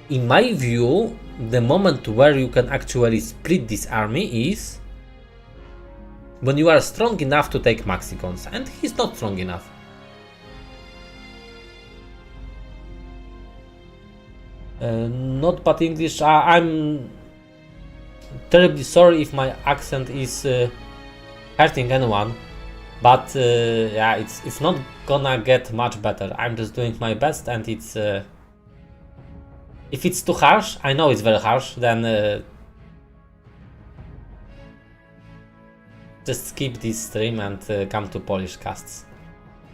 in my view, the moment where you can actually split this army is when you are strong enough to take Maxi Konsa, and he's not strong enough. Not bad English. I'm terribly sorry if my accent is hurting anyone, but yeah, it's not gonna get much better. I'm just doing my best, and it's if it's too harsh, I know it's very harsh, then just skip this stream and come to Polish casts.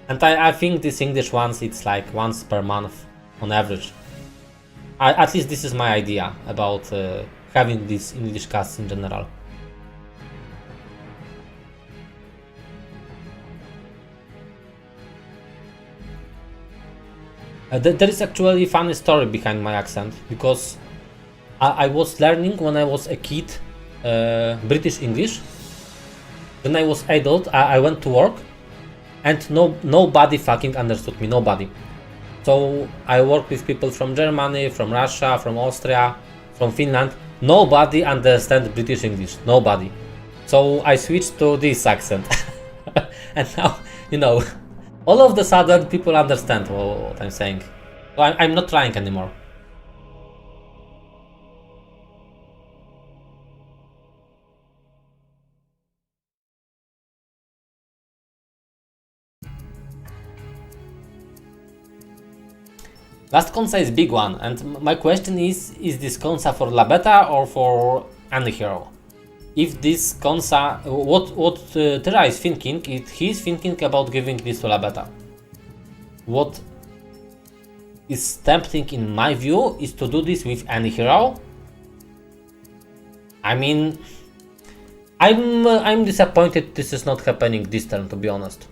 And I think these English ones, it's like once per month on average. At least this is my idea about having these English casts in general. There is actually a funny story behind my accent, because I was learning when I was a kid British English. When I was adult, I went to work, and nobody fucking understood me, nobody. So I work with people from Germany, from Russia, from Austria, from Finland. Nobody understands British English, nobody. So I switched to this accent. And now, you know, all of the sudden people understand what I'm saying. So I'm not trying anymore. Last Konsa is big one, and my question is this Konsa for La Beta or for any hero? If this Konsa, what Tyra is thinking, he's thinking about giving this to La Beta. What is tempting in my view is to do this with any hero. I mean, I'm disappointed this is not happening this turn, to be honest.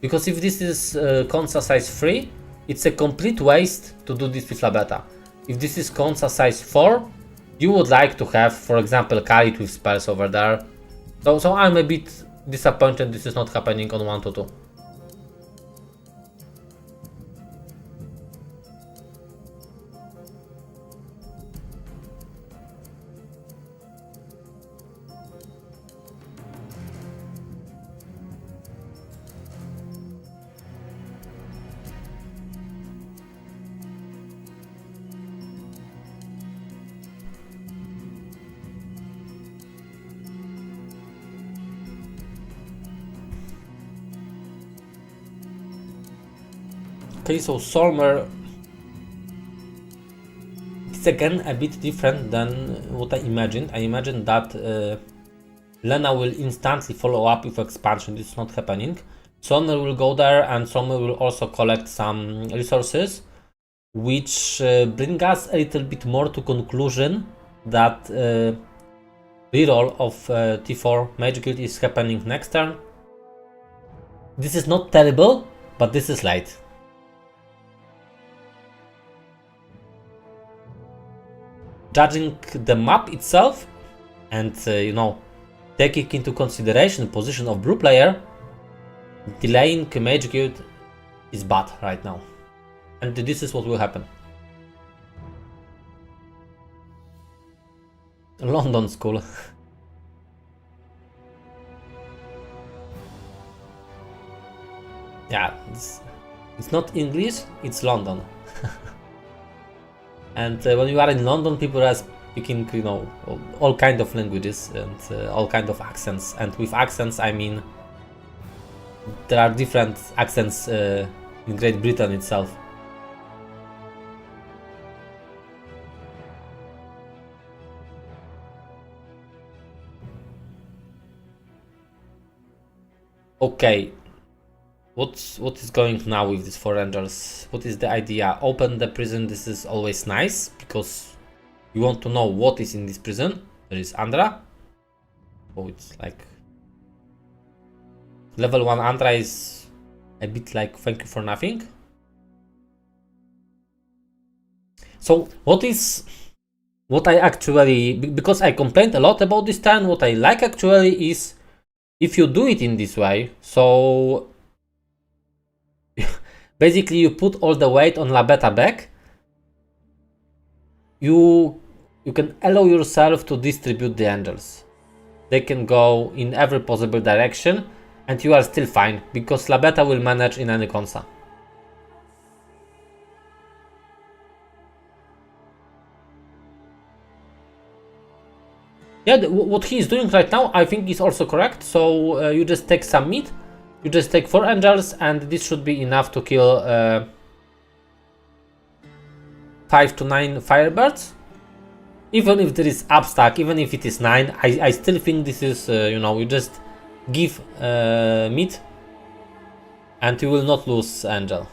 Because if this is Konsa size 3, it's a complete waste to do this with La Beta. If this is Konsa size 4, you would like to have, for example, Khalid with spells over there. So I'm a bit disappointed this is not happening on 1-2. Okay, so Solmer is again a bit different than what I imagined. I imagined that Lena will instantly follow up with expansion. This is not happening. Solmer will go there and Solmer will also collect some resources, which bring us a little bit more to conclusion that reroll of T4 Mage Guild is happening next turn. This is not terrible, but this is late. Judging the map itself and you know, taking into consideration the position of blue player, delaying Mage Guild is bad right now, and this is what will happen. London school. Yeah, it's not English, it's London. And when you are in London, people are speaking, you know, all kind of languages and all kind of accents. And with accents, I mean there are different accents in Great Britain itself. Okay, what is going now with these 4 Rangers? What is the idea? Open the prison. This is always nice because you want to know what is in this prison. There is Andra. Oh, it's like level 1 Andra is a bit like thank you for nothing. So what I actually, because I complained a lot about this turn, what I like actually is if you do it in this way. So basically you put all the weight on Labeta back, you can allow yourself to distribute the angels. They can go in every possible direction and you are still fine because Labeta will manage in any consa. Yeah, what he is doing right now I think is also correct. So you just take some meat, you just take 4 angels and this should be enough to kill 5 to 9 firebirds. Even if there is upstack, even if it is 9, I still think this is, you know, you just give meat and you will not lose angel.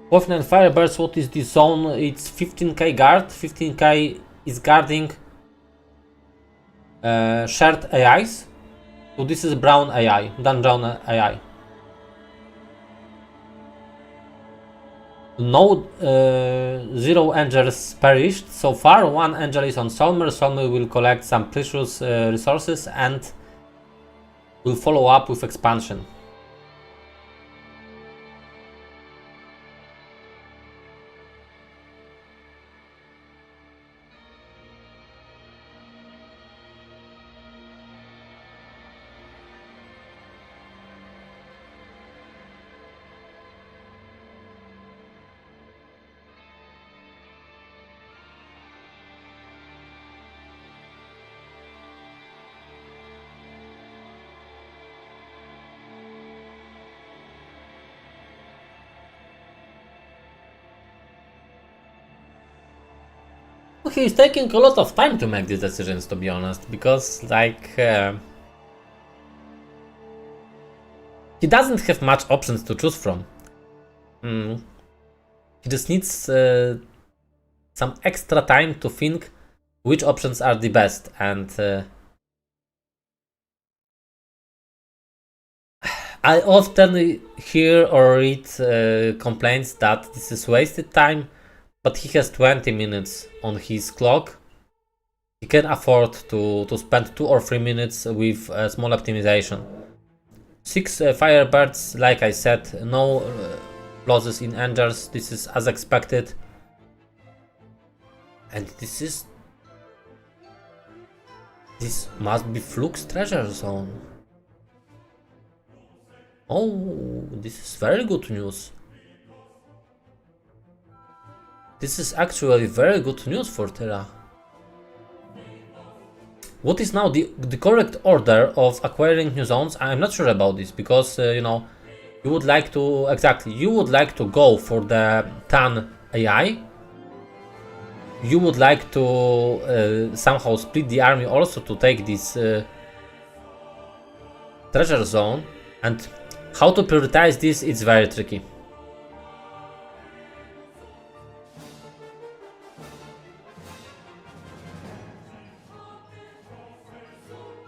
With 9 firebirds, what is this zone? It's 15k guard, 15k is guarding shared AIs. So this is brown AI, dungeon AI. No 0 angels perished so far. 1 angel is on Solmer. Solmer will collect some precious resources and will follow up with expansion. He's taking a lot of time to make these decisions, to be honest, because like he doesn't have much options to choose from. He just needs some extra time to think which options are the best, and I often hear or read complaints that this is wasted time, but he has 20 minutes on his clock. He can afford to spend 2 or 3 minutes with small optimization. 6 Firebirds, like I said, no losses in Engers, this is as expected. And this must be Fluke's treasure zone. Oh, this is very good news. This is actually very good news for Terra. What is now the correct order of acquiring new zones? I'm not sure about this, because you know, you would like to go for the Tan AI. You would like to somehow split the army also to take this treasure zone, and how to prioritize this, it's very tricky.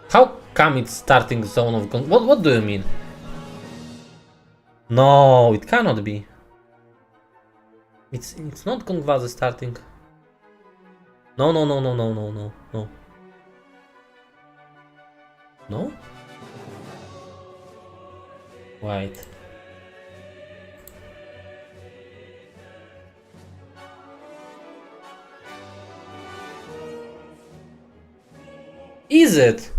How come it's starting zone of Gong? What do you mean? No, it cannot be. It's not Gongwazy starting. No. No? Wait. Is it?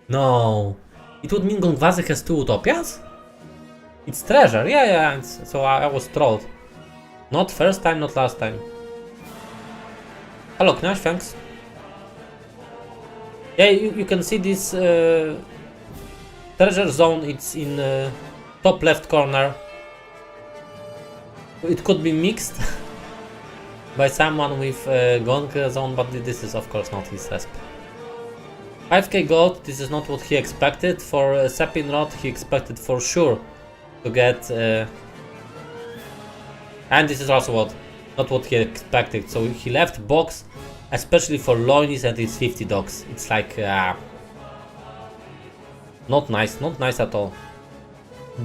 No. It would mean Gongwazy has 2 utopias? It's treasure, yeah, so I was trolled. Not first time, not last time. Hello, Knash, thanks. Yeah, you can see this treasure zone, it's in top left corner. It could be mixed by someone with Gong zone, but this is of course not his resp. 5k gold, this is not what he expected. For Sepin Rod, he expected for sure to get... and this is also not what he expected. So he left box, especially for Loinis and his 50 dogs. It's like... not nice at all.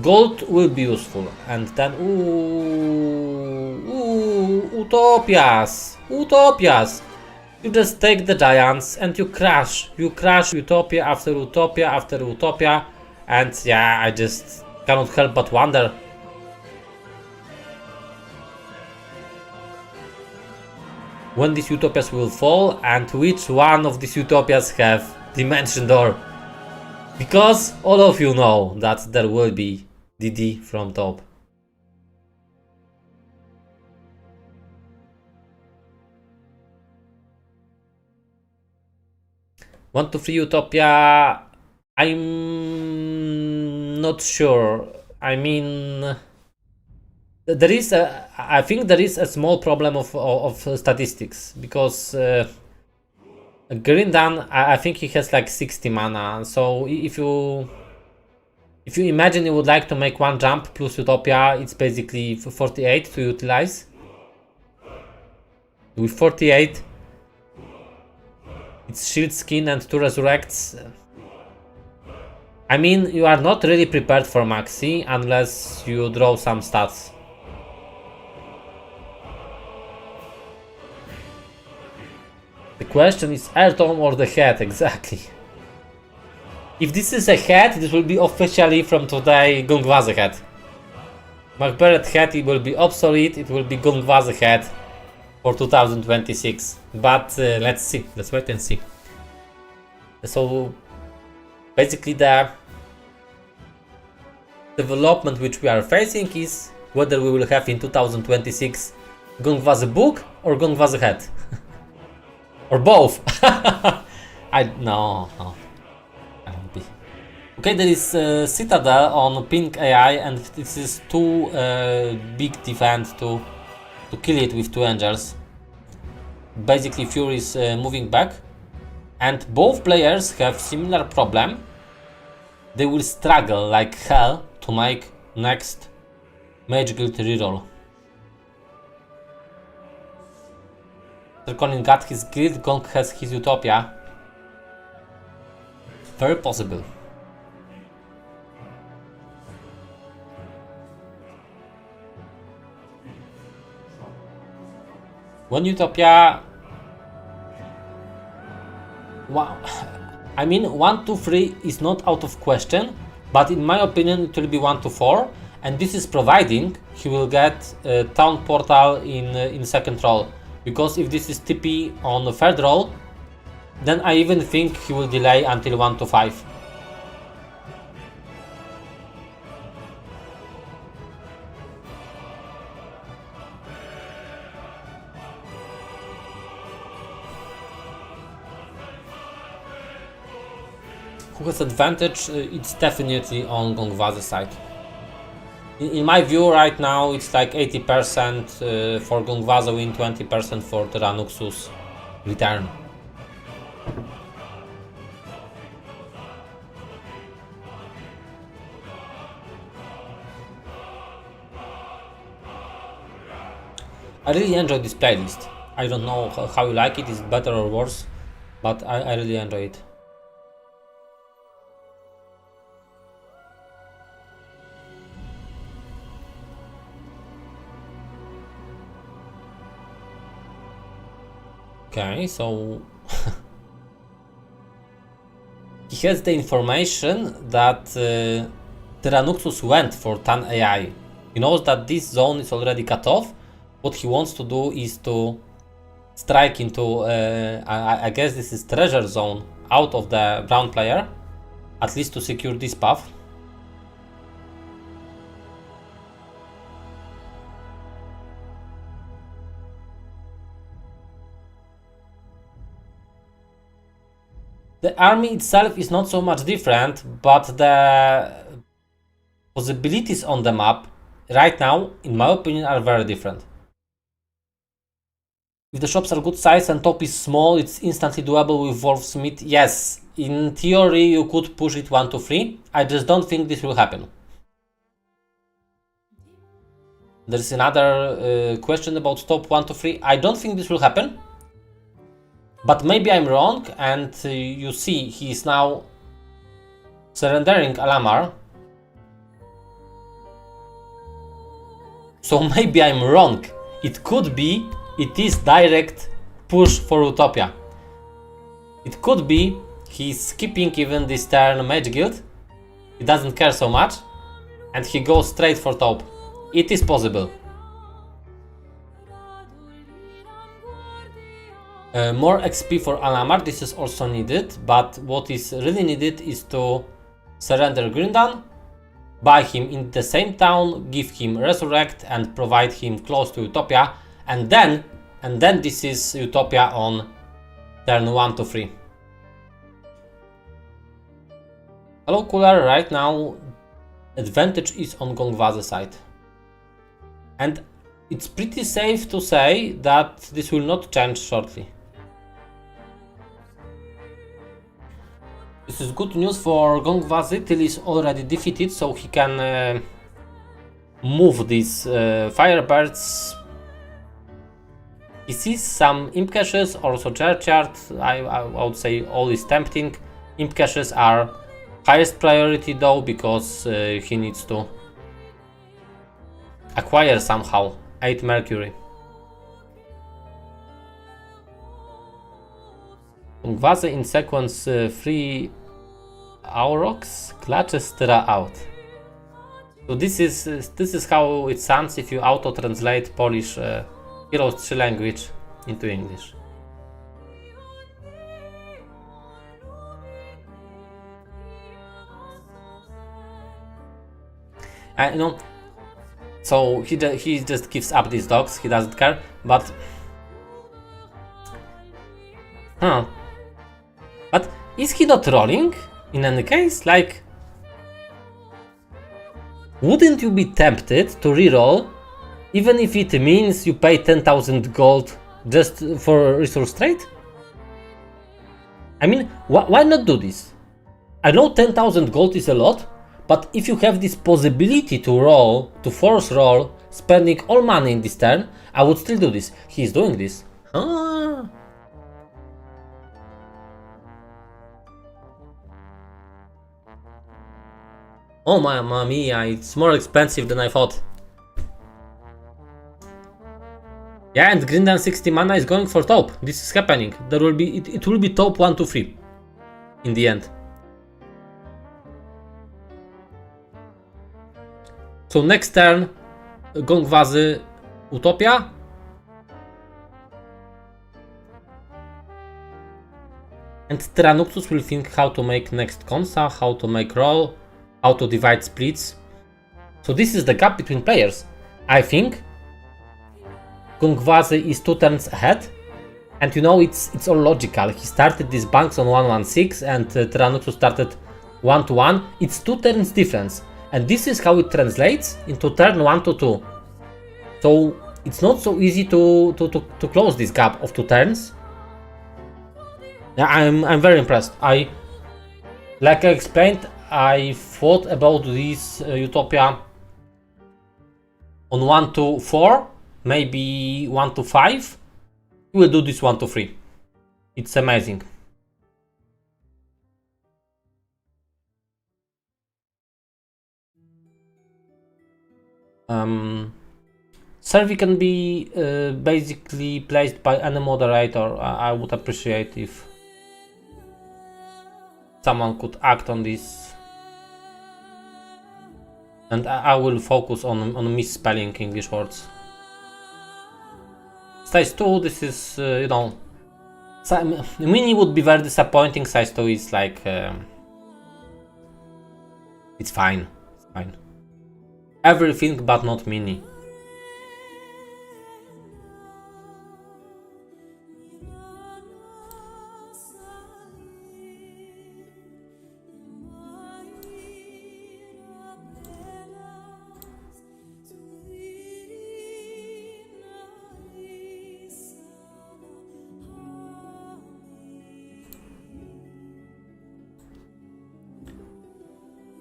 Gold will be useful, and then... Ooh, utopias! You just take the giants and you crash utopia after utopia, and yeah, I just cannot help but wonder. When these utopias will fall, and which one of these utopias have Dimension Door. Because all of you know that there will be DD from top. 1 to 3 Utopia, I'm not sure. I mean, I think there is a small problem of statistics, because Grindan, I think he has like 60 mana. So if you imagine you would like to make 1 jump plus Utopia, it's basically 48 to utilize. With 48. It's Shield Skin and 2 Resurrects. I mean, you are not really prepared for Maxi unless you draw some stats. The question is Airtome or the head, exactly. If this is a head, this will be officially from today Gongwazy head. Macberet head, it will be obsolete, it will be Gongwazy head for 2026, but let's see, let's wait and see. So basically the development which we are facing is whether we will have in 2026 Gongwazy book or Gongwazy head. Or both. No. I won't be. Okay, there is Citadel on pink AI, and this is too big defense to kill it with 2 angels. Basically Fury is moving back, and both players have similar problem. They will struggle like hell to make next Mage Guild reroll. Colin got his guild, Gong has his Utopia. Very possible. One Utopia. Wow. I mean, 1 to 3 is not out of question, but in my opinion, it will be 1 to 4, and this is providing he will get Town Portal in second roll. Because if this is TP on the third roll, then I even think he will delay until 1 to 5. Who has advantage? It's definitely on Gongwazy side. In my view right now it's like 80% for Gongwazy win, 20% for Tyranuxus return. I really enjoy this playlist. I don't know how you like it, is it better or worse, but I really enjoy it. Okay, so he has the information that Tyranuxus went for Tan AI. He knows that this zone is already cut off. What he wants to do is to strike into, I guess this is treasure zone, out of the brown player, at least to secure this path. The army itself is not so much different, but the possibilities on the map right now, in my opinion, are very different. If the shops are good size and top is small, it's instantly doable with Wolf's Meat. Yes, in theory you could push it 1 to 3. I just don't think this will happen. There's another question about top 1 to 3. I don't think this will happen. But maybe I'm wrong, and you see he is now surrendering Alamar. So maybe I'm wrong. It could be it is direct push for Utopia. It could be he's skipping even this turn Mage Guild. He doesn't care so much, and he goes straight for top. It is possible. More XP for Alamar, this is also needed, but what is really needed is to surrender Grindan, buy him in the same town, give him Resurrect and provide him close to Utopia, and then this is Utopia on turn 1 to 3. Hello Cooler, right now advantage is on Gongwazy side. And it's pretty safe to say that this will not change shortly. This is good news for Gongwazy till is already defeated, so he can move these Firebirds. He sees some Imp Caches, also Churchyard. I would say all is tempting. Imp Caches are highest priority though, because he needs to acquire somehow 8 Mercury. Gongwazy in sequence 3 Aurochs, clutches Tyra out. So this is how it sounds if you auto-translate Polish Heroes 3 language into English. You know, so he just gives up these dogs. He doesn't care, but But is he not rolling in any case? Like, wouldn't you be tempted to reroll, even if it means you pay 10,000 gold just for resource trade? I mean, why not do this? I know 10,000 gold is a lot, but if you have this possibility to roll, to force roll, spending all money in this turn, I would still do this. He's doing this. Oh mamma mia, it's more expensive than I thought. Yeah, and Grindan 60 mana is going for top. This is happening. There will be it will be top 1 to 3 in the end. So next turn, Gongwazy Utopia. And Tyranuxus will think how to make next Konsa, how to make roll, how to divide splits. So this is the gap between players. I think Gongwazy is 2 turns ahead. And you know, it's all logical. He started these banks on 1-1-6 and Tyranuxus started 1-1. It's 2 turns difference. And this is how it translates into turn 1 to 2. So it's not so easy to close this gap of 2 turns. Yeah, I'm very impressed. Like I explained, I thought about this Utopia on 1 to 4, maybe 1 to 5. We will do this 1 to 3. It's amazing. Survey can be basically placed by any moderator. I would appreciate if someone could act on this. And I will focus on misspelling English words. Size 2, this is, you know, Mini would be very disappointing. Size 2 is like, it's fine. It's fine. Everything but not Mini.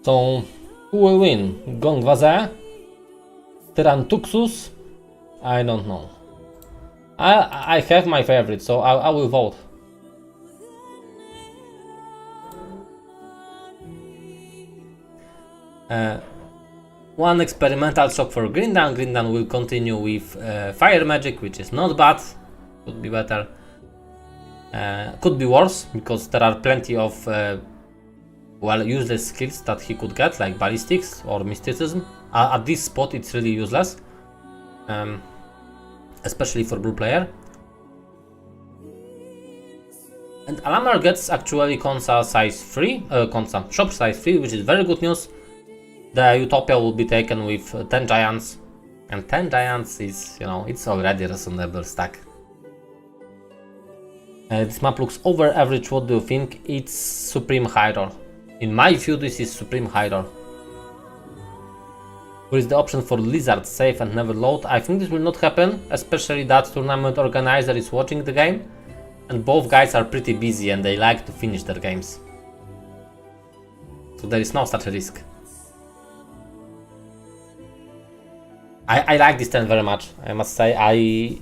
So, who will win? Gongwazy? Tyranuxus? I don't know. I have my favorite, so I will vote. One experimental shock for Grindan. Grindan will continue with fire magic, which is not bad. Could be better. Could be worse, because there are plenty of well, useless skills that he could get, like ballistics or mysticism. At this spot, it's really useless, especially for blue player. And Alamar gets actually Konsa size 3, Konsa shop size 3, which is very good news. The Utopia will be taken with 10 giants, and 10 giants is, you know, it's already a reasonable stack. This map looks over average. What do you think? It's Supreme Hydro. In my view, this is Supreme Hydro. Where is the option for Lizard save and never load? I think this will not happen, especially that tournament organizer is watching the game, and both guys are pretty busy and they like to finish their games. So there is no such a risk. I like this turn very much, I must say.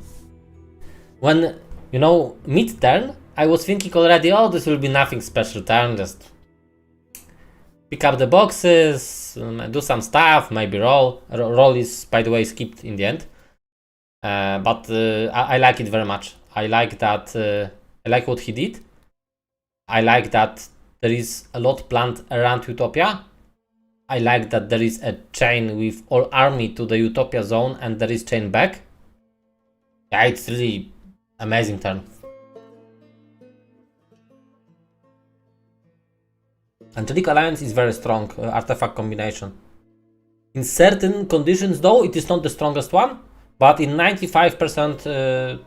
When, you know, mid-turn, I was thinking already, oh, this will be nothing special turn, just pick up the boxes, do some stuff, maybe roll. Roll is, by the way, skipped in the end. But I like it very much. I like that, I like what he did. I like that there is a lot planned around Utopia. I like that there is a chain with all army to the Utopia zone and there is chain back. Yeah, it's really amazing turn. Angelic Alliance is very strong artifact combination. In certain conditions though, it is not the strongest one, but in 95%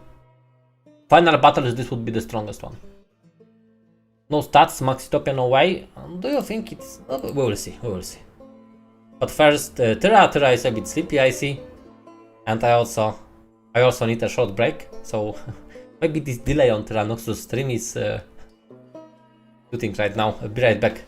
final battles this would be the strongest one. No stats, Max Utopia, no way. Do you think it's... we will see, we will see. But first, Tyra is a bit sleepy, I see. And I also need a short break, so maybe this delay on Tyranuxus stream is shooting right now. I'll be right back.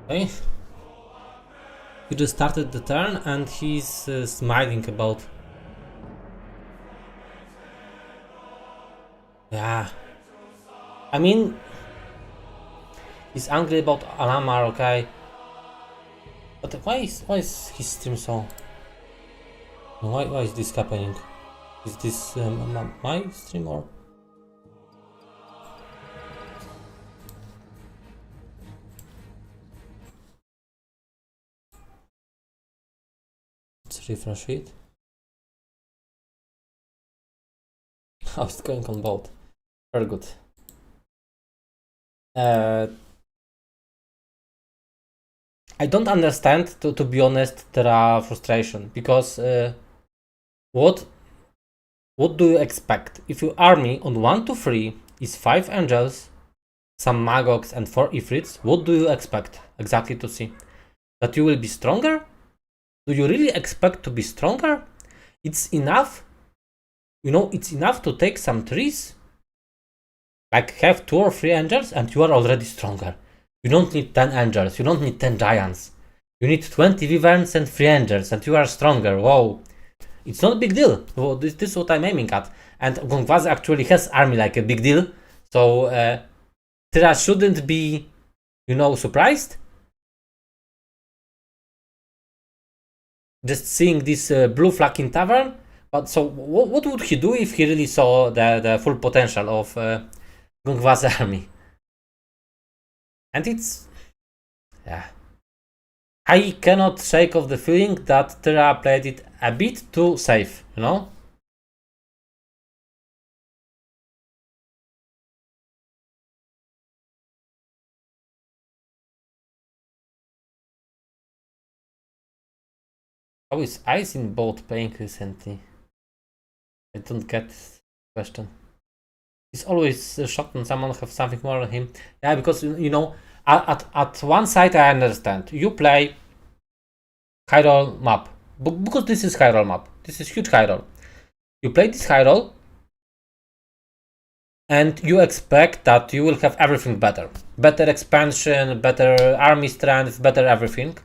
Okay. He just started the turn and he's smiling about. Yeah. I mean, he's angry about Alamar, okay. But why is his stream so? Why is this happening? Is this my stream or? Let's refresh it. Oh, it's going on both. Very good. I don't understand, to be honest, their frustration, because what do you expect? If your army on 1 to 3 is 5 angels, some magogs and 4 ifrits, what do you expect exactly to see? That you will be stronger? Do you really expect to be stronger? It's enough, you know, it's enough to take some trees, like have 2 or 3 angels and you are already stronger. You don't need 10 angels, you don't need 10 giants. You need 20 wyverns and 3 angels and you are stronger. Whoa. It's not a big deal. Well, this is what I'm aiming at. And Gongwazy actually has army like a big deal. So Tyra shouldn't be, you know, surprised. Just seeing this blue flag in tavern. But so what would he do if he really saw the full potential of Gongwazy army? And it's, yeah. I cannot shake off the feeling that Tyra played it a bit too safe, you know? How is Ice in both playing recently? I don't get the question. He's always shocked when someone have something more on him. Yeah, because, you know, at one side I understand. You play high roll map. Because this is high roll map. This is huge high roll. You play this high roll and you expect that you will have everything better. Better expansion, better army strength, better everything.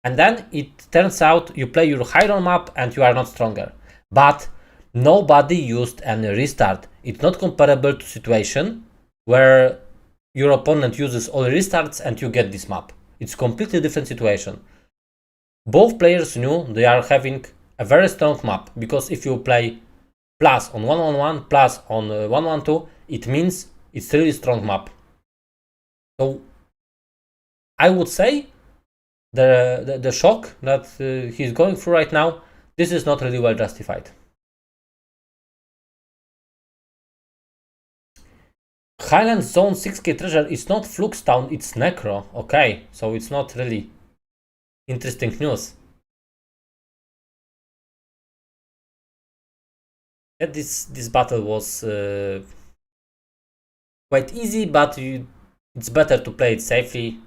And then it turns out you play your high roll map and you are not stronger. But nobody used any restart. It's not comparable to situation where your opponent uses all restarts and you get this map. It's completely different situation. Both players knew they are having a very strong map, because if you play plus on 111 plus on 112, it means it's really strong map. So I would say the shock that he's going through right now, this is not really well justified. Highland Zone 6k treasure is not Fluxtown, it's Necro. Okay, so it's not really interesting news. Yeah, this battle was quite easy, but it's better to play it safely.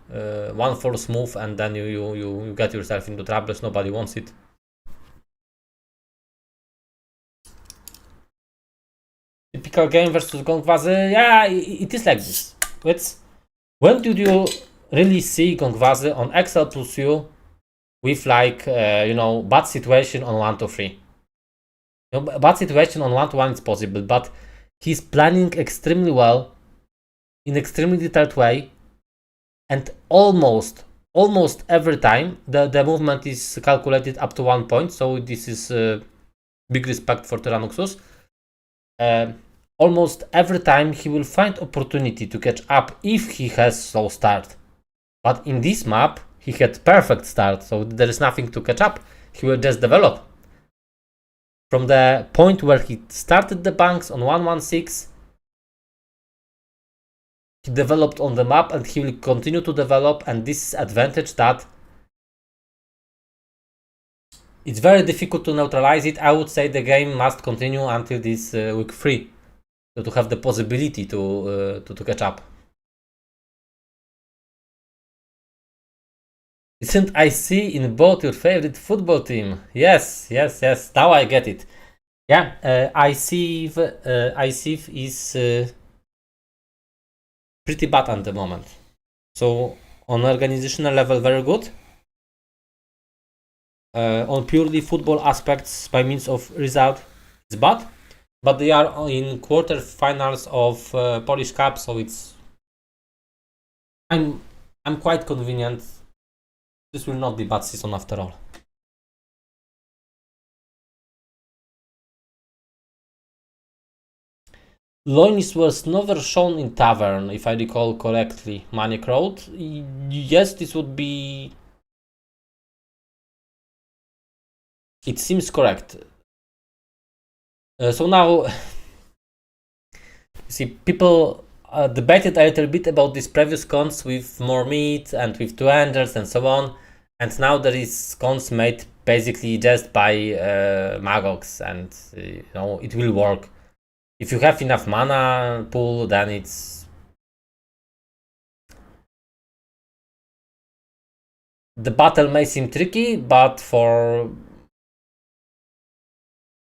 One false move and then you get yourself into troubles. Nobody wants it. Typical game versus Gongwazy. Yeah, it is like this. When did you really see Gongwazy on Excel plus you with like bad situation on 1 to 3? Bad situation on 1 to 1 is possible, but he's planning extremely well in extremely detailed way, and almost every time the movement is calculated up to 1 point. So this is big respect for Tyranuxus. Almost every time he will find opportunity to catch up if he has slow start. But in this map, he had perfect start, so there is nothing to catch up. He will just develop. From the point where he started the banks on 116, he developed on the map and he will continue to develop, and this is advantage that it's very difficult to neutralize it. I would say the game must continue until this week 3. So to have the possibility to catch up. Isn't IC in both your favorite football team? Yes. Now I get it. Yeah, IC is pretty bad at the moment. So on organizational level, very good. On purely football aspects, by means of result, it's bad. But they are in quarterfinals of Polish Cup, so it's. I'm quite convenient. This will not be bad season after all. Loins was never shown in Tavern, if I recall correctly. Manic Road. Yes, this would be. It seems correct. So now, you see, people debated a little bit about these previous cons with more meat and with 2 angels and so on, and now there is cons made basically just by Magox, and it will work. If you have enough mana pool, then it's. The battle may seem tricky, but for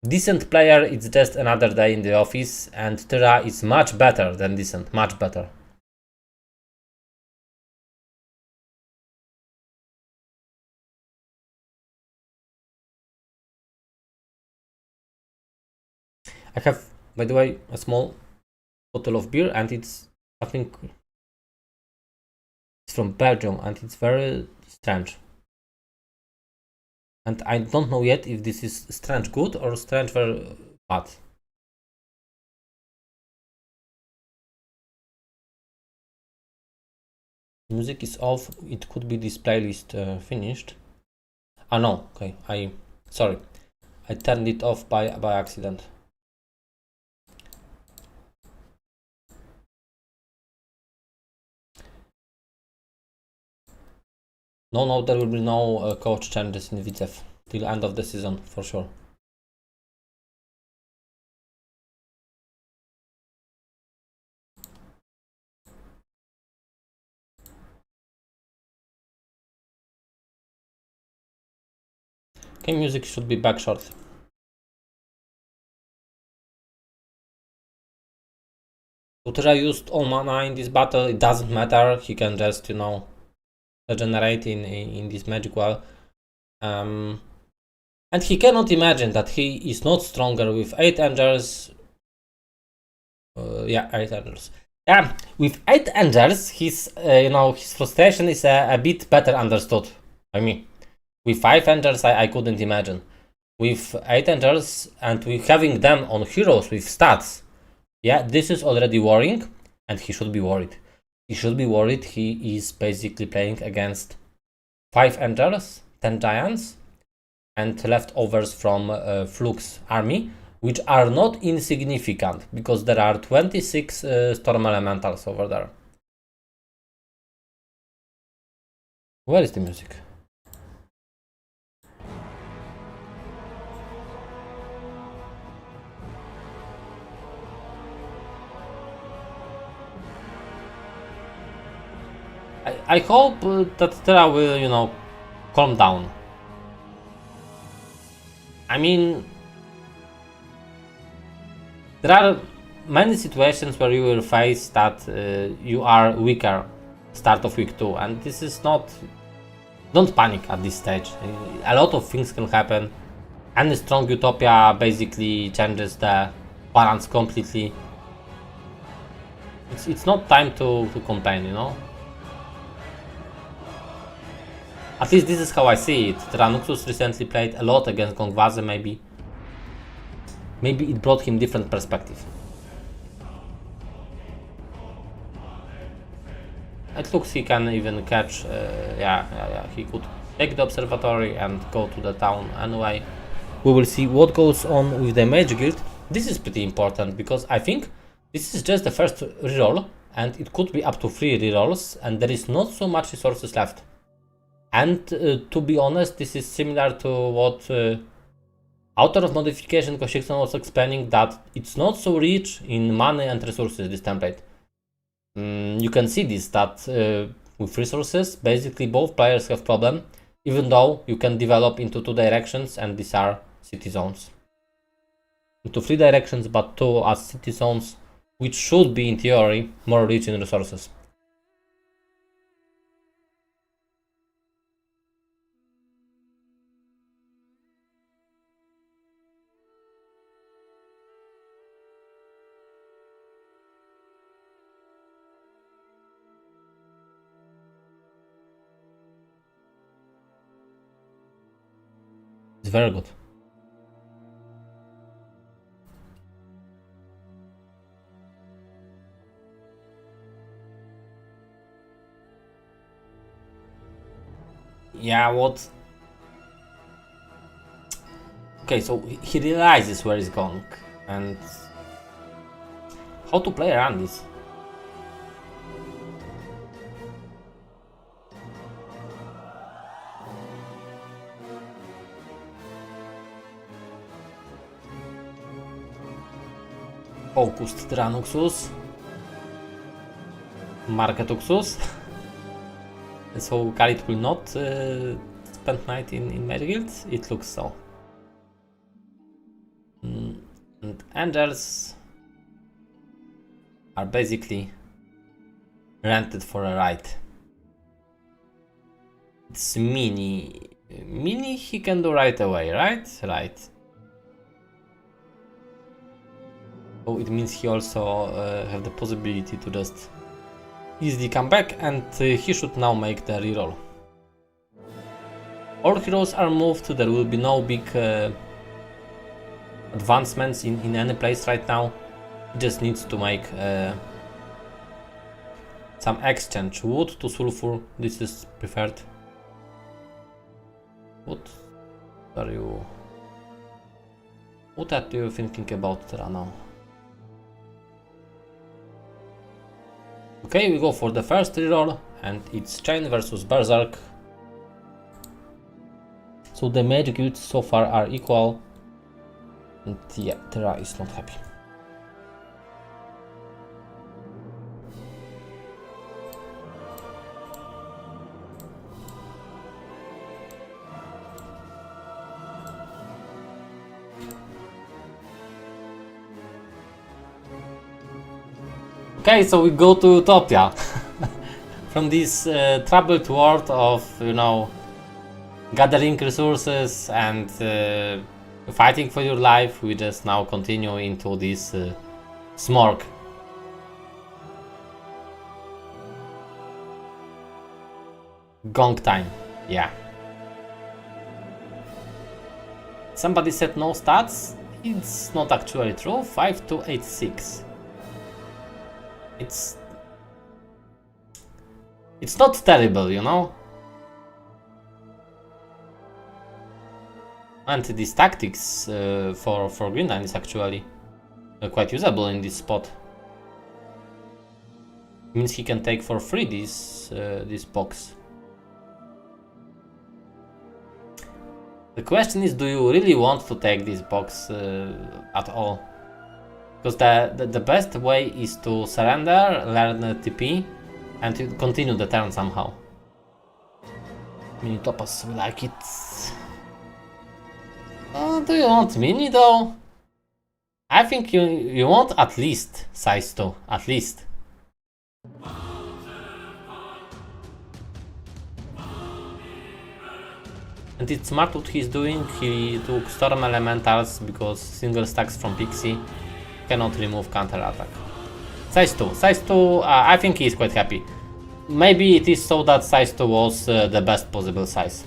decent player, it's just another day in the office, and Tyra is much better than decent, much better. I have, by the way, a small bottle of beer, and I think it's from Belgium, and it's very strange. And I don't know yet if this is strange good or strange very bad. Music is off. It could be this playlist finished. Ah no, okay. Sorry, I turned it off by accident. No, there will be no coach changes in Widzew till end of the season for sure. Okay, music should be back shortly. Utera used all mana in this battle. It doesn't matter. He can just regenerate in this magic well. And he cannot imagine that he is not stronger with 8 angels. 8 angels. Yeah, with 8 angels, his frustration is a bit better understood by me. With 5 angels, I couldn't imagine. With 8 angels and with having them on heroes with stats, yeah, this is already worrying, and he should be worried. He should be worried. He is basically playing against 5 angels, 10 giants, and leftovers from Flux army, which are not insignificant because there are 26 storm elementals over there. Where is the music? I hope that Terra will, you know, calm down. I mean, there are many situations where you will face that you are weaker start of week 2, and this is not... Don't panic at this stage. A lot of things can happen. Any strong Utopia basically changes the balance completely. It's not time to complain, you know? At least this is how I see it. Tyranuxus recently played a lot against Gongwazy, maybe it brought him different perspective. It looks he can even catch, yeah, he could take the observatory and go to the town anyway. We will see what goes on with the Mage Guild. This is pretty important because I think this is just the first reroll and it could be up to 3 rerolls and there is not so much resources left. And to be honest, this is similar to what author of modification Koshikson was explaining, that it's not so rich in money and resources, this template. You can see this, that with resources, basically both players have problem, even though you can develop into 2 directions and these are city zones. Into 3 directions, but 2 as city zones, which should be in theory more rich in resources. It's very good. Yeah, what? Okay, so he realizes where he's going and how to play around this. Focused Tyranuxus, Marketuxus. So Khalid will not spend night in Mage Guild, it looks so. And Angels are basically rented for a ride. It's Mini. Mini he can do right away, right? Right. So it means he also have the possibility to just easily come back, and he should now make the reroll. All heroes are moved, there will be no big advancements in any place right now. He just needs to make some exchange. Wood to sulfur, this is preferred. What are you thinking about Terra now? Okay, we go for the first reroll and it's Chain versus Berserk. So the Mage guilds so far are equal, and yeah, Terra is not happy. Okay, so we go to Utopia. From this troubled world of, you know, gathering resources and fighting for your life, we just now continue into this smorg. Gong time, yeah. Somebody said no stats. It's not actually true. 5286. It's not terrible, you know. And these tactics for Greenland is actually quite usable in this spot. Means he can take for free this box. The question is, do you really want to take this box at all? Because the best way is to surrender, learn TP, and you continue the turn somehow. Mini topaz, we like it. Do you want mini though? I think you want at least size 2, at least. And it's smart what he's doing. He took storm elementals because single stacks from Pixie cannot remove counter attack. Size 2, I think he is quite happy. Maybe it is so that size 2 was the best possible size.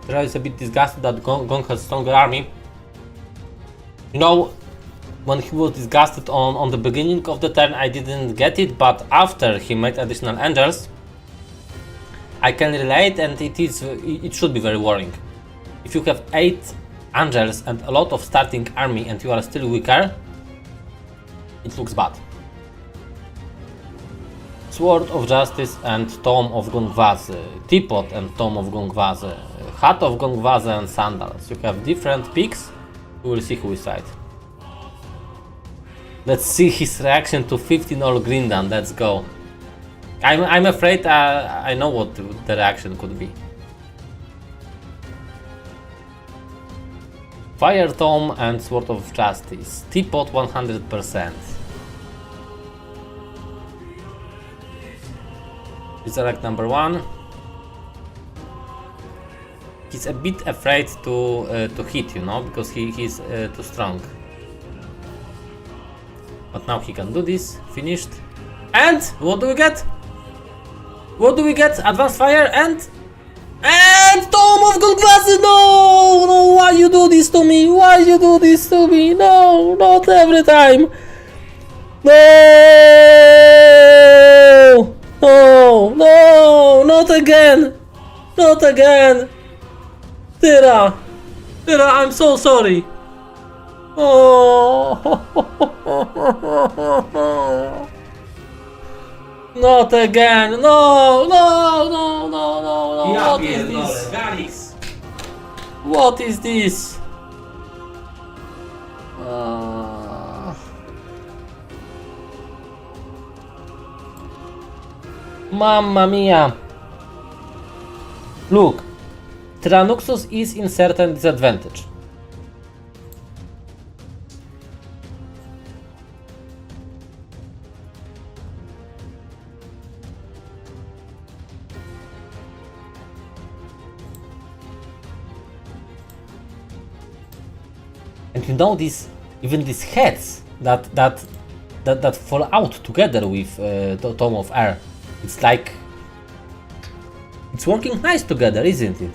Terra is a bit disgusted that Gong has stronger army. You know, when he was disgusted on the beginning of the turn, I didn't get it, but after he made additional angels, I can relate, and it should be very worrying. If you have 8 angels and a lot of starting army and you are still weaker, it looks bad. Sword of Justice and Tome of Gongwazy, Teapot and Tome of Gongwazy, Hat of Gongwazy and Sandals. You have different picks, we will see who is right. Let's see his reaction to 15 all green down, let's go. I'm afraid I know what the reaction could be. Fire Tome and Sword of Justice, Teapot 100%. Resurrect number 1. He's a bit afraid to hit, you know, because he's too strong. But now he can do this. Finished. And what do we get? What do we get? Advanced fire and Tome of Gongwazy. No, no! Why you do this to me? Why you do this to me? No, not every time. No, no, no, not again, not again. Tyra, I'm so sorry. Oh, not again. No, no, no, no, no, no. Ja What is pierdolę, this? Galix! What is this? Mamma mia. Look, Tyranuxus is in certain disadvantage. And you know this, even these heads that fall out together with the Tome of Air. It's like it's working nice together, isn't it?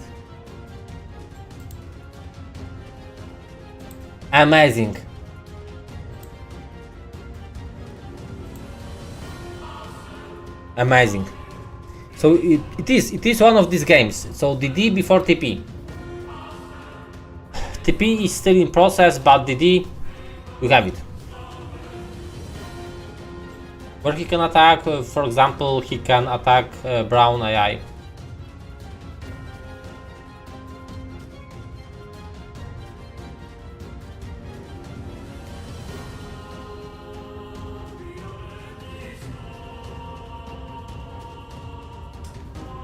Amazing. Amazing. So it is one of these games. So DD before TP. TP is still in process, but DD, you have it. Where he can attack, for example, he can attack Brown AI.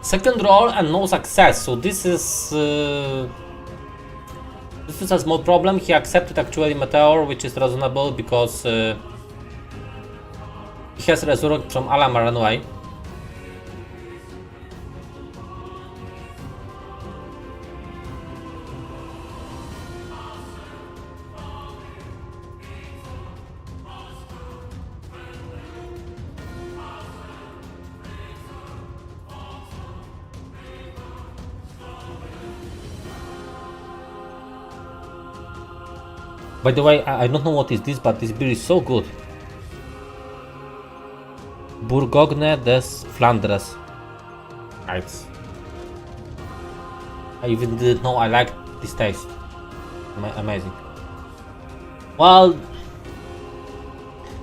Second roll and no success, so this is a small problem. He accepted actually Meteor, which is reasonable because he has Resurrect from Alamar anyway. By the way, I don't know what is this, but this beer is so good. Bourgogne des Flandres. Right. I even didn't know I liked this taste. Amazing. Well,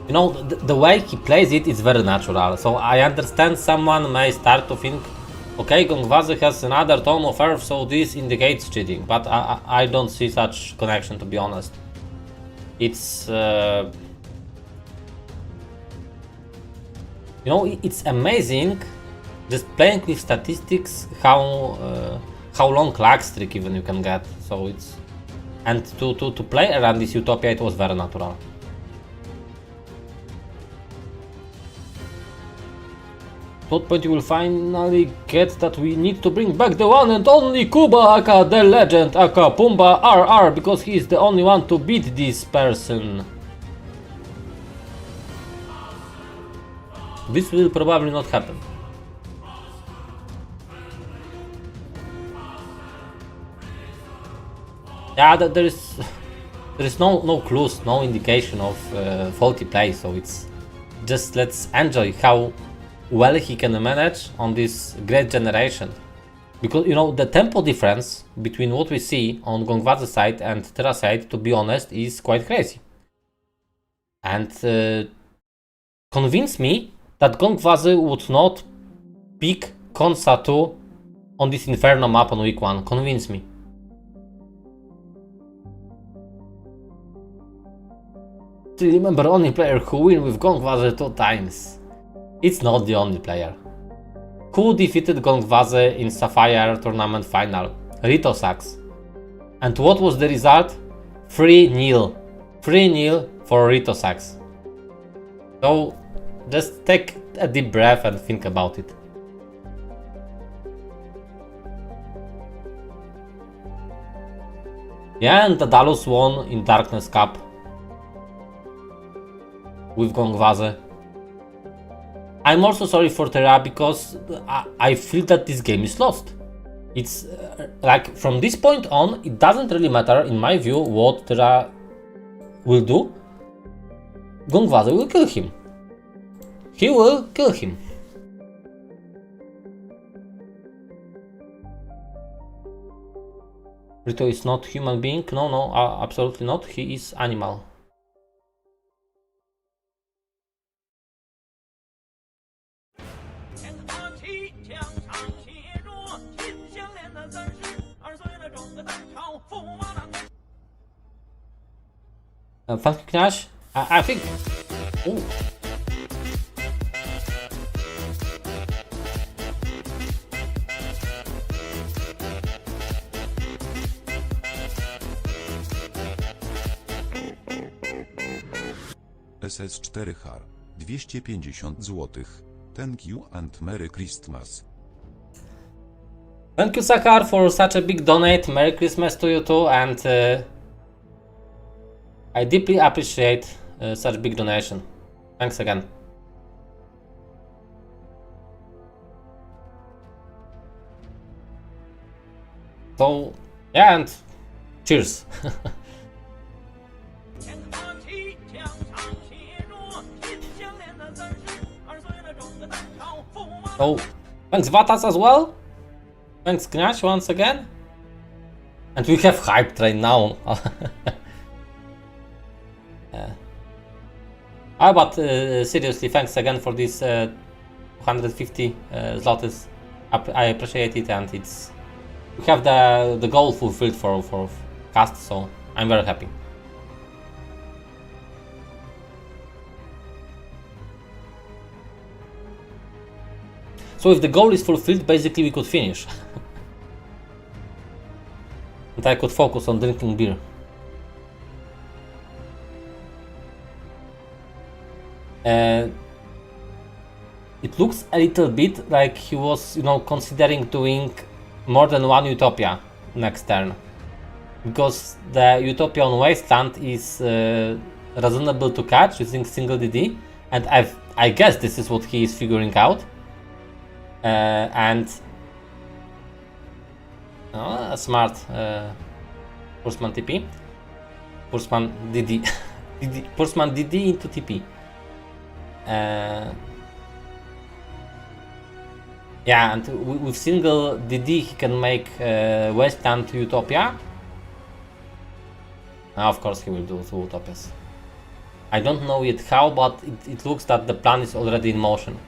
you know, the way he plays it is very natural. So I understand someone may start to think Okay, Gongwazy has another tome of earth, so this indicates cheating, but I don't see such connection, to be honest. It's you know, it's amazing just playing with statistics how long lag streak even you can get. So it's, and to play around this utopia, it was very natural. At what point you will finally get that we need to bring back the one and only Kuba aka the legend aka Pumba RR, because he is the only one to beat this person. This will probably not happen. Yeah, there is no clues, no indication of faulty play, so it's just let's enjoy how well he can manage on this great generation. Because, you know, the tempo difference between what we see on Gongwazy side and Tyra side, to be honest, is quite crazy. And convince me that Gongwazy would not pick Konsa 2 on this Inferno map on week 1. Convince me. Remember, only player who win with Gongwazy 2 times. It's not the only player. Who defeated Gongwazy in Sapphire tournament final? Ritosax. And what was the result? 3-0. 3-0 for Ritosax. So just take a deep breath and think about it. Yeah, and Daedalus won in Darkness Cup with Gongwazy. I'm also sorry for Tyra, because I feel that this game is lost. It's like from this point on, it doesn't really matter, in my view, what Tyra will do. Gongwazy will kill him. He will kill him. Rito is not human being. No, absolutely not. He is animal. Thank you, Knash. I think. Ooh. SS4 Har 250 zł. Thank you and Merry Christmas. Thank you, Sakar, for such a big donate. Merry Christmas to you too, and I deeply appreciate such big donation. Thanks again. So, yeah, and cheers. So, thanks Vatas as well. Thanks Knash once again. And we have Hype Train now. But seriously, thanks again for this 150 zlotys. I appreciate it, and it's, we have the goal fulfilled for cast, so I'm very happy. So if the goal is fulfilled, basically we could finish. And I could focus on drinking beer. It looks a little bit like he was, you know, considering doing more than one Utopia next turn. Because the Utopia on Wasteland is reasonable to catch using single DD. And I guess this is what he is figuring out. And smart Pursman TP, Pursman DD, Pursman DD into TP. Yeah, and with single DD he can make Wasteland to Utopia. Now, of course, he will do 2 Utopias. I don't know yet how, but it looks that the plan is already in motion.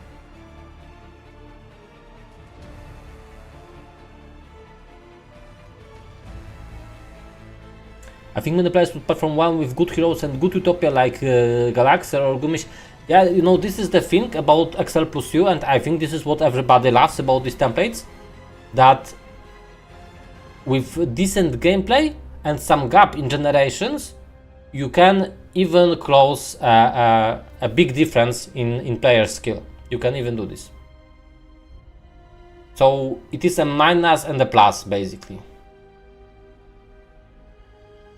I think many players would perform well with good heroes and good utopia like Galaxer or Gumish. Yeah, you know, this is the thing about Excel plus U, and I think this is what everybody loves about these templates. That with decent gameplay and some gap in generations, you can even close a big difference in player skill. You can even do this. So it is a minus and a plus, basically.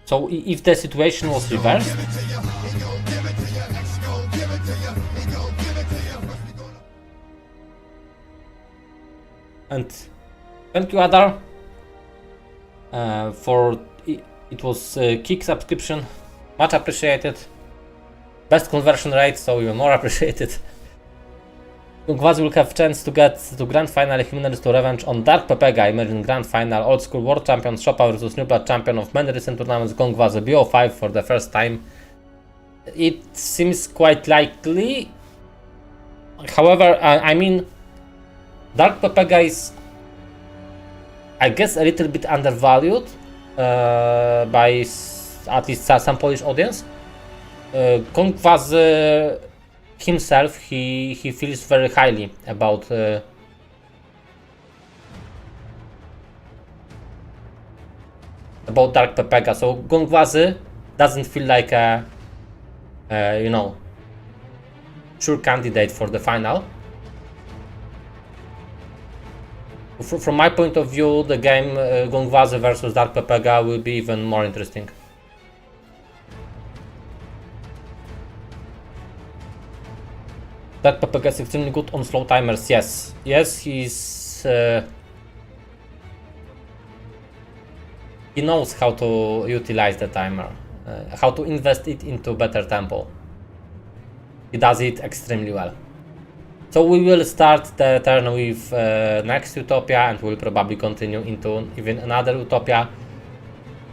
So if the situation was reversed, and thank you Adar for it was kick subscription, much appreciated. Best conversion rate, so even more appreciated. Gongwazy will have chance to get to Grand Final Humans to revenge on Dark Pepega. Imagine Grand Final, Old School World Champion, HotA versus New Blood Champion of many recent tournaments, Gongwazy BO5 for the first time. It seems quite likely. However, I mean, Dark Pepega is, I guess, a little bit undervalued by at least some Polish audience. Gongwazy himself, he feels very highly about Dark Pepega, so Gongwazy doesn't feel like a you know, sure candidate for the final. From my point of view, the game Gongwazy versus Dark Pepega will be even more interesting. Dark Pepega is extremely good on slow timers, yes. Yes, he's... he knows how to utilize the timer, how to invest it into better tempo. He does it extremely well. So we will start the turn with next Utopia, and we'll probably continue into even another Utopia.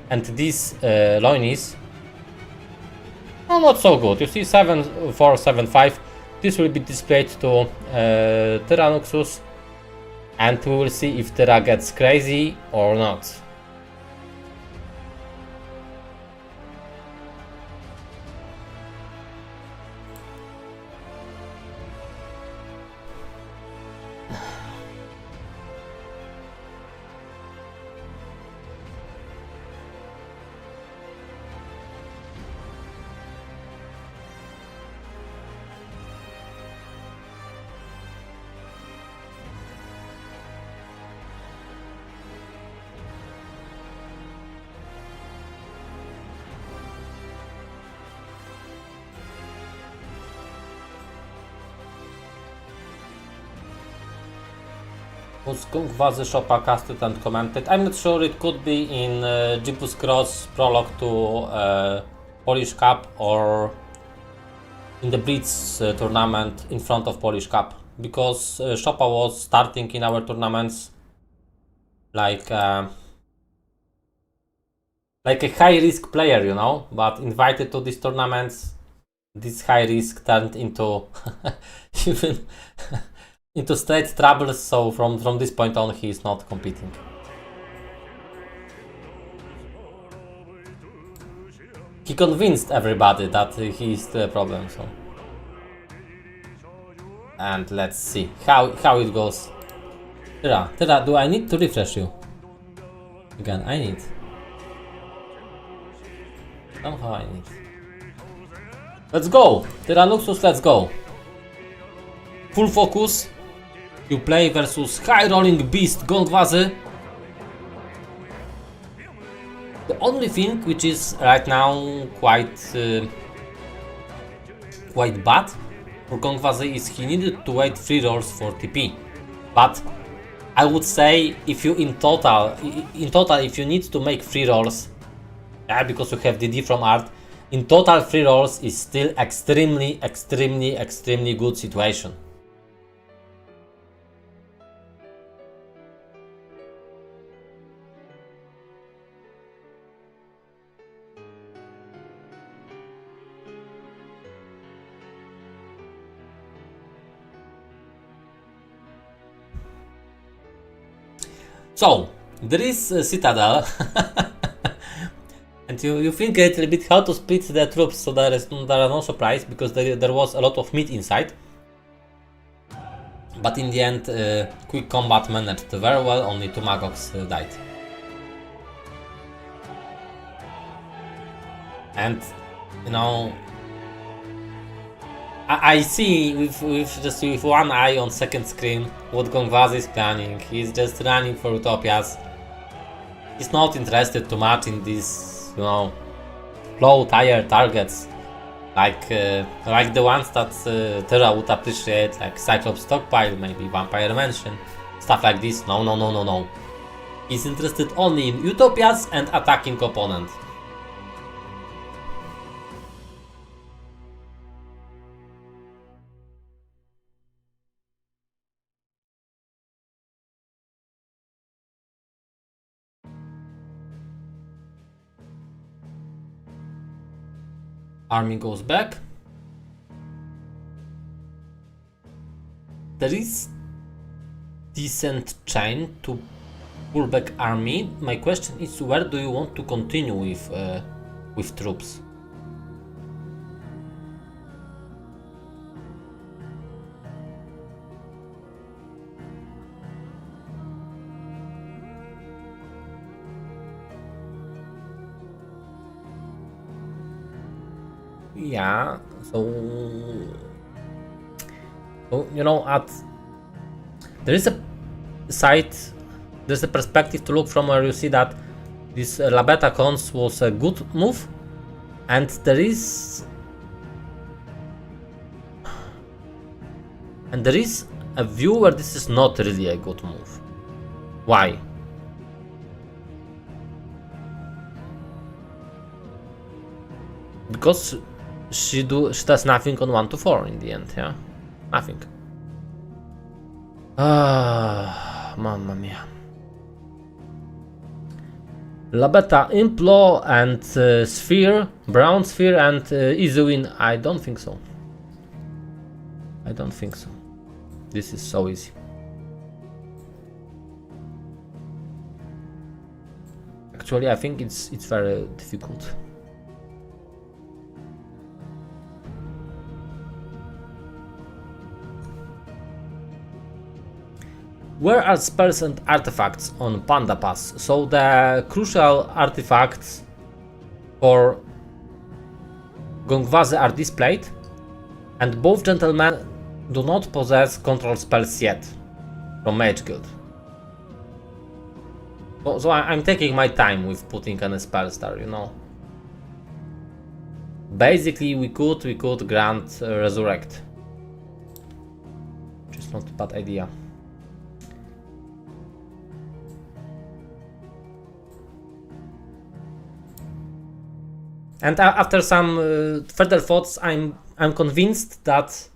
And these loinies are not so good. You see 7, 4, 7, 5. This will be displayed to Tyranuxus, and we will see if Tyra gets crazy or not. Was Gongwazy Shop'a casted and commented? I'm not sure, it could be in Gibus Cross prologue to Polish Cup or in the Blitz tournament in front of Polish Cup, because Shop'a was starting in our tournaments like a high risk player, you know, but invited to these tournaments, this high risk turned into even into straight troubles, so from this point on he is not competing. He convinced everybody that he is the problem, so. And let's see how it goes. Tyra, do I need to refresh you? Again, I need. Somehow I need. Let's go! Tyranuxus, let's go! Full focus. You play versus high rolling beast Gongwazy. The only thing which is right now quite bad for Gongwazy is he needed to wait 3 rolls for TP. But I would say if you in total if you need to make 3 rolls, yeah, because you have DD from art, in total 3 rolls is still extremely good situation. So, there is Citadel. And you think a little bit how to split the troops, so there are no surprise, because there was a lot of meat inside. But in the end, quick combat managed very well, only 2 Magogs died. And, you know, I see with one eye on second screen what Gongwazy is planning. He's just running for utopias. He's not interested too much in these, you know, low tier targets like the ones that Terra would appreciate, like Cyclops stockpile, maybe Vampire Mansion, stuff like this. No. He's interested only in utopias and attacking opponent. Army goes back. There is decent chain to pull back army. My question is, where do you want to continue with troops? Yeah, so you know, there is a side, there's a perspective to look from where you see that this Labeta Cons was a good move, and there is a view where this is not really a good move. Why? Because she does nothing on 1 to 4 in the end, yeah? Nothing. Mamma mia. Labeta Implo and Sphere, Brown Sphere and easy win. I don't think so. This is so easy. Actually, I think it's very difficult. Where are spells and artifacts on Panda Pass? So the crucial artifacts for Gongwazy are displayed, and both gentlemen do not possess control spells yet from Mage Guild. So I'm taking my time with putting any spells there, you know. Basically, we could grant Resurrect, which is not a bad idea. And after some further thoughts, I'm convinced that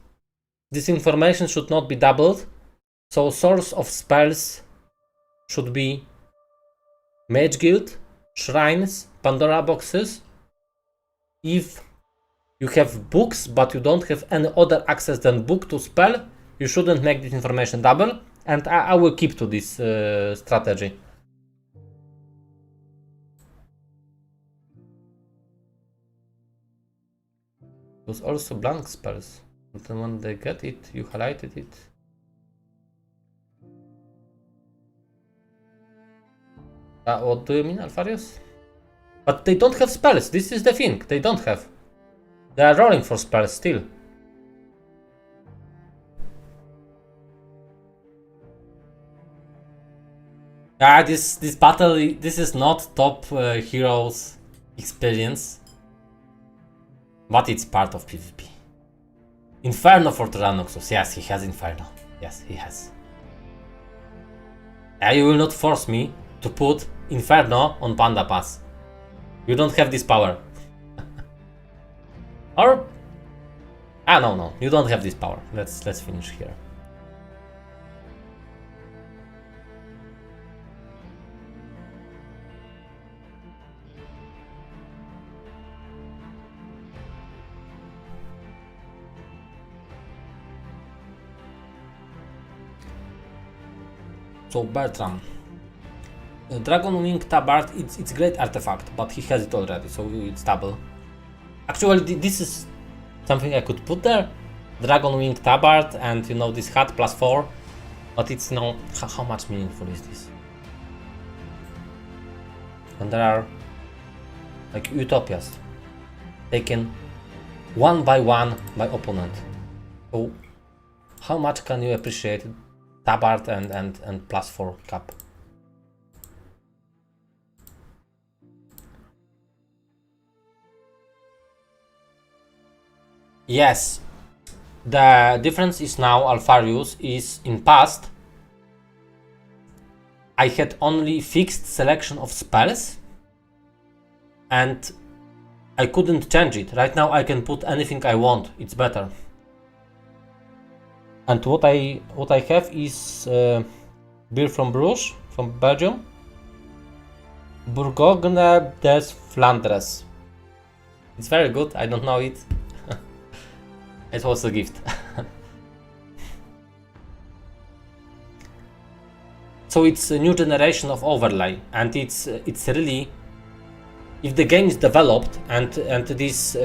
this information should not be doubled. So source of spells should be Mage Guild, Shrines, Pandora boxes. If you have books but you don't have any other access than book to spell, you shouldn't make this information double. And I will keep to this strategy. There's also blank spells, and then when they get it, you highlighted it. What do you mean, Alfarius? But they don't have spells, this is the thing, they don't have. They are rolling for spells still. This battle, this is not top heroes experience. But it's part of PvP. Inferno for Tyranuxus. Yes, he has Inferno. Yes, he has. You will not force me to put Inferno on Panda Pass. You don't have this power. Or... no, you don't have this power. Let's finish here. So Bertram, Dragon Wing Tabard, it's great artifact, but he has it already, so it's double. Actually, this is something I could put there. Dragon Wing Tabard and you know this hat +4, but it's no. How much meaningful is this? And there are like utopias taken one by opponent. So how much can you appreciate Tabard and +4 cap? Yes, the difference is now Alfarius is in past I had only fixed selection of spells and I couldn't change it. Right now I can put anything I want, it's better. And what I have is beer from Bruges, from Belgium. Bourgogne des Flandres. It's very good, I don't know it. It was a gift. So it's a new generation of overlay, and it's really, if the game is developed and this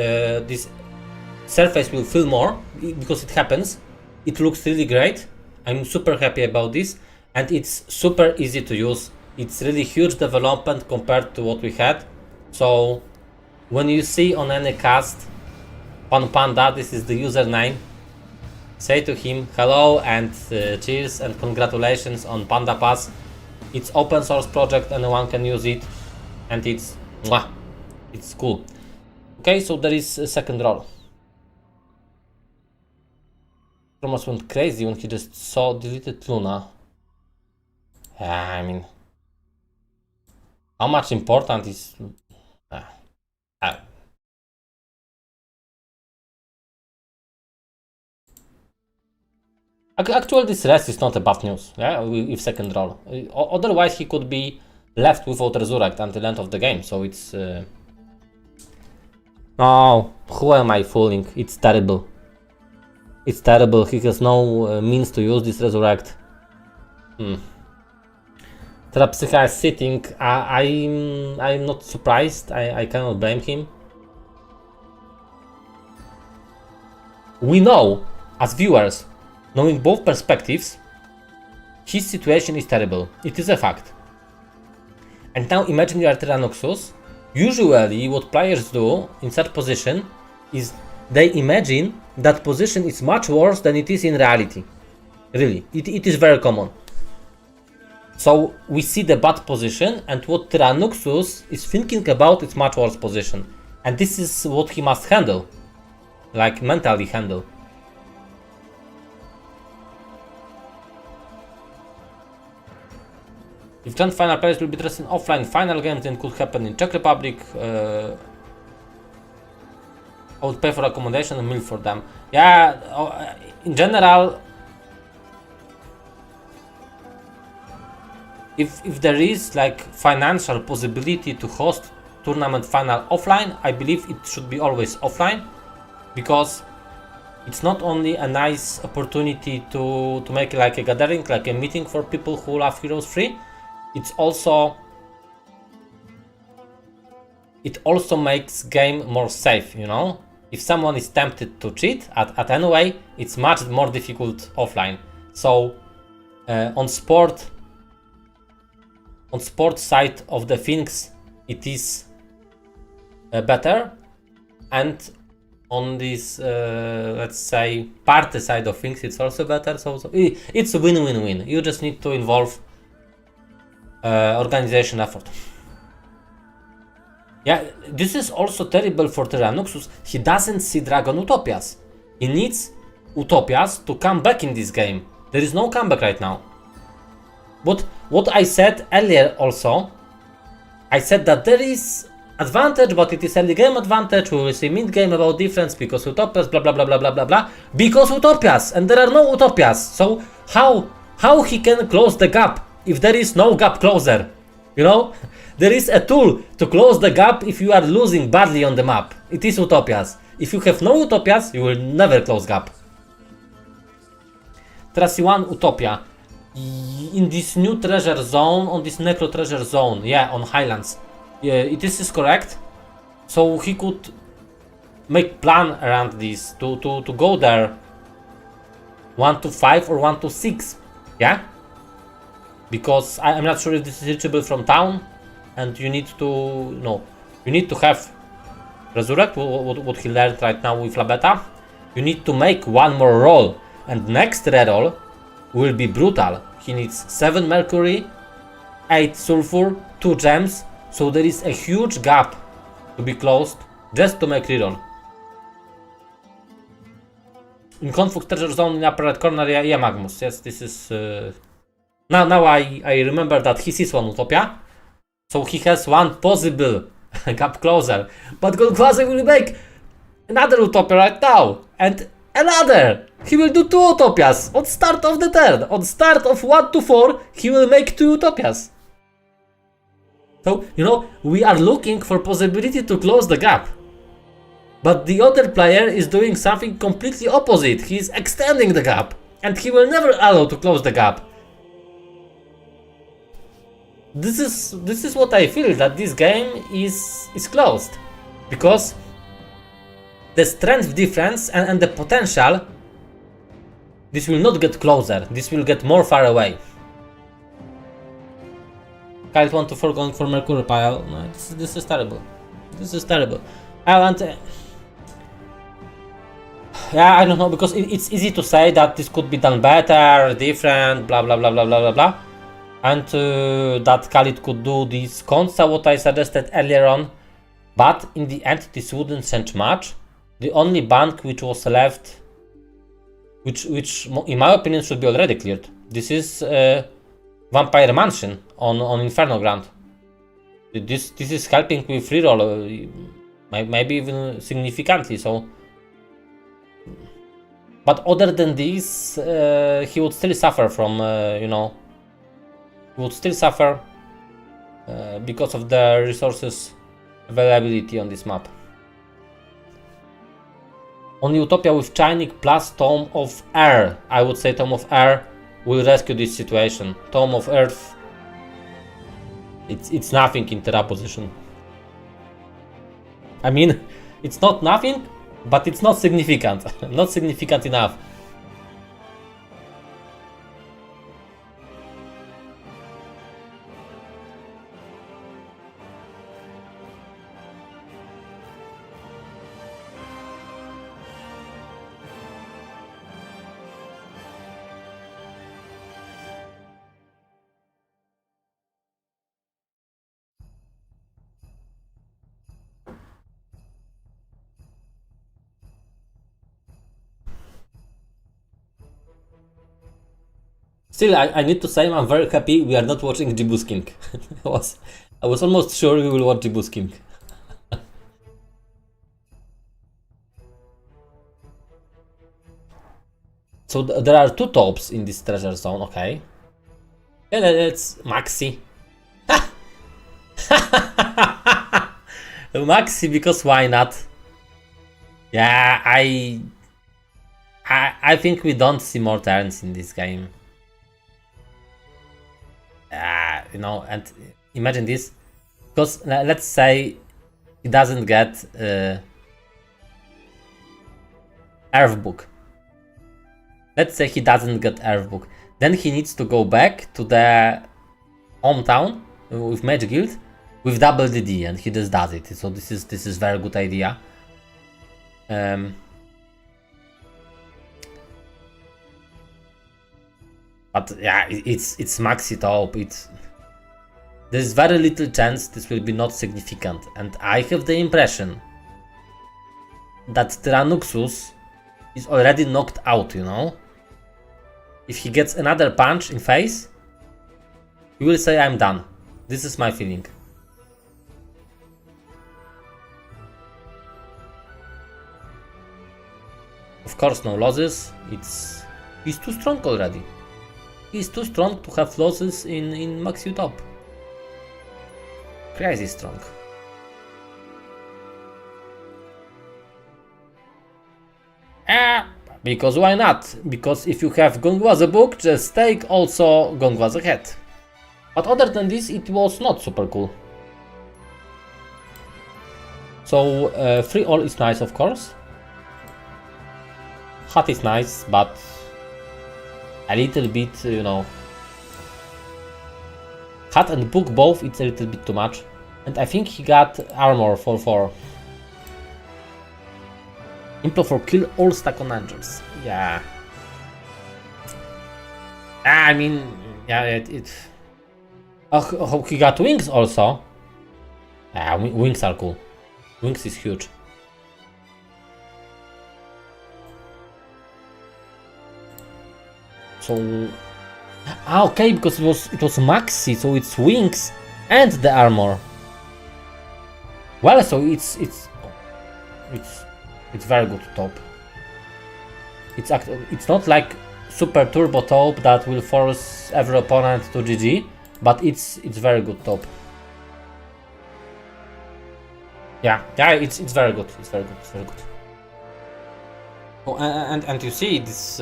surface will fill more because it happens, it looks really great. I'm super happy about this, and it's super easy to use. It's really huge development compared to what we had. So when you see on any cast Panda, this is the username, say to him hello and cheers and congratulations on Panda Pass. It's open source project, anyone can use it, and it's cool. Okay, so there is a second roll. Almost went crazy when he just saw deleted Luna. I mean, how much important is actually, this rest is not a buff news, yeah, with second roll. Otherwise, he could be left without resurrect until end of the game, so it's... Oh, who am I fooling? It's terrible. It's terrible, he has no means to use this resurrect. Terapsycha is sitting, I'm not surprised, I cannot blame him. We know, as viewers, knowing both perspectives, his situation is terrible. It is a fact. And now imagine you are Tyranuxus. Usually what players do in such position is they imagine that position is much worse than it is in reality. Really, it is very common. So we see the bad position, and what Tyranuxus is thinking about is much worse position. And this is what he must handle. Like mentally handle. If Grand Final players will be dressed in offline final games, then could happen in Czech Republic. I would pay for accommodation and meal for them. Yeah, in general, if there is like financial possibility to host tournament final offline, I believe it should be always offline, because it's not only a nice opportunity to make like a gathering, like a meeting for people who love Heroes 3. It also makes game more safe, you know. If someone is tempted to cheat at any way, it's much more difficult offline. So on sport side of the things, it is better, and on this let's say party side of things, it's also better. So it's a win-win-win. You just need to involve organization effort. Yeah, this is also terrible for Tyranuxus. He doesn't see Dragon Utopias. He needs Utopias to come back in this game. There is no comeback right now. But what I said earlier also, I said that there is advantage, but it is early game advantage. We will see mid game about difference because Utopias, blah blah blah blah blah blah blah. Because Utopias, and there are no Utopias. So how he can close the gap if there is no gap closer? You know, there is a tool to close the gap if you are losing badly on the map. It is Utopias. If you have no Utopias, you will never close gap. Trasy 1 Utopia. in this new treasure zone, on this necro treasure zone, yeah, on Highlands. Yeah, this is correct. So he could make plan around this to go there 1 to 5 or 1 to 6, yeah, because I'm not sure if this is reachable from town, and you need to have resurrect what he learned right now with Labeta. You need to make one more roll, and next reroll will be brutal. He needs 7 mercury, 8 sulfur, 2 gems, so there is a huge gap to be closed just to make reroll. In Conflux Treasure Zone in upper right corner, yeah, Magnus. Yes, this is... Now I remember that he sees one Utopia. So he has one possible gap closer. But Gongwazy will make another Utopia right now. And another! He will do 2 Utopias on start of the turn. On start of 1 to 4, he will make 2 Utopias. So, we are looking for possibility to close the gap. But the other player is doing something completely opposite. He is extending the gap, and he will never allow to close the gap. This is what I feel, that this game is closed, because the strength difference and the potential, this will not get closer. This will get more far away. Guys want to for going for Mercury pile. No, this is terrible. This is terrible. I want. Yeah, I don't know, because it's easy to say that this could be done better, different, blah blah blah blah blah blah blah, and that Khalid could do this consta what I suggested earlier on, but in the end this wouldn't change much. The only bank which was left, which in my opinion should be already cleared, this is Vampire Mansion on Inferno Ground. This is helping with reroll, maybe even significantly so. But other than this, he would still suffer from, he would still suffer because of the resources availability on this map. On Utopia with Chinik plus Tome of Air, I would say Tome of Air will rescue this situation. Tome of Earth, it's nothing in Terra position. I mean, it's not nothing, but it's not significant. Not significant enough. Still, I need to say I'm very happy we are not watching Jibu's King. I was almost sure we will watch Jibu's King. So there are 2 tops in this treasure zone, okay. Yeah, let's Maxi. Maxi, because why not? Yeah, I think we don't see more turns in this game. And imagine this, because let's say he doesn't get Earth Book. Let's say he doesn't get Earth Book. Then he needs to go back to the hometown with Mage Guild with double DD, and he just does it. So this is very good idea. But yeah, it's Maxi top. There's very little chance this will be not significant, and I have the impression that Tyranuxus is already knocked out, If he gets another punch in face, he will say I'm done. This is my feeling. Of course, no losses. He's too strong already. He's too strong to have losses in Maxi top. Crazy strong. because why not? Because if you have Gongwazy book, just take also Gongwazy head. But other than this, it was not super cool. So free all is nice, of course. HotA is nice, but a little bit, you know. HotA and book both, it's a little bit too much. And I think he got armor for 4. Implo for kill all stack on angels. Yeah. I mean, yeah, it oh, he got wings also. Yeah, wings are cool. Wings is huge. So, okay, because it was maxi, so it's wings and the armor. Well, so it's very good top. It's not like super turbo top that will force every opponent to GG, but it's very good top. Yeah, it's very good. It's very good. Oh, and you see this.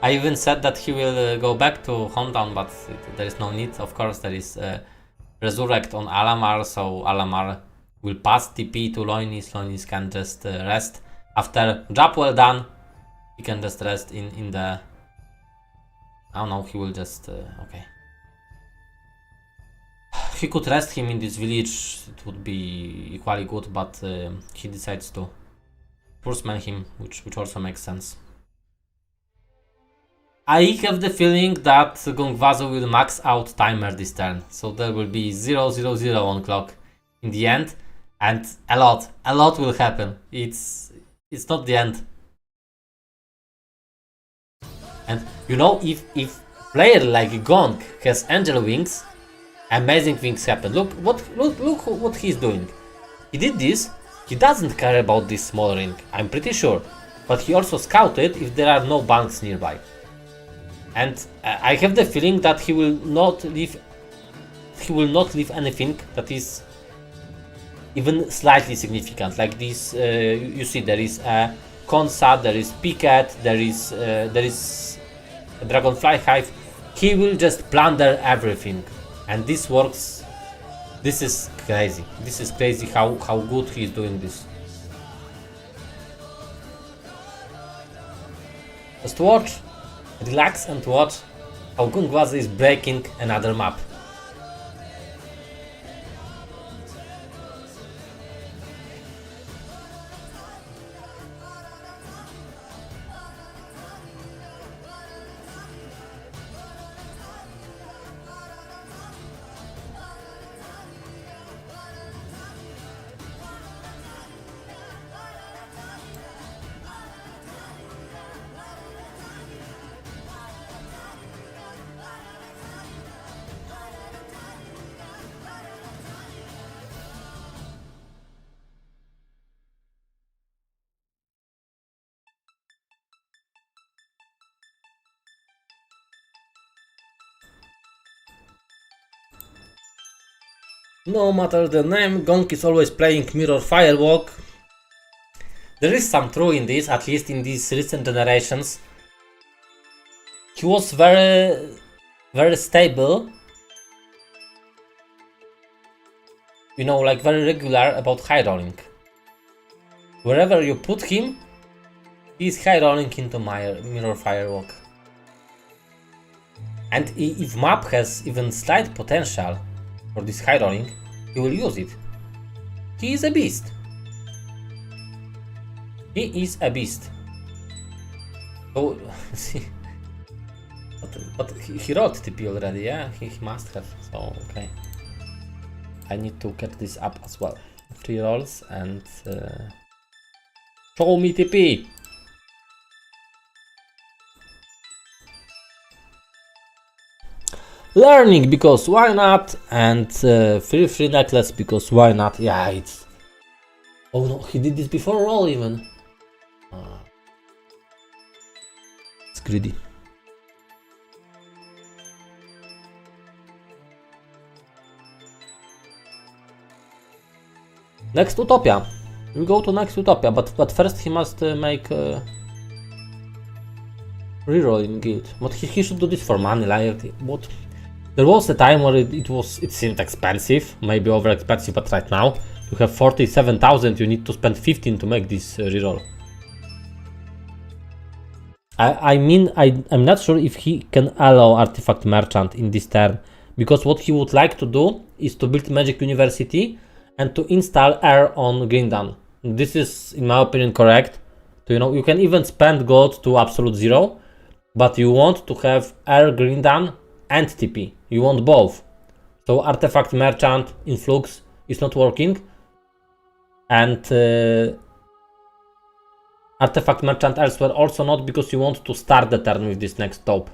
I even said that he will go back to hometown, but there is no need. Of course, there is resurrect on Alamar, so Alamar will pass TP to Loinis. Loinis can just rest after job well done. He can just rest in the. I don't know. He will just okay. He could rest him in this village. It would be equally good, but he decides to forceman him, which also makes sense. I have the feeling that Gongwazy will max out timer this turn, so there will be 0-0-0 on clock in the end, and a lot will happen. It's not the end. And you know, if player like Gong has angel wings, amazing things happen. Look what he's doing. He did this. He doesn't care about this small ring, I'm pretty sure, but he also scouted if there are no banks nearby. And I have the feeling that he will not leave anything that is even slightly significant. Like this, you see there is a Consa, there is Picket, there is a Dragonfly Hive. He will just plunder everything, and this works. This is crazy. This is crazy how good he is doing this. Just watch. Relax and watch how Gongwazy is breaking another map. No matter the name, Gong is always playing Mirror Firewalk. There is some truth in this, at least in these recent generations. He was very stable. You know, like very regular about high rolling. Wherever you put him, he is high rolling into Mirror Firewalk. And if map has even slight potential for this high rolling, he will use it. He is a beast. He is a beast. So, see. But he rolled TP already, yeah? He must have, so okay. I need to get this up as well. 3 rolls and show me TP! Learning because why not, and free necklace because why not. Yeah, it's. Oh no, he did this before roll even. It's greedy. Next Utopia. We go to next Utopia, but first he must make Reroll in guild. But he should do this for money, like what? There was a time where it seemed expensive, maybe over expensive, but right now you have 47,000, you need to spend 15 to make this reroll. I mean, I'm not sure if he can allow artifact merchant in this turn, because what he would like to do is to build Magic University and to install air on Grindan. This is, in my opinion, correct. So, you know, you can even spend gold to absolute zero, but you want to have air Grindan and TP. You want both. So artifact merchant influx is not working, and artifact merchant elsewhere also not, because you want to start the turn with this next taupe.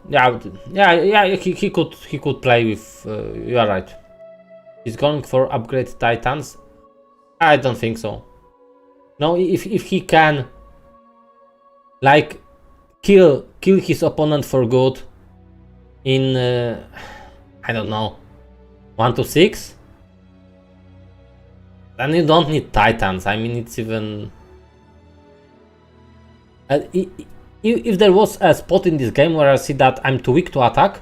Yeah, he could play with. You are right. He's going for upgrade titans. I don't think so. No, if he can, like, kill his opponent for good in I don't know, 1 to 6, then you don't need titans. I mean, it's even if there was a spot in this game where I see that I'm too weak to attack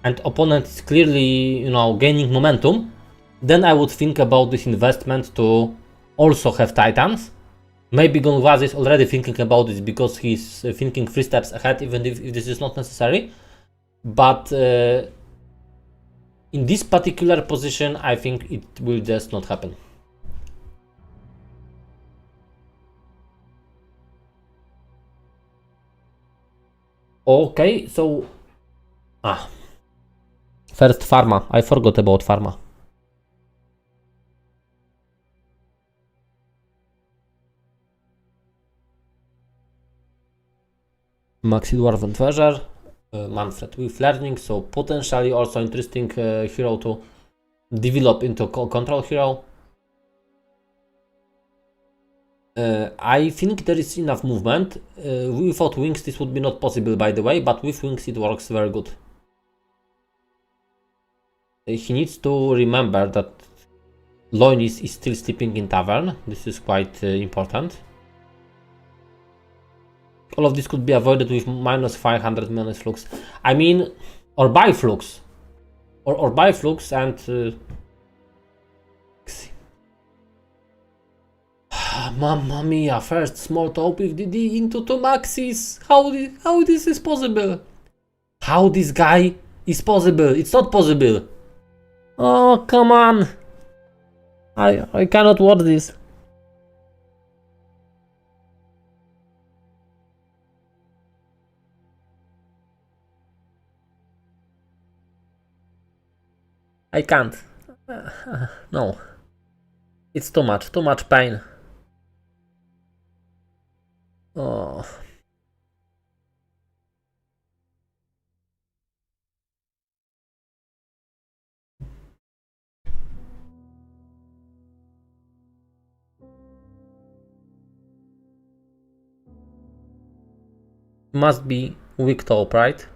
and opponent is clearly, you know, gaining momentum, then I would think about this investment to also have titans. Maybe Gongwazy is already thinking about this because he's thinking 3 steps ahead, even if this is not necessary. But in this particular position, I think it will just not happen. Okay, so first Pharma. I forgot about Pharma. Maxi Dwarven Treasure, Manfred with learning, so potentially also interesting hero to develop into control hero. I think there is enough movement. Without wings this would be not possible, by the way, but with wings it works very good. He needs to remember that Loinis is still sleeping in tavern. This is quite important. All of this could be avoided with minus 500 minus flux. I mean, or buy flux. Or buy flux and Mamma mia, first small taupe with DD into 2 maxis. How this is possible? How this guy is possible? It's not possible. Oh, come on. I cannot watch this. I can't. No. It's too much pain. Oh. Must be weak taupe, right?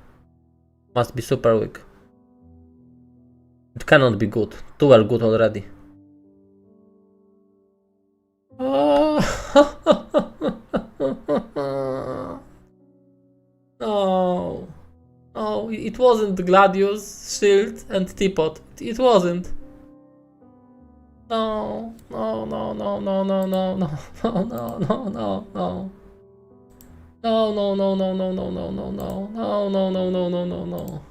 Must be super weak. It cannot be good. 2 are good already. Oh. No. No, it wasn't Gladius, Shield, and Teapot. It wasn't. No. No. No. No. No. No. No. No. No. No. No. No. No. No, no, no, no, no, no, no, no, no, no, no, no, no, no, no, no.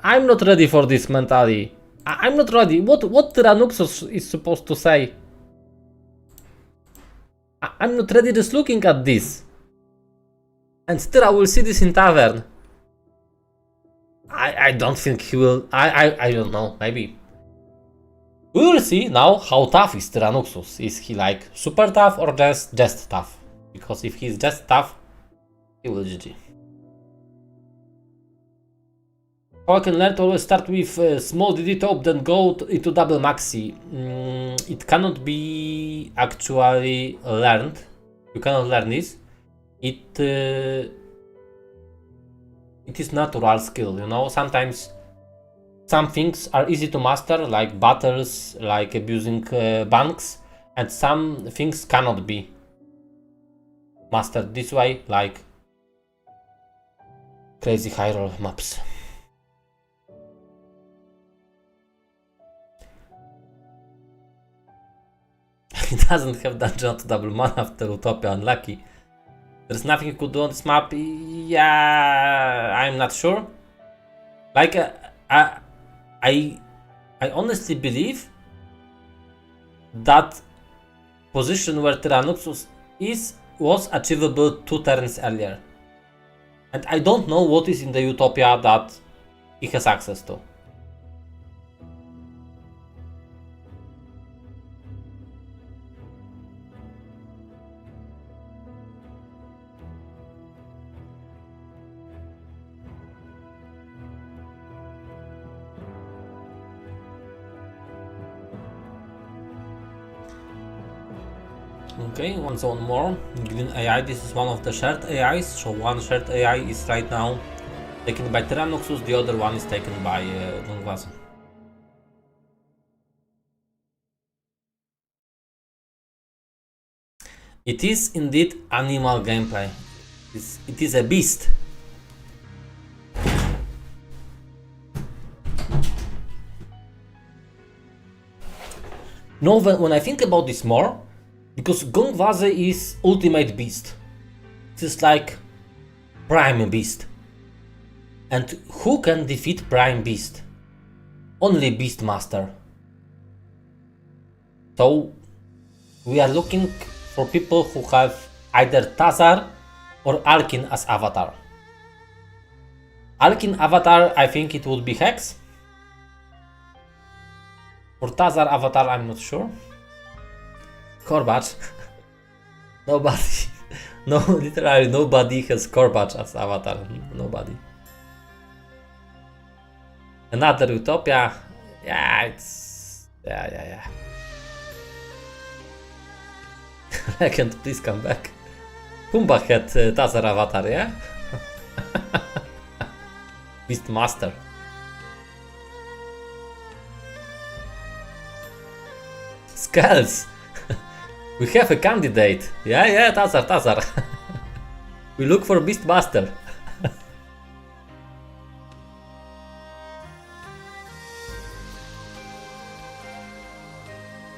I'm not ready for this mentally. I'm not ready. What Tyranuxus is supposed to say? I'm not ready just looking at this. And still I will see this in tavern. I don't think he will. I don't know, maybe. We will see now how tough is Tyranuxus. Is he like super tough or just tough? Because if he's just tough, he will GG. How I can learn to always start with small DD taupe, then go into double maxi. It cannot be actually learned. You cannot learn this. It is natural skill, you know. Sometimes some things are easy to master, like battles, like abusing banks, And some things cannot be mastered this way, like crazy high roll maps. He doesn't have dungeon to double mana after Utopia, unlucky. There's nothing you could do on this map. Yeah, I'm not sure. Like, I honestly believe that position where Tyranuxus was achievable 2 turns earlier. And I don't know what is in the Utopia that he has access to. Okay, one zone more. Green AI, this is one of the shared AIs. So one shared AI is right now taken by Tyranuxus, the other one is taken by Gongwazy. It is indeed animal gameplay. It is a beast. No, when I think about this more, because Gongwazy is ultimate beast. It is like prime beast. And who can defeat prime beast? Only Beastmaster. So we are looking for people who have either Tazar or Alkin as avatar. Alkin avatar, I think it would be Hex. For Tazar avatar, I'm not sure. Korbacz. Nobody. No, literally nobody has Korbacz as avatar. Nobody. Another Utopia. Yeah, it's... Yeah. Legend, please come back. Pumba had Tazar avatar, yeah? Beastmaster. Skulls! We have a candidate. Yeah, Tazar. We look for Beastmaster.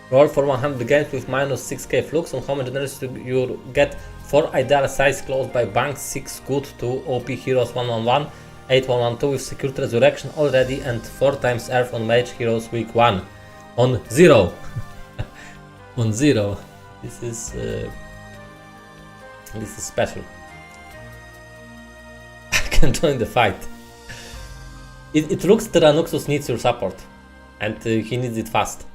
Roll for 100 games with minus 6k flux. On how many generators you get 4 ideal size closed by banks, 6 good, 2 OP heroes 111, 8 112 with secured resurrection already, and 4 times Earth on mage heroes week 1. On 0. On 0. This is special. I can join the fight. It looks Tyranuxus needs your support, and he needs it fast.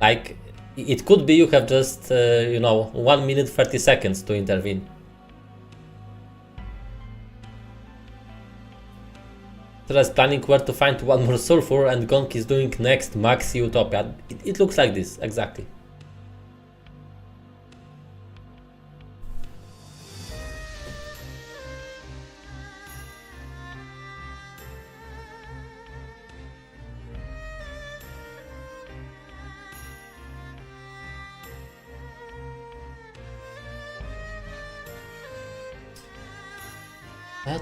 Like, it could be you have just, 1 minute 30 seconds to intervene. Tyra is planning where to find one more sulfur, and Gonk is doing next Maxi Utopia. It looks like this, exactly.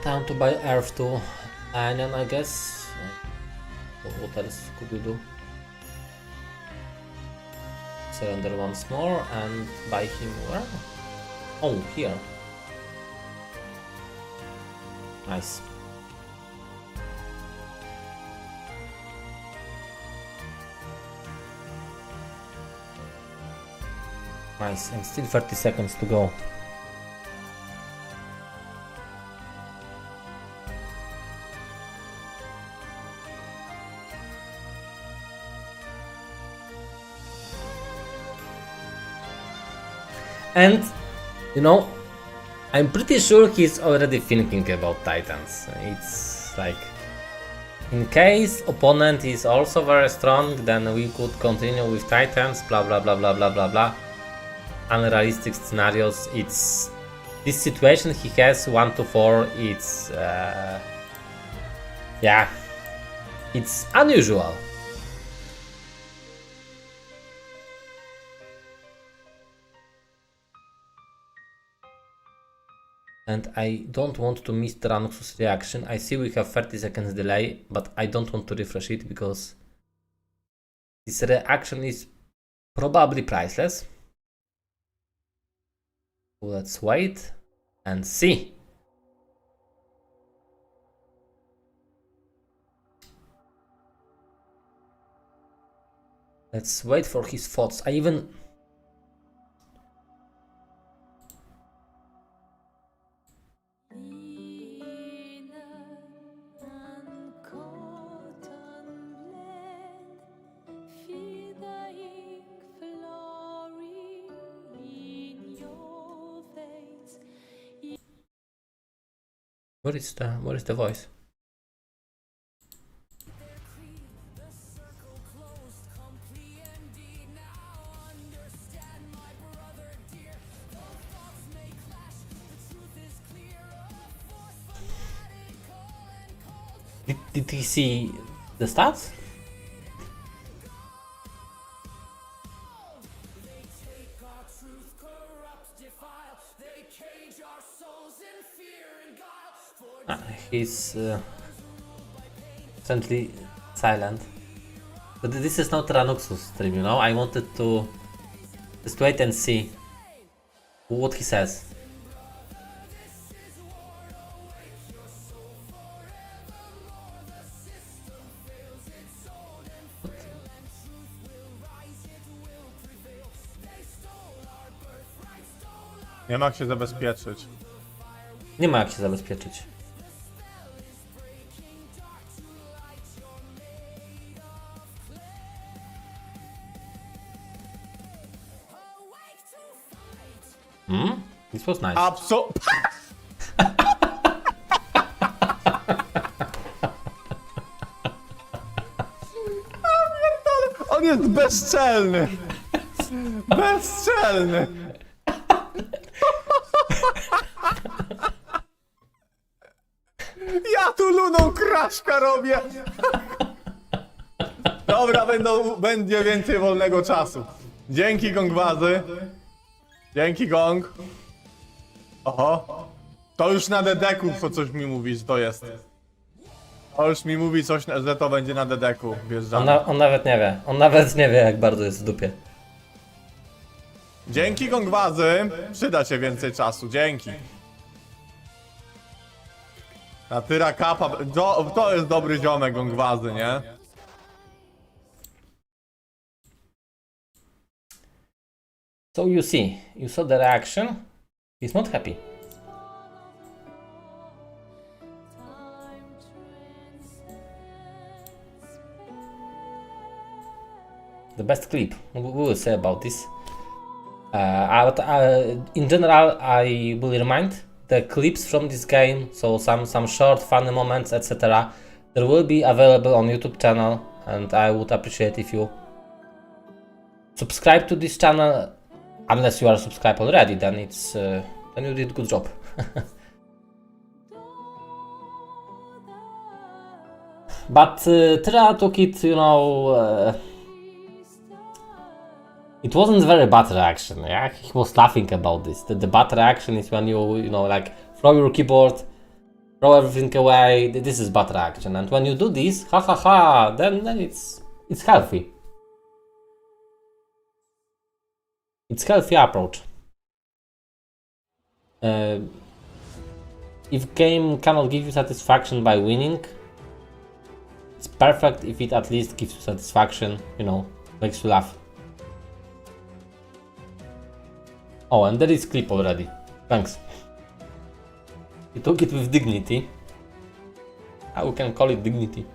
Time to buy Earth to Anion, I guess. What else could you do? Surrender once more and buy him where? Oh, here. Nice. Nice, and still 30 seconds to go. And, I'm pretty sure he's already thinking about Titans. It's like, in case opponent is also very strong, then we could continue with Titans, blah blah blah blah blah blah blah. Unrealistic scenarios. It's this situation he has 1 to 4. It's it's unusual. And I don't want to miss Tyranuxus reaction. I see we have 30 seconds delay, but I don't want to refresh it because this reaction is probably priceless. Let's wait and see. Let's wait for his thoughts. I even... Where is the voice? Did he see the stats? He's essentially silent. But this is not Tyranuxus stream, you know? I wanted to just wait and see what he says. Nie ma jak się zabezpieczyć. Nie ma jak się zabezpieczyć. This was nice. On jest bezczelny! Bezczelny! Ja tu luną kraszka robię! Dobra, będzie więcej wolnego czasu. Dzięki Gongwazy. Dzięki Gong. Oho. To już na dedeku, co coś mi mówisz, to jest. To już mi mówi coś, że to będzie na dedeku. On nawet nie wie. On nawet nie wie, jak bardzo jest w dupie. Dzięki Gongwazy. Przyda się więcej czasu, dzięki. Na Tyra Kapa. To jest dobry ziomek Gongwazy, nie? So you saw the reaction. He's not happy. The best clip. We will say about this. In general, I will remind the clips from this game, so some short funny moments, etc. There will be available on YouTube channel, and I would appreciate if you subscribe to this channel. Unless you are subscribed already, then it's then you did a good job. But Tyra took it, you know. It wasn't very bad reaction. Yeah, he was laughing about this. The bad reaction is when you know, like throw your keyboard, throw everything away. This is bad reaction, and when you do this, ha ha ha, then it's healthy. It's healthy approach. If game cannot give you satisfaction by winning, it's perfect if it at least gives you satisfaction, you know, makes you laugh. Oh, and there is clip already. Thanks. You took it with dignity. We can call it dignity.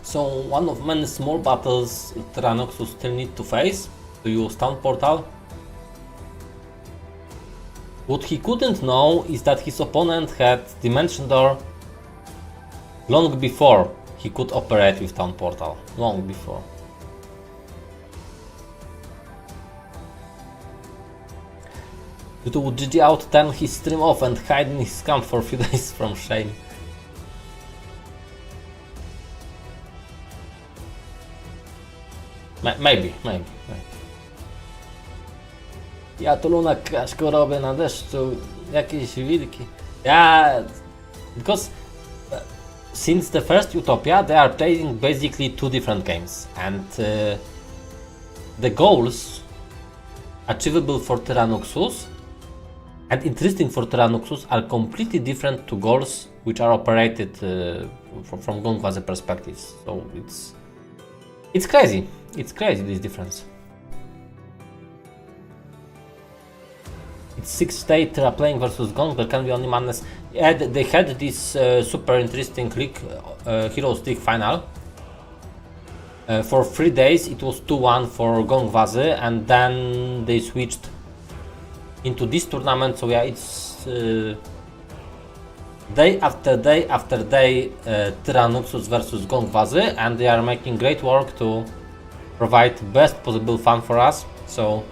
So one of many small battles Tyranuxus still need to face to use Town Portal. What he couldn't know is that his opponent had Dimension Door long before he could operate with Town Portal. Long before. You would GG out, turn his stream off and hide in his camp for a few days from shame. Maybe. Ja tu Luna Kraszko robię na deszczu, jakieś wilki. Yeah, because since the first Utopia they are playing basically two different games, and the goals achievable for Tyranuxus and interesting for Tyranuxus are completely different to goals which are operated from Gongwazy perspective. So it's crazy. It's crazy, this difference. It's 6 state playing versus Gong, there can be only madness. Yeah, they had this super interesting league, Heroes League final. For 3 days it was 2-1 for Gongwazy, and then they switched into this tournament. So yeah, it's day after day after day Tyranuxus versus Gongwazy, and they are making great work to provide best possible fun for us. So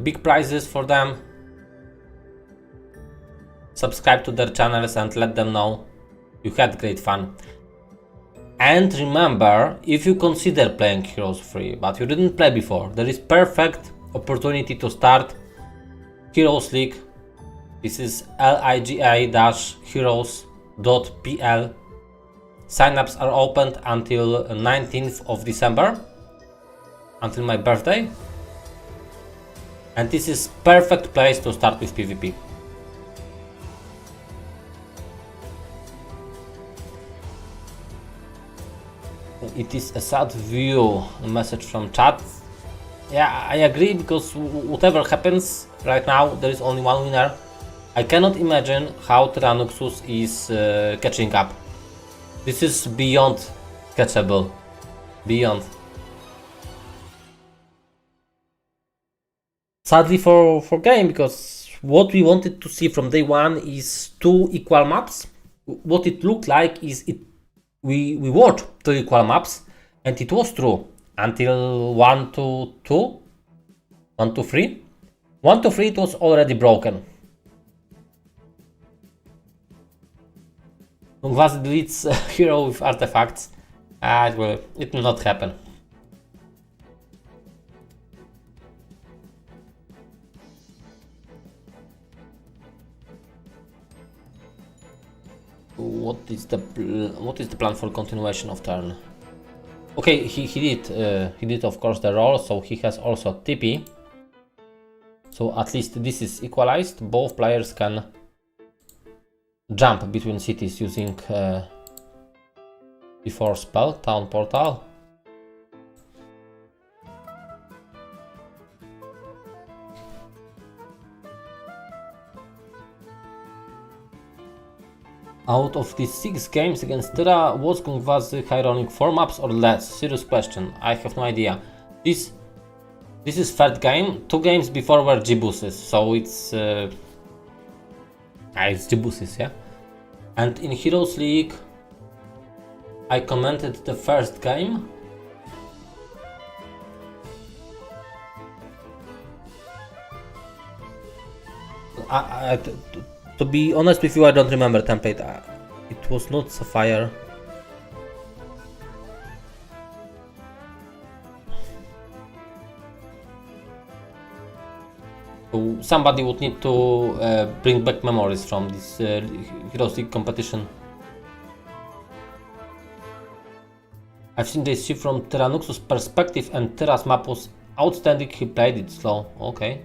big prizes for them. Subscribe to their channels and let them know you had great fun. And remember, if you consider playing Heroes free but you didn't play before, there is perfect opportunity to start Heroes League. This is liga-heroes.pl. Signups are opened until 19th of December, until my birthday. And this is perfect place to start with PvP. It is a sad view, a message from chat. Yeah, I agree, because whatever happens right now, there is only one winner. I cannot imagine how Tyranuxus is catching up. This is beyond catchable. Beyond. Sadly for game, because what we wanted to see from day one is 2 equal maps. What it looked like is we watched 2 equal maps, and it was true until 1-2, 1-3. 1-3 it was already broken. Gongwazy deletes hero with artifacts. It will not happen. What is the plan for continuation of turn? Okay, he did of course the roll, so he has also TP. So at least this is equalized. Both players can jump between cities using before spell, town portal. Out of these 6 games against Tyra, was Gongwazy high rolling 4 maps or less? Serious question. I have no idea. This is third game. 2 games before were G-Buses, so it's G-Buses, yeah. And in Heroes League, I commented the first game. To be honest with you, I don't remember template. It was not Sapphire. So somebody would need to bring back memories from this Heroes League competition. I've seen this shift from Tyranuxus' perspective, and Tyra's map was outstanding. He played it slow. Okay.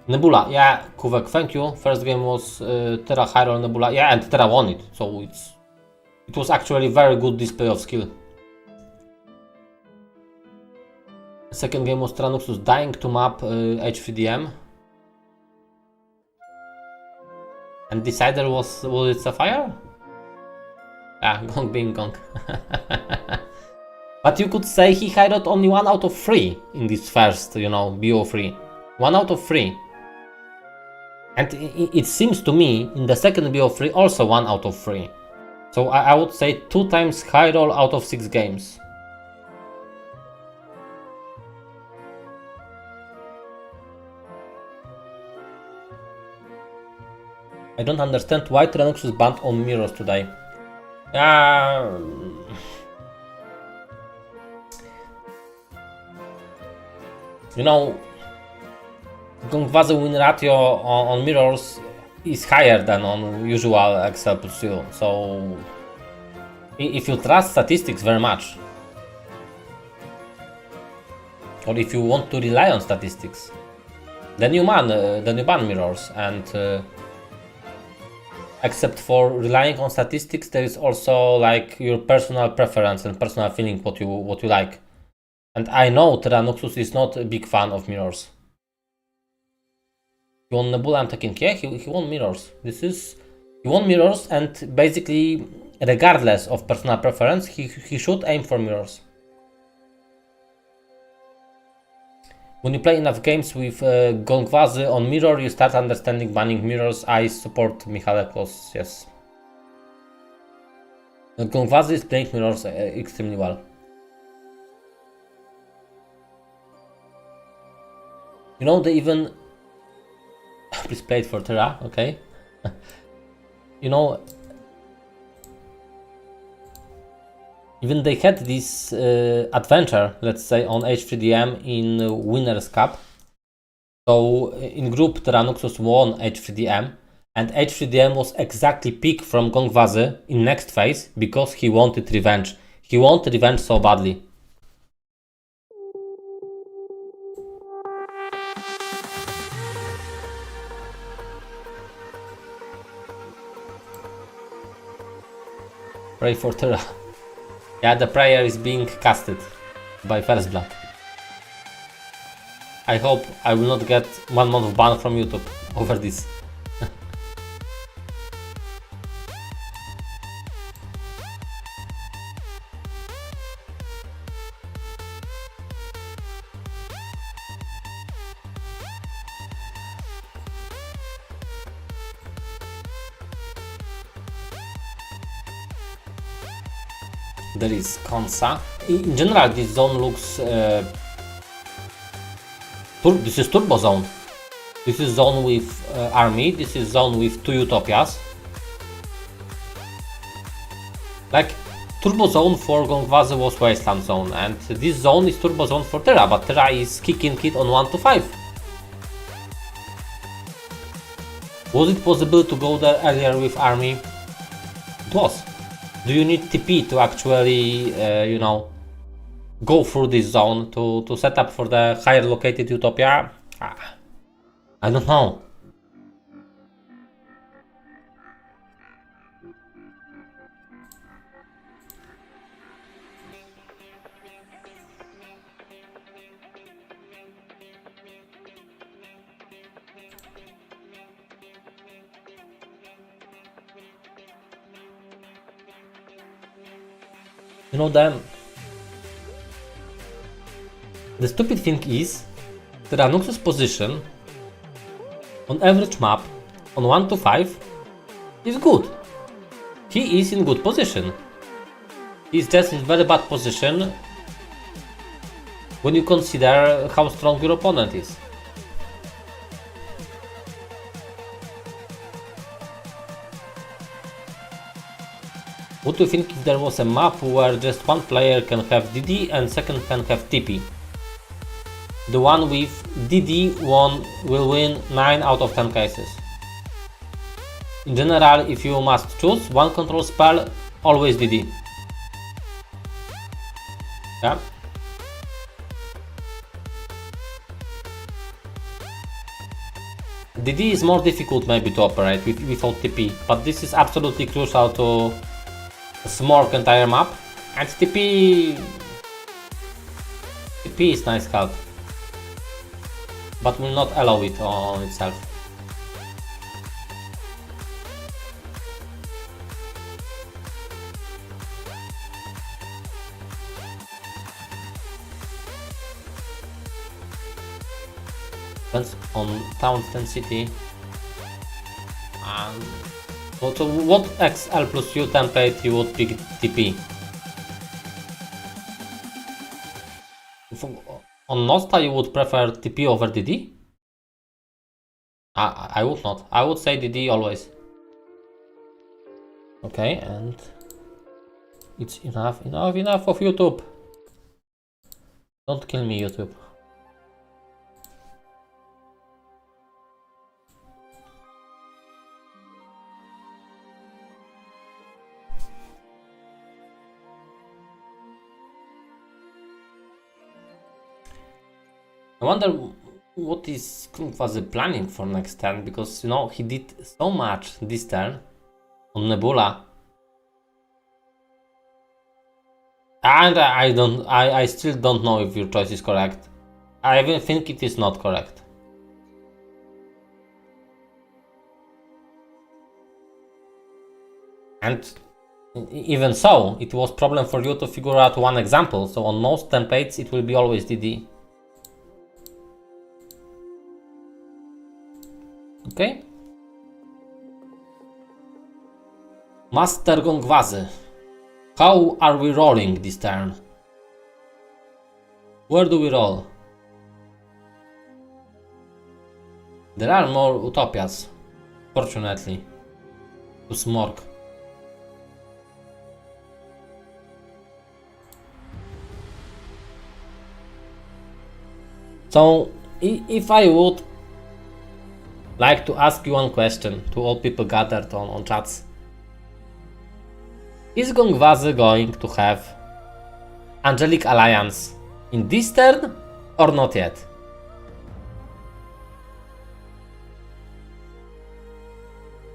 Nebula, yeah, Kuvek, thank you. First game was Tyra high roll Nebula, yeah, and Tyra won it, so it was actually very good display of skill. Second game was Tyranuxus dying to map H3DM. And decider was it Sapphire? Ah, Gong being Gong. But you could say he high rolled only 1 out of 3 in this first, BO3. 1 out of 3. And it seems to me in the second BO3 also 1 out of 3. So I would say 2 times high roll out of 6 games. I don't understand why Tyranuxus banned on mirrors today. Yeah. You know, Gongwazy win ratio on mirrors is higher than on usual Excel plus U. So if you trust statistics very much, or if you want to rely on statistics, then you ban mirrors. And except for relying on statistics, there is also like your personal preference and personal feeling what you like. And I know Tyranuxus is not a big fan of mirrors. He won Nebula, I'm talking, yeah, he won mirrors. He won mirrors, and basically, regardless of personal preference, he should aim for mirrors. When you play enough games with Gongwazy on mirror, you start understanding banning mirrors. I support Michalekos, yes. Gongwazy is playing mirrors extremely well. You know, they even... Please play it for Terra, okay? You know... Even they had this adventure, let's say, on H3DM in Winners Cup. So in group, Tyranuxus won H3DM, and H3DM was exactly picked from Gongwazy in next phase because he wanted revenge. He wanted revenge so badly. Pray for Terra. Yeah, the prayer is being casted by First Blood. I hope I will not get 1 month of ban from YouTube over this. There is Konsa. In general, this zone looks... this is Turbo Zone. This is zone with army. This is zone with 2 utopias. Like, Turbo Zone for Gongwazy was Wasteland Zone, and this zone is Turbo Zone for Terra, but Terra is kicking it on 1 to 5. Was it possible to go there earlier with army? It was. Do you need TP to actually, you know, go through this zone to set up for the higher located utopia? I don't know. You know, the stupid thing is that Tyranuxus' position on average map on 1 to 5 is good. He is in good position. He's just in very bad position when you consider how strong your opponent is. What do you think if there was a map where just one player can have DD and second can have TP? The one with DD will win 9 out of 10 cases. In general, if you must choose one control spell, always DD. Yeah. DD is more difficult maybe to operate without TP, but this is absolutely crucial to smork entire map, and TP is nice help, but will not allow it on itself. Depends on town density. So what XL plus U template you would pick TP? On Nosta you would prefer TP over DD? I would not. I would say DD always. Okay, and it's enough of YouTube. Don't kill me, YouTube. I wonder what is Gongwazy planning for next turn, because you know he did so much this turn on Nebula, and I still don't know if your choice is correct. I even think it is not correct. And even so, it was problem for you to figure out one example. So on most templates, it will be always DD. Okay. Master Gongwazy. How are we rolling this turn? Where do we roll? There are more utopias, fortunately, to smork. So, if I would like to ask you one question to all people gathered on chats. Is Gongwazy going to have Angelic Alliance in this turn or not yet?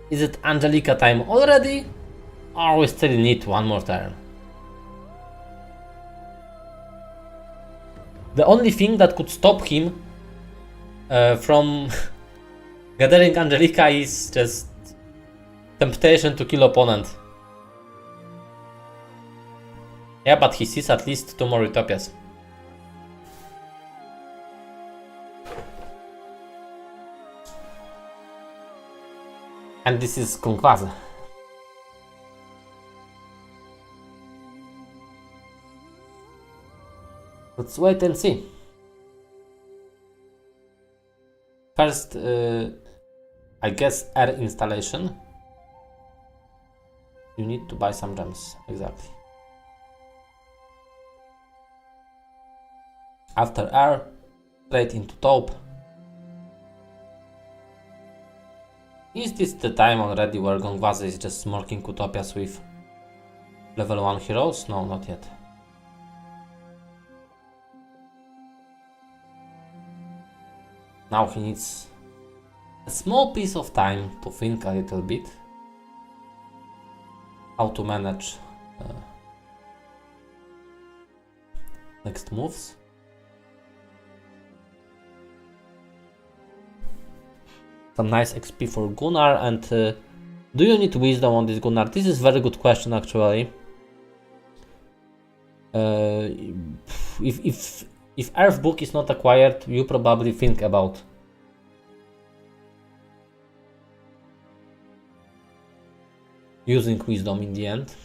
Is it Angelica time already, or we still need one more turn? The only thing that could stop him from gathering Angelica is just temptation to kill opponent. Yeah, but he sees at least 2 more utopias. And this is Gongwazy. Let's wait and see. First, I guess air installation. You need to buy some gems, exactly. After air, straight into taupe. Is this the time already where Gongwazy is just smorking utopias with level 1 heroes? No, not yet. Now he needs a small piece of time to think a little bit how to manage next moves. Some nice XP for Gunnar, and do you need wisdom on this Gunnar? This is a very good question actually. If Earth Book is not acquired, you probably think about using wisdom in the end.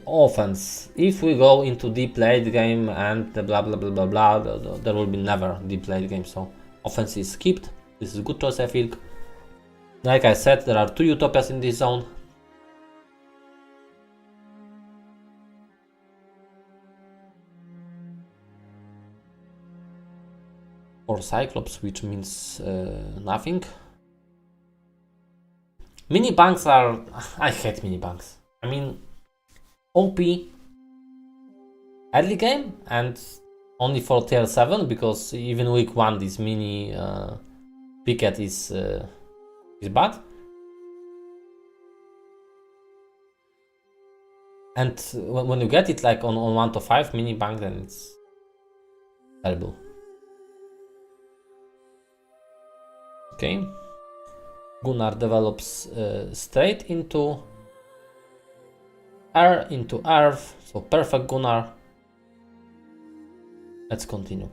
Offense. If we go into deep late game and blah blah blah blah blah, there will be never deep late game. So offense is skipped. This is a good choice, I think. Like I said, there are 2 utopias in this zone. Or Cyclops, which means nothing. Mini banks are... I hate mini banks. I mean, OP early game and only for tier 7, because even week 1 this mini picket is bad. And when you get it like on 1 to 5 mini bank, then it's terrible. Okay. Gunnar develops straight into air, into earth, so perfect Gunnar. Let's continue.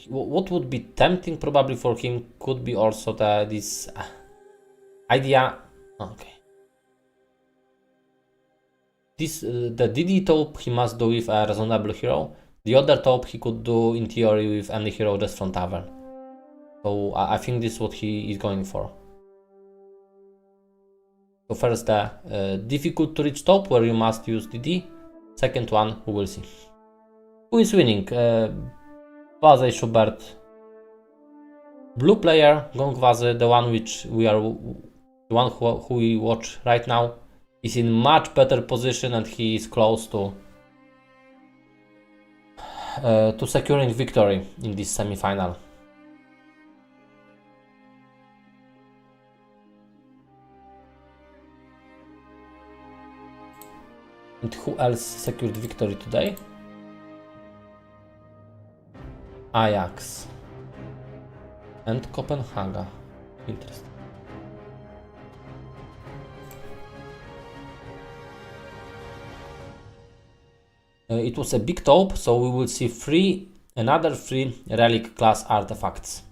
What would be tempting probably for him could be also this idea. Okay. This the DD taupe he must do with a reasonable hero. The other taupe he could do in theory with any hero just from tavern. So I think this is what he is going for. So first the difficult to reach top where you must use DD. Second one, we will see. Who is winning? Gongwazy, Schubert. Blue player, Gongwazy, the one who we watch right now, is in much better position and he is close to securing victory in this semi-final. And who else secured victory today? Ajax and Copenhagen. Interesting. It was a big taupe, so we will see another 3 relic class artifacts.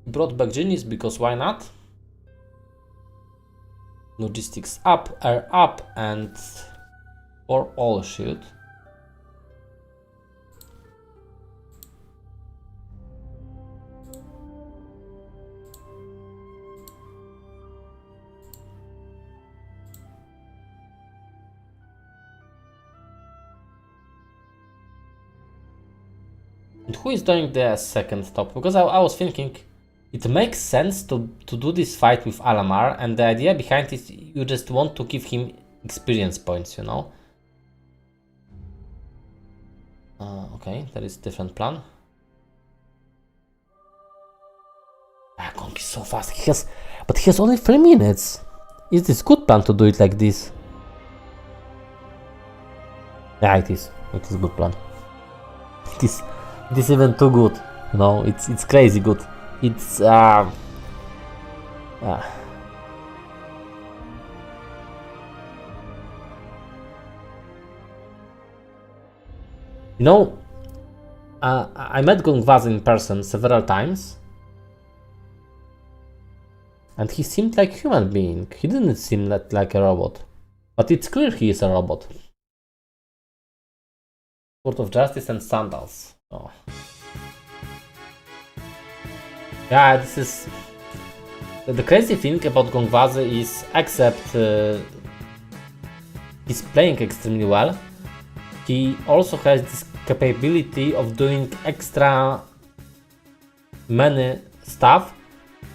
Brought back genies because why not? Logistics up, air up, and for all shield. And who is doing the second top? Because I was thinking it makes sense to do this fight with Alamar, and the idea behind it, you just want to give him experience points, you know? Okay, there is different plan. Gong is so fast. He has only 3 minutes. Is this good plan to do it like this? Yeah, it is. It is good plan. It is even too good. You know, it's crazy good. It's you know, I met Gongwazy in person several times, and he seemed like a human being. He didn't seem like a robot, but it's clear he is a robot. Sword of Justice and sandals. Oh. Yeah, this is the crazy thing about Gongwazy is, except he's playing extremely well, he also has this capability of doing extra many stuff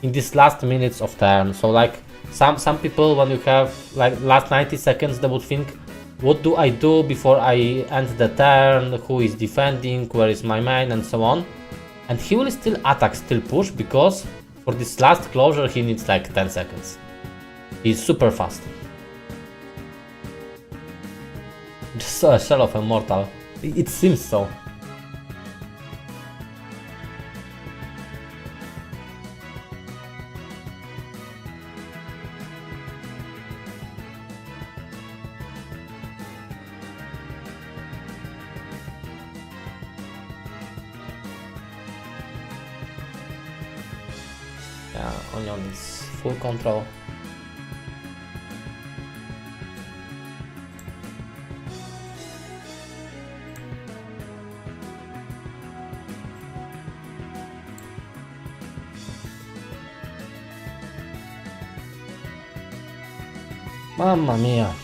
in these last minutes of turn. So like some people, when you have like last 90 seconds, they would think, what do I do before I end the turn, who is defending, where is my main, and so on. And he will still attack, still push, because for this last closure he needs like 10 seconds. He's super fast. Just a shell of a mortal. It seems so. Yeah, Onion is full control. Mamma mia.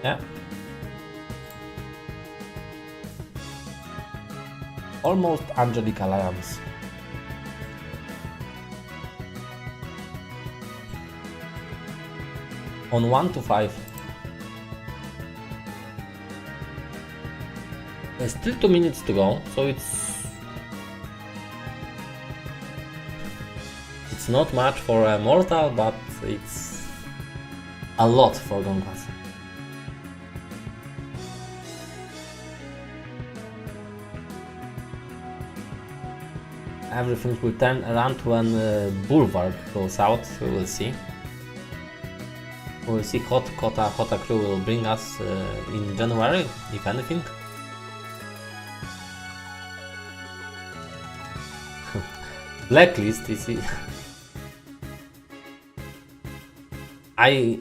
Yeah. Almost Angelic Alliance. On 1 to 5. There's still 2 minutes to go, so it's not much for a mortal, but it's a lot for Gongwazy. everything will turn around when Bulwark goes out. We will see. We will see what HotA crew will bring us in January, if anything. Blacklist is. I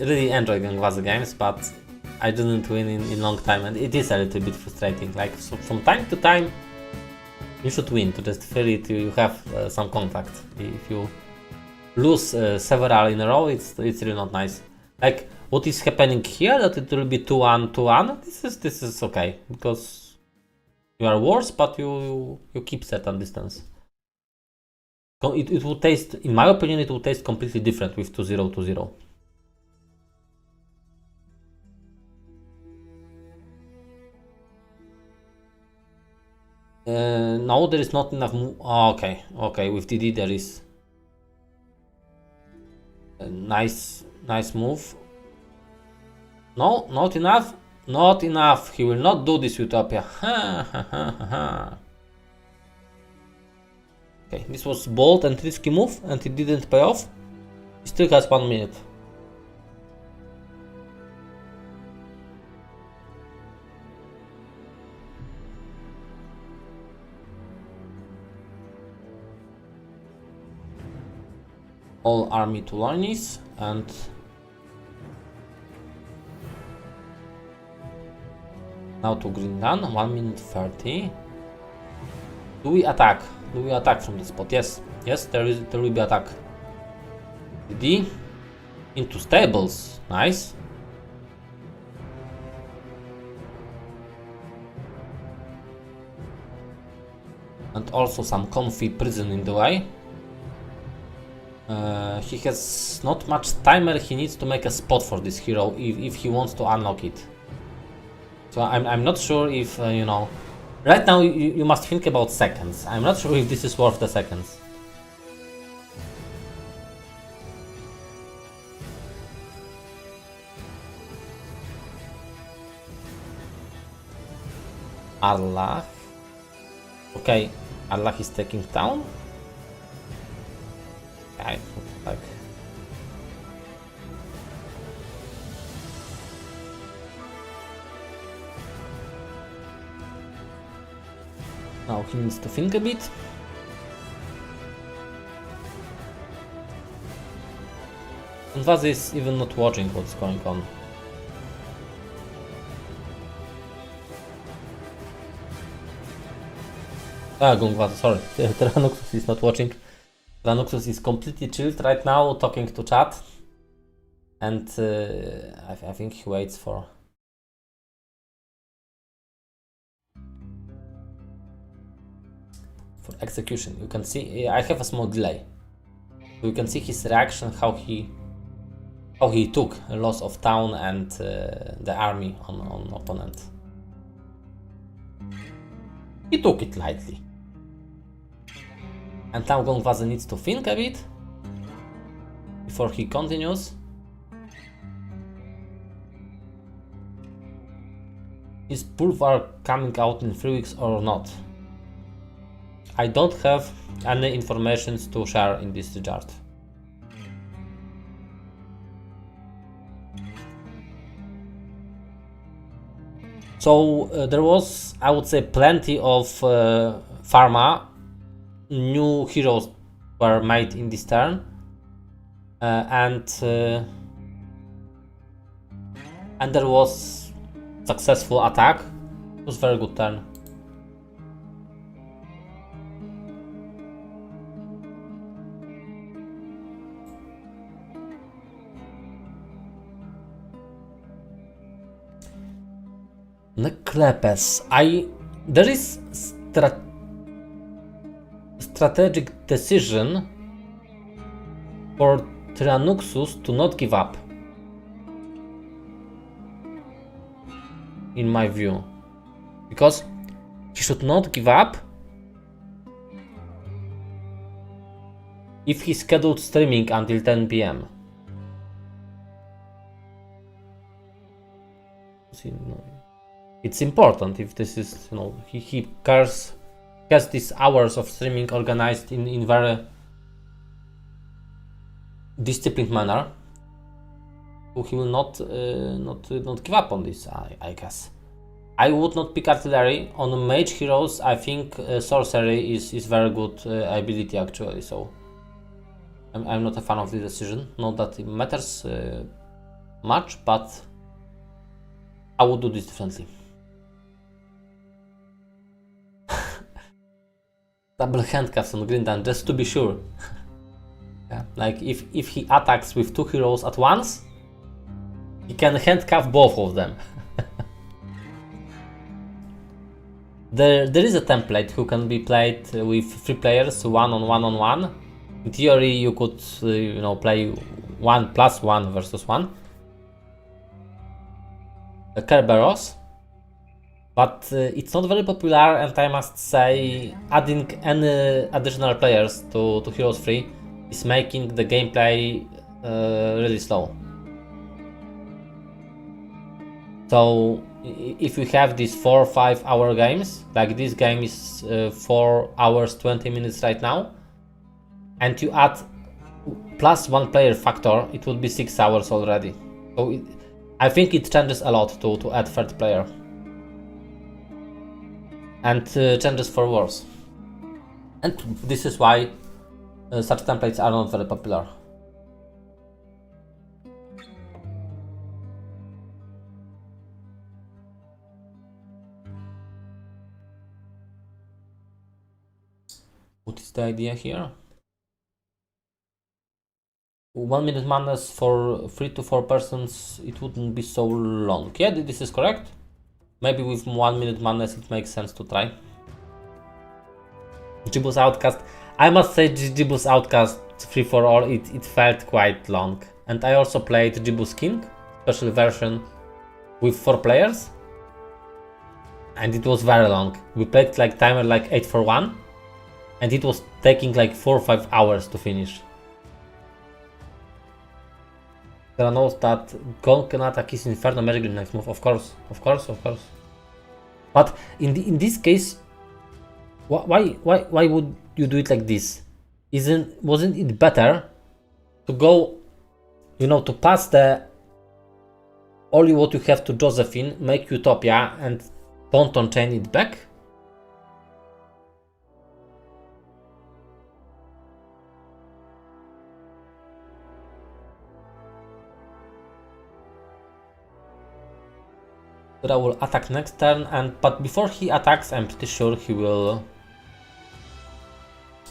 really enjoy Gongwazy games, but I didn't win in long time, and it is a little bit frustrating. Like, so from time to time, you should win to just feel it. You have some contact. If you lose several in a row, it's really not nice. Like what is happening here, that it will be 2-1, 2-1. This is okay because you are worse, but you keep certain distance. It will taste, in my opinion, it will taste completely different with 2-0, 2-0. No, there is not enough. Okay, with DD there is a nice move. No, not enough. Not enough. He will not do this, Utopia. Okay, this was bold and risky move, and it didn't pay off. He still has 1 minute. All army to Lornis, and now to Green Gun, 1 minute 30. Do we attack? Do we attack from this spot? Yes, there will be attack. DD into stables, nice. And also some comfy prison in the way. He has not much timer. He needs to make a spot for this hero if he wants to unlock it. So I'm not sure if you know. Right now you must think about seconds. I'm not sure if this is worth the seconds. Allah. Okay, Allah is taking town. Okay, like. Now he needs to think a bit. Gongwazy is even not watching what's going on. Gongwazy, sorry. Tyranuxus is not watching. Tyranuxus is completely chilled right now, talking to chat. And I think he waits for... execution. You can see I have a small delay. You can see his reaction, how he took a loss of town and the army on opponent. He took it lightly. And now Gongwazy needs to think a bit before he continues. Is Bulwark coming out in 3 weeks or not? I don't have any information to share in this chart. So there was, I would say, plenty of pharma. New heroes were made in this turn, and there was successful attack. It was a very good turn. Neklepes. There is strategic decision for Tyranuxus to not give up, in my view, because he should not give up if he scheduled streaming until 10 PM. It's important if this is, you know, he cares has these hours of streaming organized in very disciplined manner, he will not give up on this, I guess. I would not pick artillery. On mage heroes, I think sorcery is very good ability actually, so I'm not a fan of this decision. Not that it matters much, but I would do this differently. Double handcuffs on Grindan, just to be sure. Yeah, like if he attacks with 2 heroes at once, he can handcuff both of them. There is a template who can be played with 3 players, 1 on 1 on 1. In theory, you could play 1+1 versus 1. Kerberos. But it's not very popular, and I must say adding any additional players to Heroes 3 is making the gameplay really slow. So if you have these 4 or 5 hour games, like this game is 4 hours 20 minutes right now, and you add +1 player factor, it would be 6 hours already. So I think it changes a lot to add 3rd player. And changes for worse. And this is why such templates are not very popular. What is the idea here? 1 minute madness for 3 to 4 persons, it wouldn't be so long. Yeah, this is correct. Maybe with 1 minute madness it makes sense to try. Jibu's Outcast. I must say Jibu's Outcast free for all, it felt quite long. And I also played Jibu's King, special version, with 4 players. And it was very long. We played like timer like 8 for 1. And it was taking like 4 or 5 hours to finish. There are notes that Gong can attack his Inferno Magic with next move. Of course. But in this case, why would you do it like this? Wasn't it better to go, to pass the only what you have to Josephine, make Utopia, and Ponton chain it back? I will attack next turn, but before he attacks, I'm pretty sure he will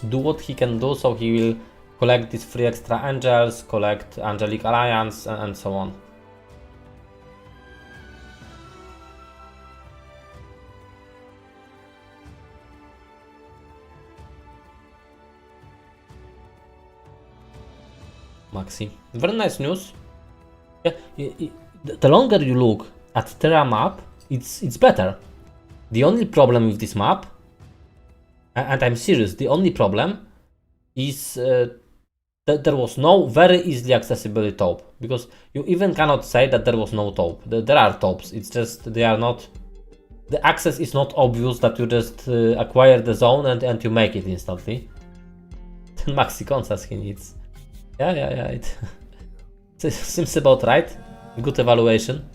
do what he can do. So he will collect these 3 extra angels, collect Angelic Alliance, and so on. Maxi, very nice news. Yeah, the longer you look at Terra map, it's better. The only problem with this map, and I'm serious, the only problem is that there was no very easily accessible taupe, because you even cannot say that there was no taupe. There are taupes, it's just they are not, the access is not obvious that you just acquire the zone and you make it instantly. Maxi Konsas he needs. Yeah, it seems about right. Good evaluation.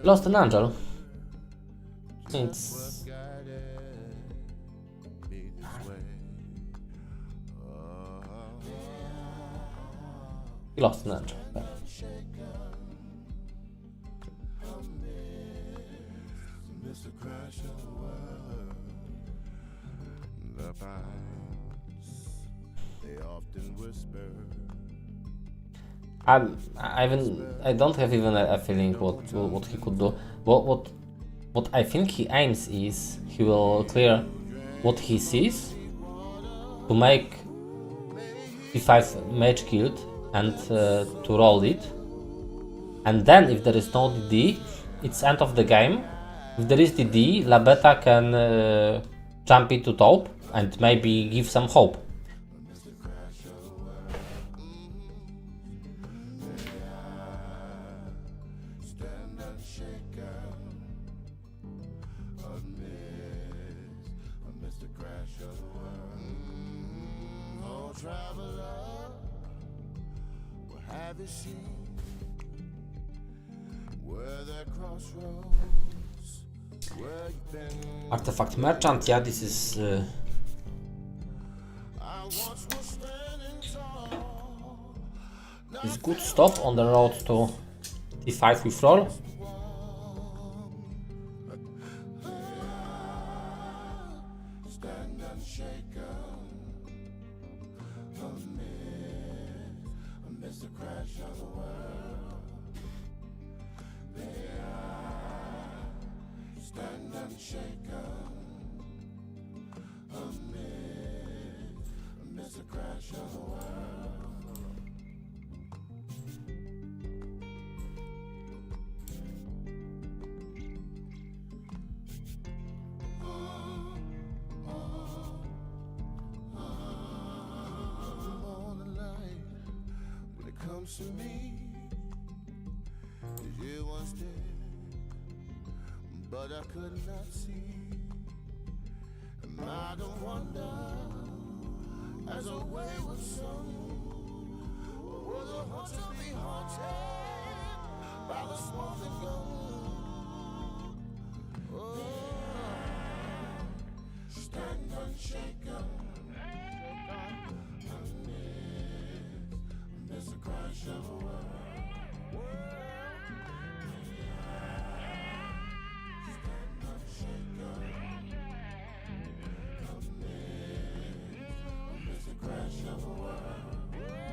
Lost an angel. It's he lost an angel. I don't have even a feeling what he could do. What I think he aims is he will clear what he sees to make P5 Mage Guild and to roll it. And then if there is no DD, it's end of the game. If there is DD, La Beta can jump into top and maybe give some hope. Artifact Merchant, yeah, this is good stuff on the road to T5 with roll. To me, you once did, but I could not see. And I don't wonder, as a wayward soul, will the hunter be haunted by the smoking gun? Oh, stand unshaken.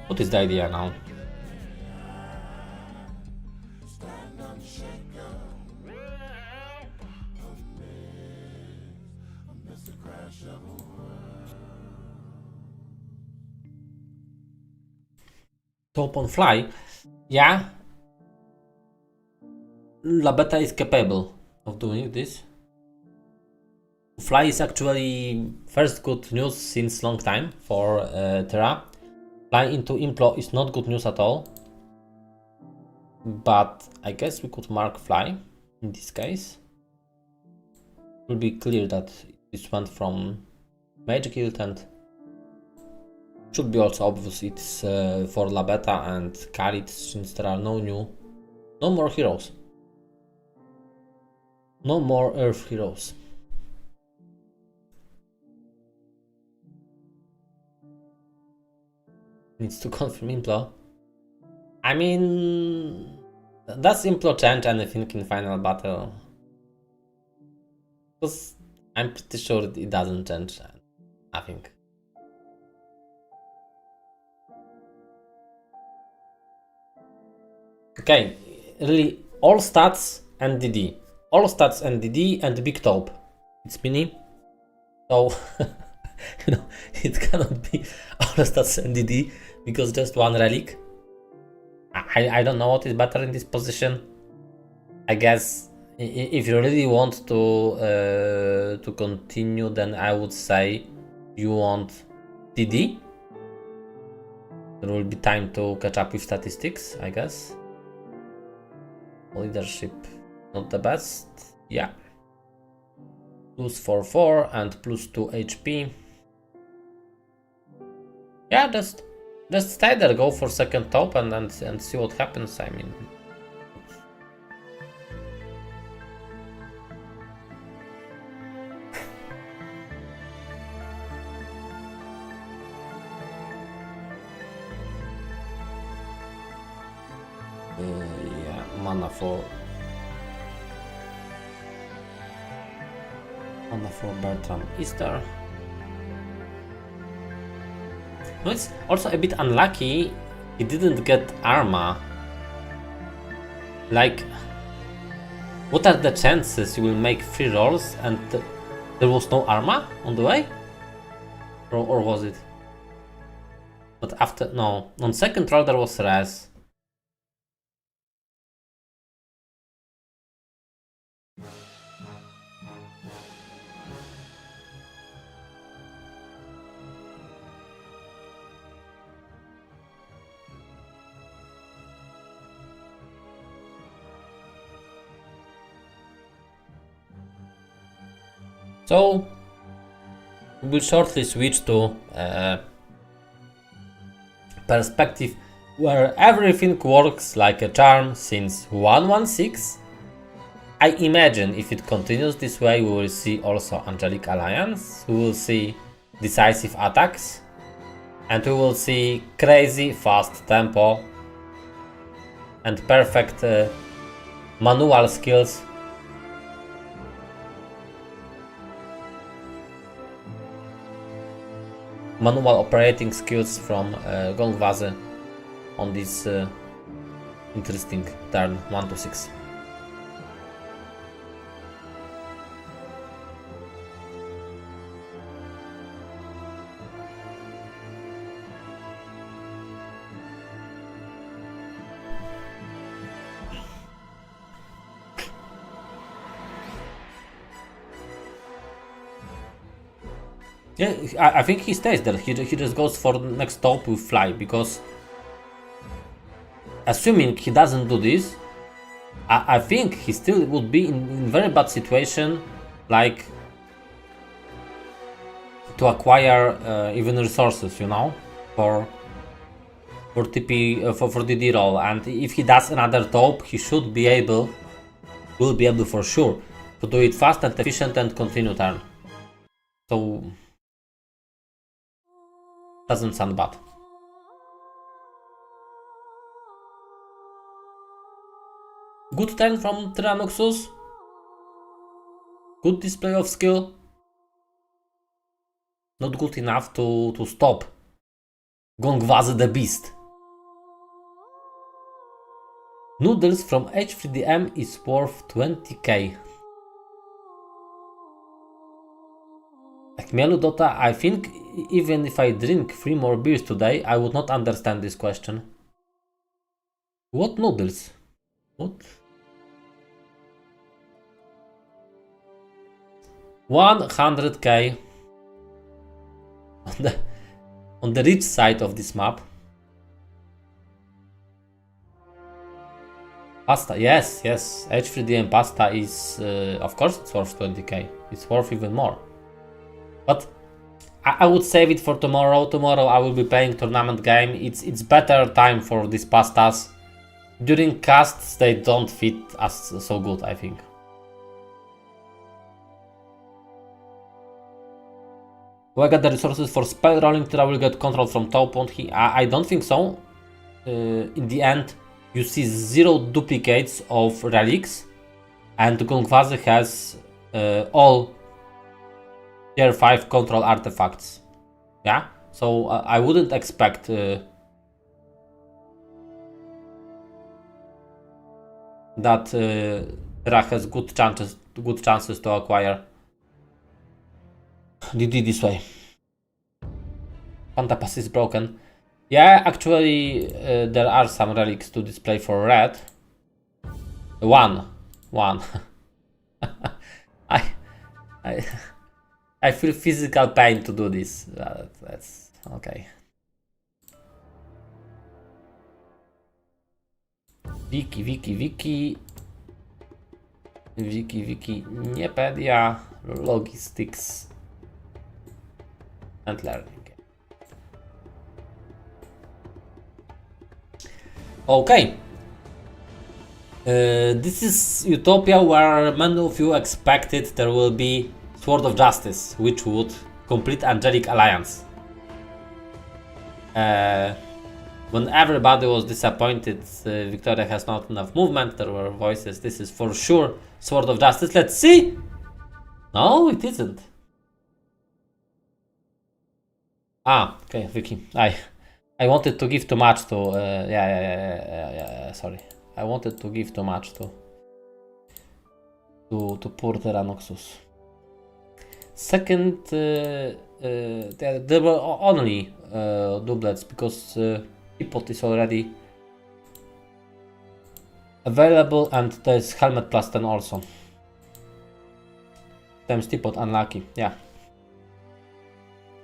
What is the idea now? Top on fly, yeah. La Beta is capable of doing this. Fly is actually first good news since long time for Terra. Fly into Implo is not good news at all. But I guess we could mark Fly in this case. It will be clear that this went from Mage Guild and should be also obvious it's for La Beta and Khalid, since there are no more heroes. No more Earth heroes. Needs to confirm Implo. I mean, does Implo change anything in final battle? Because I'm pretty sure it doesn't change nothing. Okay, really all stats and DD. All stats and DD and big taupe. It's mini. So, you know, it cannot be all stats and DD because just one relic. I don't know what is better in this position. I guess if you really want to continue, then I would say you want DD. There will be time to catch up with statistics, I guess. Leadership, not the best. Yeah. Plus 4/4 and plus 2 HP. Yeah, just stay there, go for second top and see what happens. I mean, yeah, mana for Bertram Easter. No, it's also a bit unlucky he didn't get Arma. Like, what are the chances you will make 3 rolls and there was no Arma on the way? Or was it? But after, no, on second roll there was res. So we will shortly switch to perspective where everything works like a charm since 116. I imagine if it continues this way, we will see also Angelic Alliance, we will see decisive attacks, and we will see crazy fast tempo and perfect manual skills. Manual operating skills from Gongwazy on this interesting turn 1 to 6. Yeah, I think he stays there. He just goes for the next top with fly, because assuming he doesn't do this, I think he still would be in very bad situation, like to acquire even resources, you know, for TP for DD roll. And if he does another top, he should be able, will be able for sure to do it fast and efficient and continue turn. So doesn't sound bad. Good turn from Tyranuxus. Good display of skill. Not good enough to stop Gongwazy the Beast. Noodles from H3DM is worth 20k. Mielu Dota, I think even if I drink 3 more beers today, I would not understand this question. What noodles? What? 100k on the rich side of this map. Pasta, yes, H3DM pasta is, of course it's worth 20k. It's worth even more. But I would save it for tomorrow. Tomorrow I will be playing tournament game. It's better time for these pastas. During casts they don't fit as so good, I think. Do I get the resources for spell rolling that I will get control from top? I don't think so. In the end, you see 0 duplicates of relics, and Gongwazy has all tier 5 control artifacts. Yeah, so I wouldn't expect that Tyra has good chances to acquire DD this way. Panta pass is broken. Yeah, actually there are some relics to display for red. One. I feel physical pain to do this. That's okay. Wiki. Niepedia, logistics and learning. Okay. This is Utopia, where many of you expected there will be Sword of Justice, which would complete Angelic Alliance. When everybody was disappointed Victoria has not enough movement, there were voices, this is for sure Sword of Justice. Let's see! No, it isn't. Ah, okay, Vicky. I wanted to give too much to... yeah, sorry. I wanted to give too much to poor Tyranuxus. Second there were only doublets because teapot is already available and there's helmet plus 10 also. Times teapot unlucky, yeah.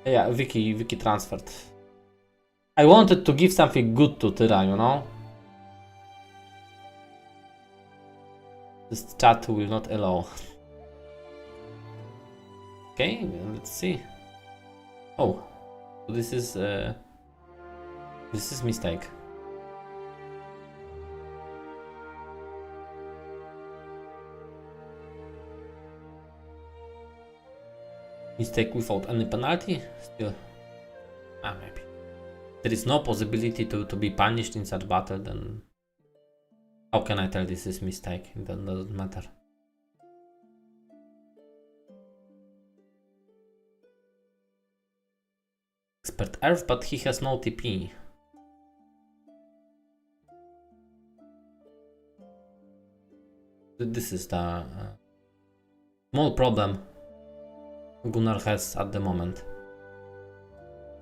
Yeah, Vicky transferred. I wanted to give something good to Tyra, you know? This chat will not allow. Okay, let's see. Oh, this is mistake. Mistake without any penalty? Still. Maybe. There is no possibility to be punished in such battle, then how can I tell this is mistake? It doesn't matter. Expert Earth, but he has no TP. This is the small problem Gunnar has at the moment.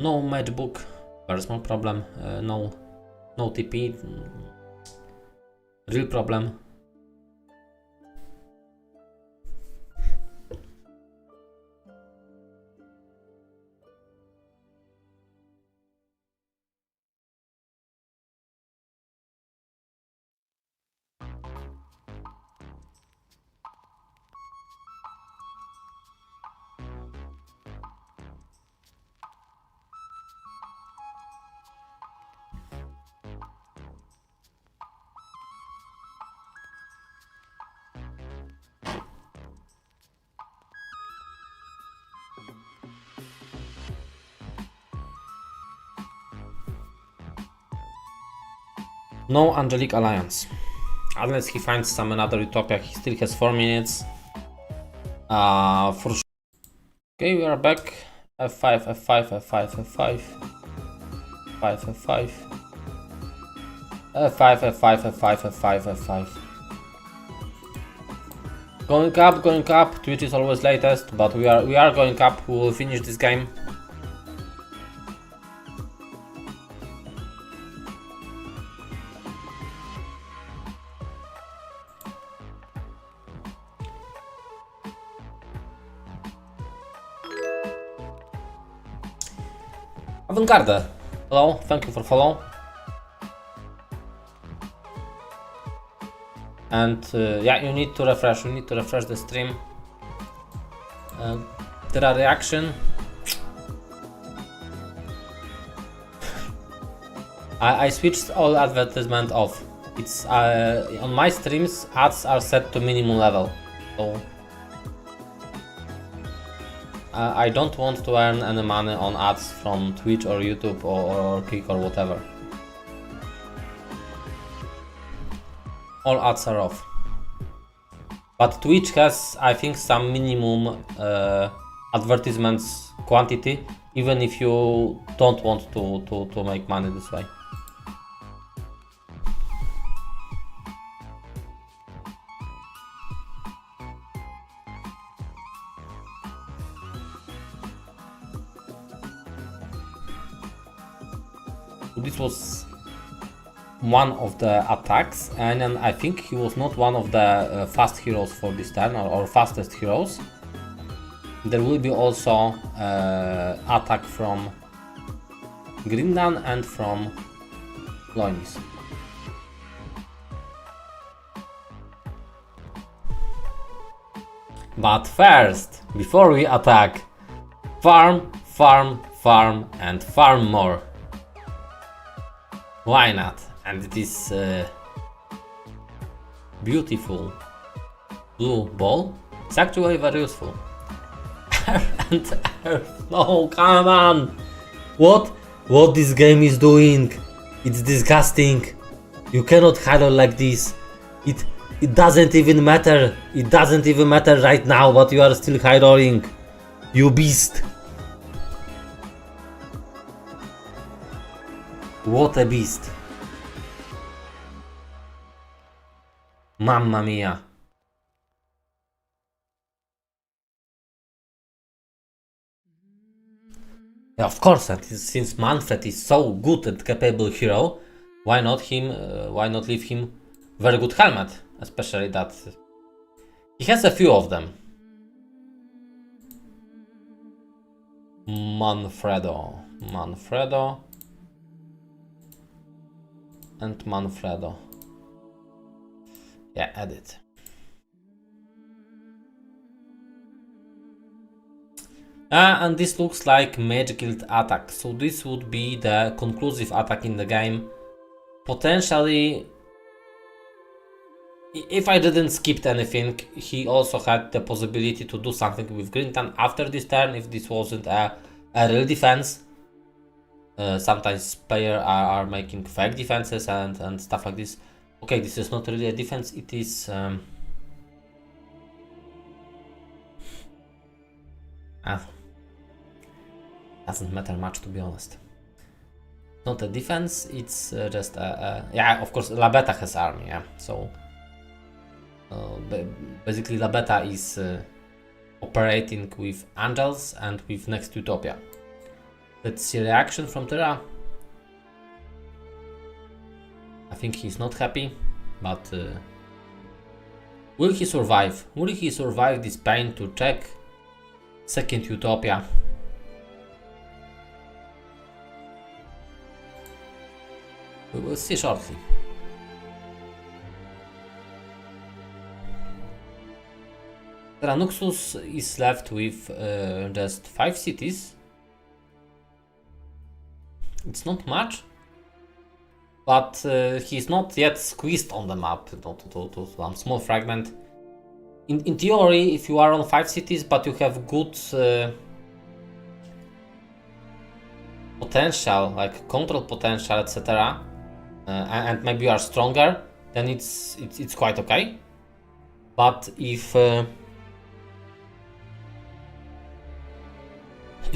No matchbook, very small problem. No TP, real problem. No Angelic Alliance. Unless he finds some another utopia, he still has 4 minutes. For sure. Okay, we are back. F5, F5, F5, F5. F5, F5. F5, F5, F5, F5, F5. Going up. Twitch is always latest, but we are going up. We will finish this game. Avantgarde, hello, thank you for follow. And yeah, you need to refresh the stream. There are reaction. I switched all advertisement off. It's on my streams, ads are set to minimum level, so I don't want to earn any money on ads from Twitch or YouTube or Kick or whatever. All ads are off. But Twitch has, I think, some minimum advertisements quantity, even if you don't want to make money this way. This was one of the attacks, and then I think he was not one of the fast heroes for this turn, or fastest heroes. There will be also attack from Grindan and from Loinis. But first, before we attack, farm, and farm more. Why not? And it is beautiful blue ball. It's actually very useful. And no, come on! What this game is doing? It's disgusting. You cannot hide like this. It doesn't even matter. It doesn't even matter right now, but you are still high rolling. You beast. What a beast. Mamma mia. Yeah, of course, and since Manfred is so good and capable hero, why not him? Why not leave him very good helmet? Especially that he has a few of them. Manfredo, and Manfredo. Yeah, edit. And this looks like Mage Guild attack. So this would be the conclusive attack in the game. Potentially, if I didn't skip anything, he also had the possibility to do something with Grintan after this turn if this wasn't a real defense. Sometimes players are making fake defenses and stuff like this. Okay, this is not really a defense, it is... doesn't matter much, to be honest. Not a defense, it's just yeah, of course, Labeta has army, yeah, so... basically Labeta is operating with angels and with next Utopia. Let's see reaction from Terra. I think he's not happy, but will he survive? Will he survive this pain to check second Utopia? We will see shortly. Tyranuxus is left with just 5 cities. It's not much, but he's not yet squeezed on the map to some small fragment. In theory, if you are on 5 cities but you have good potential, like control potential, etc., and maybe you are stronger, then it's quite okay. But if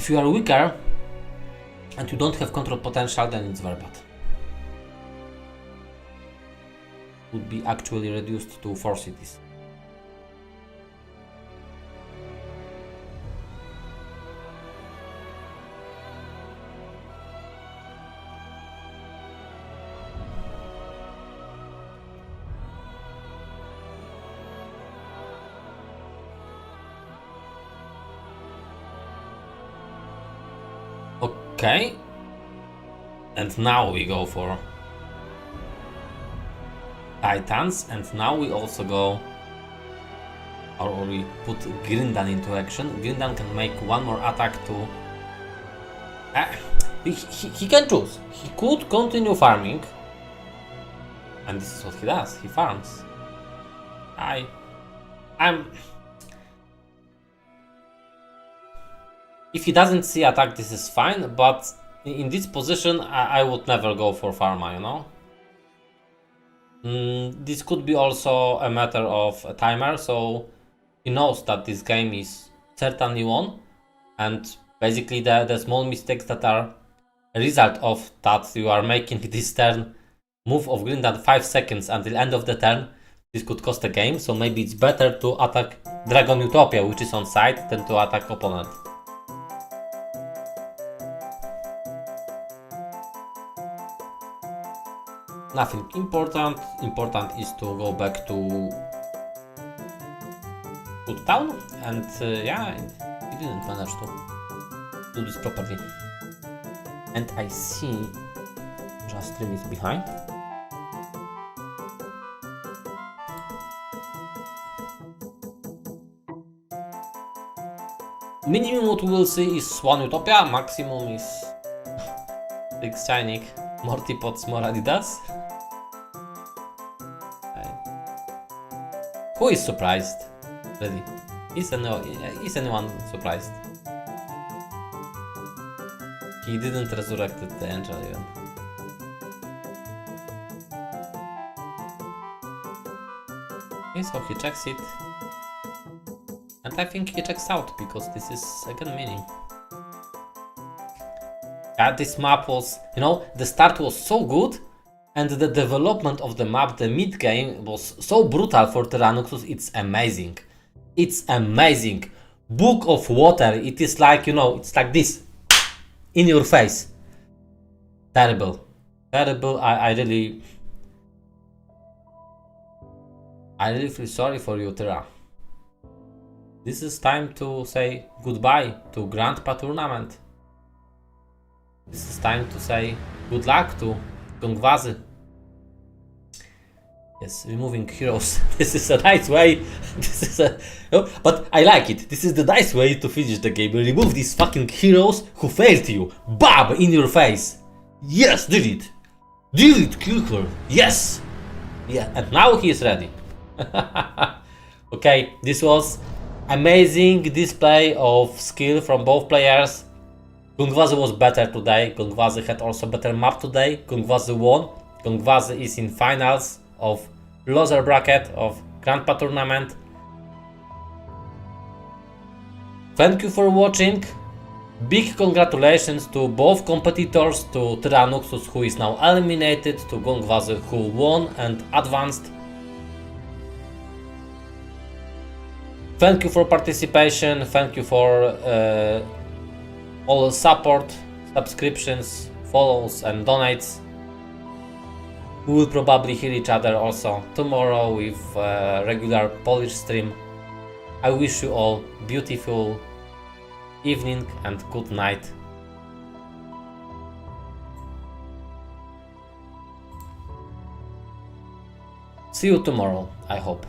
you are weaker and you don't have control potential, then it's very bad. Would be actually reduced to 4 cities. Okay, and now we go for Titans, and now we also go, or we put Grindan into action. Grindan can make one more attack to... he can choose. He could continue farming, and this is what he does. He farms. If he doesn't see attack, this is fine, but in this position, I would never go for Pharma, you know? This could be also a matter of a timer, so he knows that this game is certainly won, and basically the small mistakes that are a result of that you are making this turn, move of Grindan 5 seconds until end of the turn, this could cost a game, so maybe it's better to attack Dragon Utopia, which is on side, than to attack opponent. Nothing important. Important is to go back to Good Town, and yeah, we didn't manage to do this properly. And I see just stream is behind. Minimum what we will see is 1 Utopia, maximum is 6 Shining, more teapots, more Adidas. Who is surprised? Really? Is anyone surprised? He didn't resurrect the angel even. Okay, so he checks it. And I think he checks out, because this is again meaning. Yeah, this map was, you know, the start was so good, and the development of the map, the mid game, was so brutal for Tyranuxus. It's amazing. It's amazing. Book of Water, it is like, you know, it's like this. in your face. Terrible. Terrible. I really feel sorry for you, Tyra. This is time to say goodbye to Grandpa Tournament. This is time to say good luck to Gongwazy. Yes, removing heroes. This is a nice way. This is a... Oh, but I like it. This is the nice way to finish the game. Remove these fucking heroes who failed you. Bam! In your face. Yes, did it. Did it, kill her. Yes. Yeah, and now he is ready. Okay, this was amazing display of skill from both players. Gongwazy was better today. Gongwazy had also better map today. Gongwazy won. Gongwazy is in finals of loser bracket of Grandpa Tournament. Thank you for watching. Big congratulations to both competitors, to Tyranuxus, who is now eliminated, to Gongwazy, who won and advanced. Thank you for participation, thank you for all support, subscriptions, follows and donates. We will probably hear each other also tomorrow with regular Polish stream. I wish you all beautiful evening and good night. See you tomorrow, I hope.